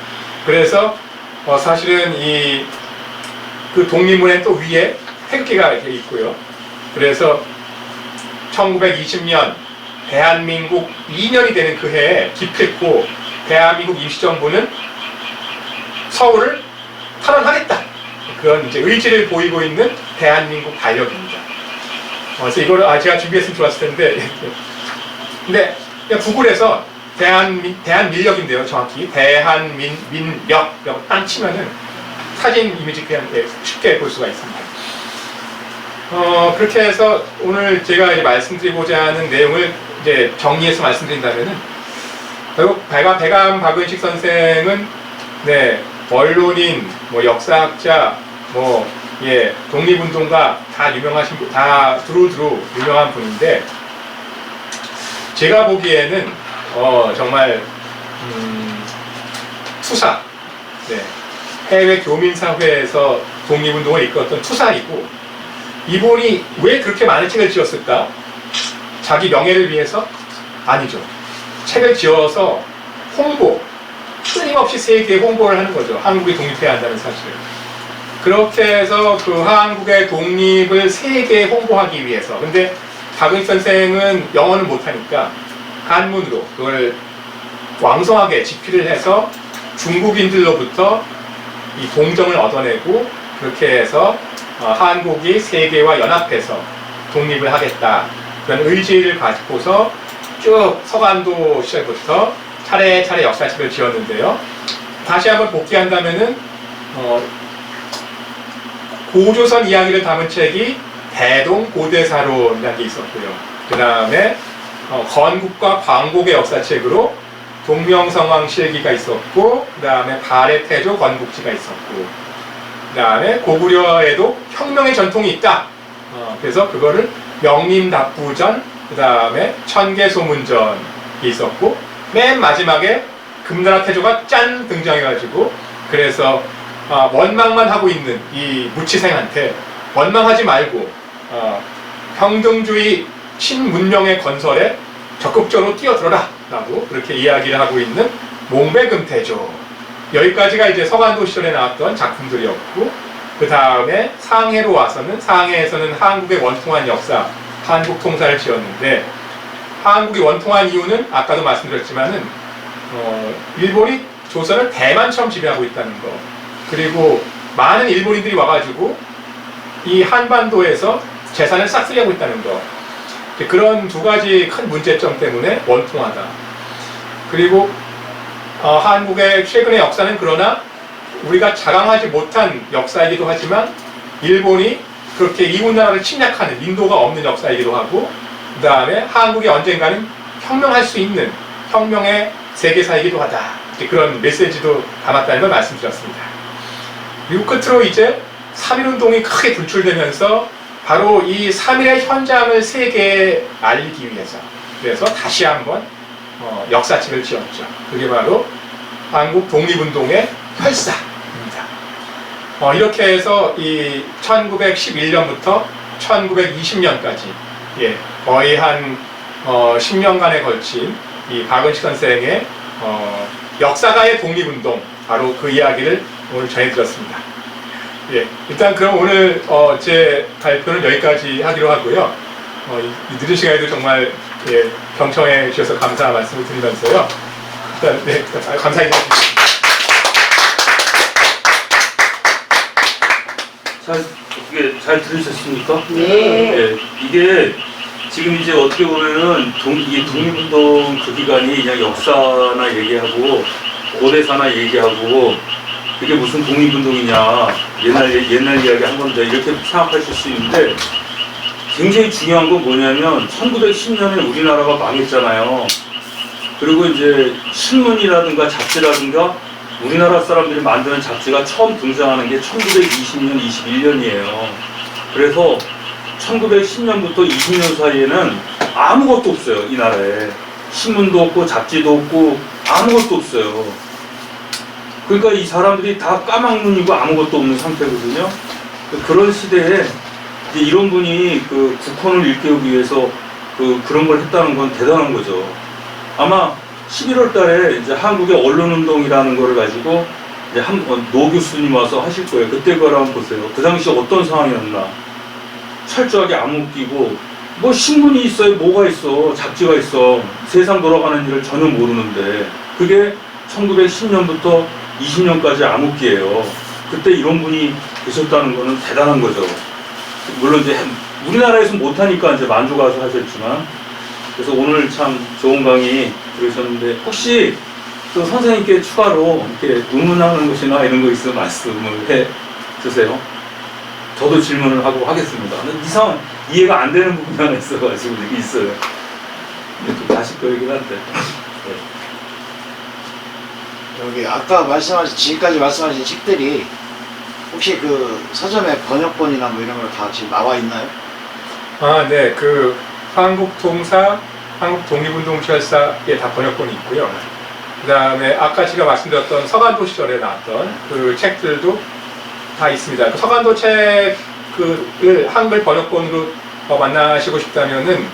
그래서 사실은 이 그 독립문의 또 위에 태극기가 이렇게 있고요. 그래서 1920년 대한민국 2년이 되는 그 해에 기필코 대한민국 임시정부는 서울을 탈환하겠다. 그런 이제 의지를 보이고 있는 대한민국 달력입니다. 그래서 이거를 제가 준비했으면 좋았을 텐데 근데 그냥 구글에서 대한민력인데요. 정확히 대한민력 딱 치면은 사진 이미지 그냥 쉽게 볼 수가 있습니다. 그렇게 해서 오늘 제가 이제 말씀드리고자 하는 내용을 이제 정리해서 말씀드린다면은 결국 배감 박은식 선생은 언론인, 역사학자, 독립운동가 다 유명하신 분, 다 두루두루 유명한 분인데 제가 보기에는 정말 투사, 해외 교민사회에서 독립운동을 이끌었던 투사이고 이분이 왜 그렇게 많은 책을 지었을까? 자기 명예를 위해서? 아니죠. 책을 지어서 홍보, 끊임없이 세계에 홍보를 하는 거죠. 한국이 독립해야 한다는 사실을. 그렇게 해서 그 한국의 독립을 세계에 홍보하기 위해서. 근데 박은식 선생은 영어는 못하니까 한문으로 그걸 왕성하게 집필을 해서 중국인들로부터 이 동정을 얻어내고 그렇게 해서 한국이 세계와 연합해서 독립을 하겠다. 그런 의지를 가지고서 쭉 서간도 시절부터 차례차례 역사책을 지었는데요. 다시 한번 복귀한다면은 고조선 이야기를 담은 책이 대동고대사론이라는 게 있었고요. 그 다음에 건국과 광복의 역사책으로 동명성왕실기가 있었고, 그 다음에 발해태조 건국지가 있었고, 그 다음에 고구려에도 혁명의 전통이 있다. 그래서 그거를 명림답부전, 그 다음에 천개소문전이 있었고, 맨 마지막에 금나라 태조가 짠 등장해가지고, 그래서 원망만 하고 있는 이 무치생한테 원망하지 말고 평등주의 신문명의 건설에 적극적으로 뛰어들어라 라고 그렇게 이야기를 하고 있는 몽배금태조. 여기까지가 이제 서간도 시절에 나왔던 작품들이었고, 그 다음에 상해로 와서는 상해에서는 한국의 원통한 역사, 한국 통사를 지었는데, 한국이 원통한 이유는 아까도 말씀드렸지만은 일본이 조선을 대만처럼 지배하고 있다는 거, 그리고 많은 일본인들이 와가지고 이 한반도에서 재산을 싹쓸이하고 있다는 거, 그런 두 가지 큰 문제점 때문에 원통하다. 그리고 한국의 최근의 역사는 그러나 우리가 자랑하지 못한 역사이기도 하지만 일본이 그렇게 이웃 나라를 침략하는 인도가 없는 역사이기도 하고, 그 다음에 한국이 언젠가는 혁명할 수 있는 혁명의 세계사이기도 하다. 그런 메시지도 담았다는 걸 말씀드렸습니다. 그리고 끝으로 이제 3.1운동이 크게 분출되면서 바로 이 3.1의 현장을 세계에 알리기 위해서, 그래서 다시 한번 역사책을 지었죠. 그게 바로 한국 독립운동의 혈사입니다. 이렇게 해서 이 1911년부터 1920년까지 거의 한 10년간에 걸친 이 박은식 선생의 역사가의 독립운동, 바로 그 이야기를 오늘 전해드렸습니다. 일단 그럼 오늘 제 발표는 여기까지 하기로 하고요. 이 늦은 시간에도 정말 경청해 주셔서 감사 말씀을 드리면서요. 일단 감사드립니다. 잘 들으셨습니까? 네. 이게 지금 이제 어떻게 보면은 이 독립운동 그 기간이 그냥 역사나 얘기하고 고대사나 얘기하고 그게 무슨 독립운동이냐 옛날 이야기 한 건데 이렇게 생각하실 수 있는데 굉장히 중요한 건 뭐냐면 1910년에 우리나라가 망했잖아요. 그리고 이제 신문이라든가 잡지라든가 우리나라 사람들이 만드는 잡지가 처음 등장하는 게 1920년, 21년이에요. 그래서 1910년부터 20년 사이에는 아무것도 없어요, 이 나라에. 신문도 없고 잡지도 없고 아무것도 없어요. 그러니까 이 사람들이 다 까막눈이고 아무것도 없는 상태거든요. 그런 시대에 이제 이런 분이 그 국헌을 일깨우기 위해서 그런 걸 했다는 건 대단한 거죠. 아마 11월 달에 이제 한국의 언론운동이라는 거를 가지고 이제 노 교수님 와서 하실 거예요. 그때 거를 한번 보세요. 그 당시 어떤 상황이었나. 철저하게 암흑기고, 뭐 신문이 있어요. 뭐가 있어. 잡지가 있어. 세상 돌아가는 일을 전혀 모르는데. 그게 1910년부터 20년까지 암흑기예요. 그때 이런 분이 계셨다는 거는 대단한 거죠. 물론 이제 우리나라에서 못하니까 이제 만주 가서 하셨지만, 그래서 오늘 참 좋은 강의 들으셨는데 혹시 또 선생님께 추가로 이렇게 의문하는 것이나 이런 거 있으면 말씀을 해 주세요. 저도 질문을 하고 하겠습니다. 근데 이상 이해가 안 되는 부분이 하나 있어가지고 이게 있어요. 좀 다시 거이긴 한데. 네. 여기 아까 말씀하신 지금까지 말씀하신 책들이 혹시 그 서점에 번역본이나 뭐 이런 거 다 지금 나와 있나요? 아, 네. 그 한국통사, 한국독립운동철사에 다 번역본이 있고요. 그 다음에 아까 제가 말씀드렸던 서간도 시절에 나왔던 그 책들도 다 있습니다. 그 서간도 책을 한글 번역본으로 만나시고 싶다면은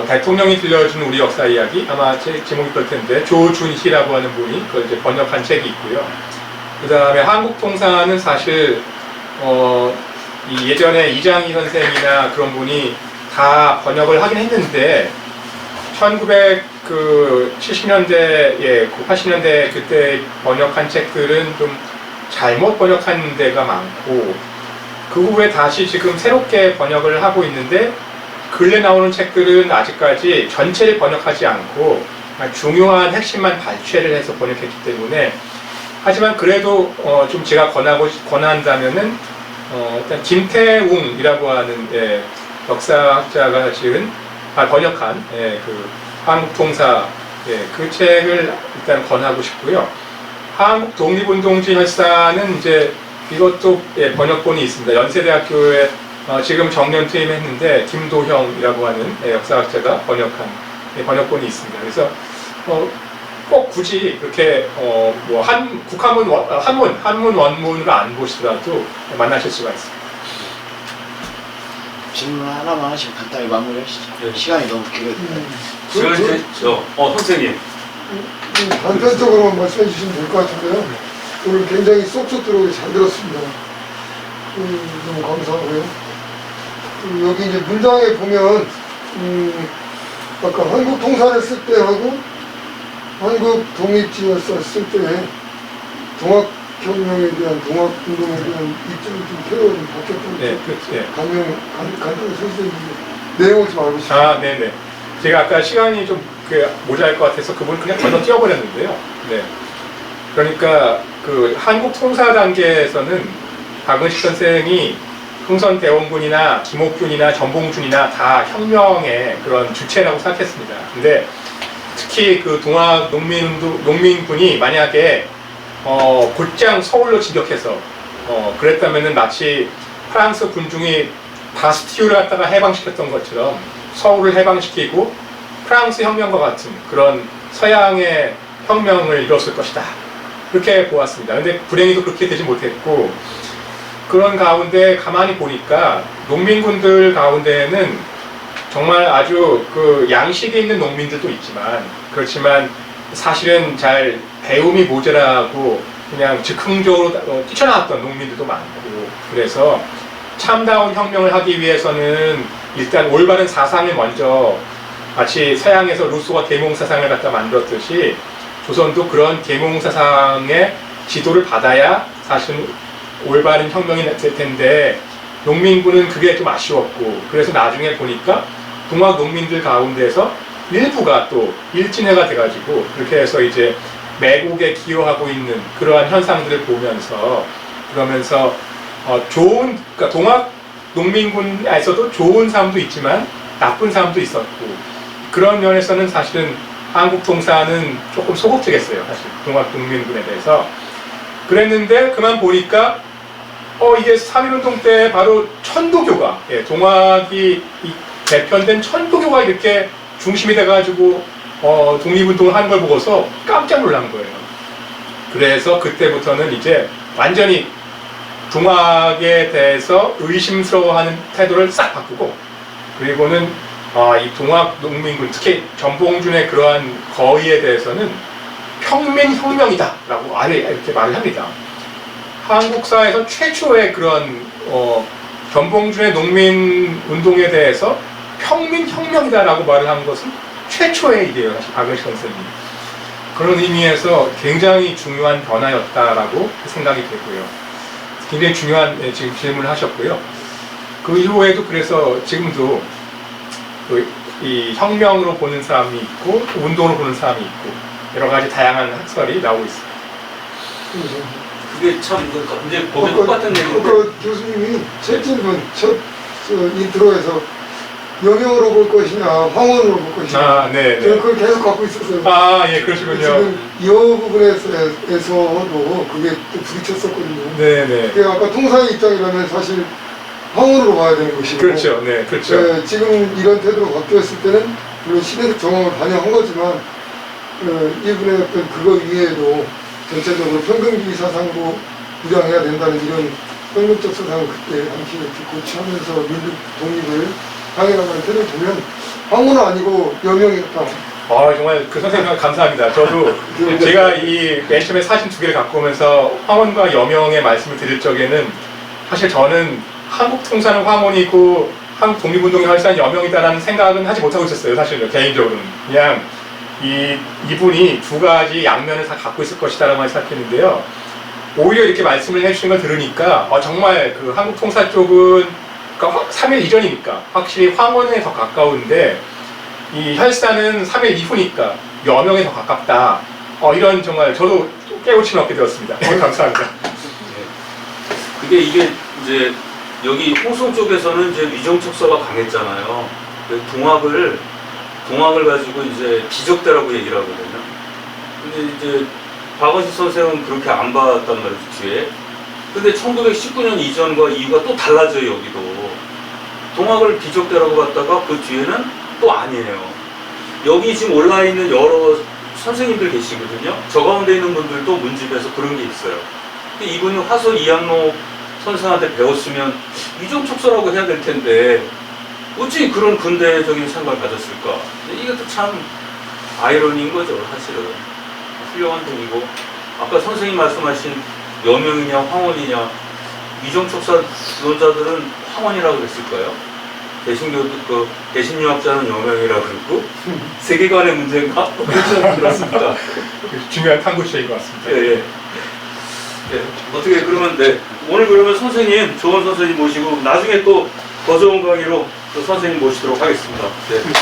대통령이 들려준 우리 역사 이야기, 아마 제목이 그럴 텐데 조준희라고 하는 분이 그걸 이제 번역한 책이 있고요. 그 다음에 한국통사는 사실 이 예전에 이장희 선생이나 그런 분이 다 번역을 하긴 했는데 1970년대, 80년대 그때 번역한 책들은 좀 잘못 번역한 데가 많고 그 후에 다시 지금 새롭게 번역을 하고 있는데 근래 나오는 책들은 아직까지 전체를 번역하지 않고 중요한 핵심만 발췌를 해서 번역했기 때문에 하지만 그래도 좀 제가 권한다면은 일단 김태웅이라고 하는 역사학자가 지은 번역한 그 한국통사 그 책을 일단 권하고 싶고요. 한국 독립운동지 혈사는 이제 이것도 번역본이 있습니다. 연세대학교에 지금 정년 퇴임했는데 김도형이라고 하는 역사학자가 번역한 번역본이 있습니다. 그래서 꼭 굳이 그렇게 뭐 한문 원문으로 안 보시더라도 만나실 수가 있습니다. 질문 하나만 하시고 간단히 마무리하시죠. 네. 시간이 너무 길거든요. 지금 이제 선생님. 단편적으로만 말씀해 주시면 될 것 같은데요. 오늘 굉장히 쏙쏙 들어오게 잘 들었습니다. 너무 감사하고요. 여기 이제 문장에 보면 아까 한국 통사를 쓸 때하고 한국 독립지였을 때 동학혁명에 대한 동학운동에 대한 입장이 좀 표현이 좀 바뀌었던 네, 간단히 선생님 내용을 좀 알고 싶습니다. 아, 네네. 제가 아까 시간이 좀 모자랄 것 같아서 그분 그냥 건너 뛰어버렸는데요. 네. 그러니까 그 한국 통사 단계에서는 박은식 선생이 흥선대원군이나 김옥균이나 전봉준이나 다 혁명의 그런 주체라고 생각했습니다. 근데 특히 그 동학 농민군이 만약에 곧장 서울로 진격해서 그랬다면은 마치 프랑스 군중이 바스티유를 갖다가 해방시켰던 것처럼 서울을 해방시키고 프랑스 혁명과 같은 그런 서양의 혁명을 이뤘을 것이다. 그렇게 보았습니다. 근데 불행히도 그렇게 되지 못했고 그런 가운데 가만히 보니까 농민군들 가운데에는 정말 아주 그 양식이 있는 농민들도 있지만 그렇지만 사실은 잘 배움이 모자라고 그냥 즉흥적으로 뛰쳐나왔던 농민들도 많고 그래서 참다운 혁명을 하기 위해서는 일단 올바른 사상을 먼저 마치 서양에서 루소가 계몽사상을 갖다 만들었듯이 조선도 그런 계몽사상의 지도를 받아야 사실은 올바른 혁명이 될 텐데 농민군은 그게 좀 아쉬웠고 그래서 나중에 보니까 동학 농민들 가운데서 일부가 또 일진회가 돼가지고 그렇게 해서 이제 매국에 기여하고 있는 그러한 현상들을 보면서 그러면서 좋은 그러니까 동학 농민군에서도 좋은 사람도 있지만 나쁜 사람도 있었고 그런 면에서는 사실은 한국통사는 조금 소극적이었어요. 사실 동학 농민군에 대해서 그랬는데 그만 보니까 이게 3.1운동 때 바로 천도교가 동학이 개편된 천도교가 이렇게 중심이 돼가지고 독립운동을 하는 걸 보고서 깜짝 놀란 거예요. 그래서 그때부터는 이제 완전히 동학에 대해서 의심스러워하는 태도를 싹 바꾸고 그리고는 이 동학 농민군 특히 전봉준의 그러한 거의에 대해서는 평민혁명이다라고 이렇게 말을 합니다. 한국사에서 최초의 그런 전봉준의 농민운동에 대해서 평민혁명이다라고 말을 한 것은 최초의 일이에요. 사실 박은식 선생님. 그런 의미에서 굉장히 중요한 변화였다라고 생각이 되고요. 굉장히 중요한 지금 질문을 하셨고요. 그 이후에도 그래서 지금도 이 혁명으로 보는 사람이 있고 운동으로 보는 사람이 있고 여러 가지 다양한 학설이 나오고 있습니다. 그게 참 이제 거기 똑같은 내용인데 교수님이 첫 질문, 첫 인트로에서 영영으로 볼 것이냐, 황혼으로 볼 것이냐. 네. 저는 그걸 계속 갖고 있었어요. 예, 그러시군요. 지금 이 부분에서도 그게 또 부딪혔었거든요. 네. 그게 아까 통사의 입장이라면 사실 황혼으로 봐야 되는 것이고. 그렇죠. 네, 그렇죠. 지금 이런 태도로 바뀌었을 때는 물론 시대적 정황을 반영한 거지만 이분의 어떤 그거 위에도 전체적으로 평등주의 사상으로 부양해야 된다는 이런 평등적 사상을 그때 당시에 고취하면서 민족 독립을 향해나가는 태도를 보면 황혼은 아니고 여명이었다. 정말 그 선생님 감사합니다. 저도 제가 이 맨 처음에 사진 2개를 갖고 오면서 황혼과 여명의 말씀을 드릴 적에는 사실 저는 한국 통사는 황혼이고 한국 독립운동의 활사는 여명이다라는 생각은 하지 못하고 있었어요. 사실은 개인적으로는 그냥 이분이 두 가지 양면을 다 갖고 있을 것이다라고 생각했는데요. 오히려 이렇게 말씀을 해주신 걸 들으니까 정말 그 한국 통사 쪽은 그러니까 3.1 이전이니까 확실히 황혼에 더 가까운데 이 혈사는 3.1 이후니까 여명에 더 가깝다. 이런 정말 저도 깨우침을 얻게 되었습니다. 감사합니다. 그게 이게 이제 여기 홍성 쪽에서는 이제 위정척서가 강했잖아요. 동학을 가지고 이제 비적대라고 얘기를 하거든요. 근데 이제 박원식 선생은 그렇게 안 봤단 말이죠, 뒤에. 근데 1919년 이전과 이유가 또 달라져요, 여기도. 동학을 비적대라고 봤다가 그 뒤에는 또 아니에요. 여기 지금 올라있는 여러 선생님들 계시거든요. 저 가운데 있는 분들도 문집에서 그런 게 있어요. 근데 이분이 화서 이학로 선생한테 배웠으면 위정척서라고 해야 될 텐데 어찌 그런 근대적인 생각을 가졌을까? 이것도 참 아이러니인 거죠, 사실은. 훌륭한 분이고 아까 선생님 말씀하신 여명이냐 황혼이냐 위정척사 주도자들은 황혼이라고 그랬을까요? 대신유학자는 여명이라고 그러고 세계관의 문제인가? 그렇습니다. 중요한 탐구체인 것 같습니다. 예. 어떻게 그러면 오늘 그러면 선생님 좋은 선생님 모시고 나중에 또 더 좋은 강의로 또 선생님 모시도록 하겠습니다. 감사합니다.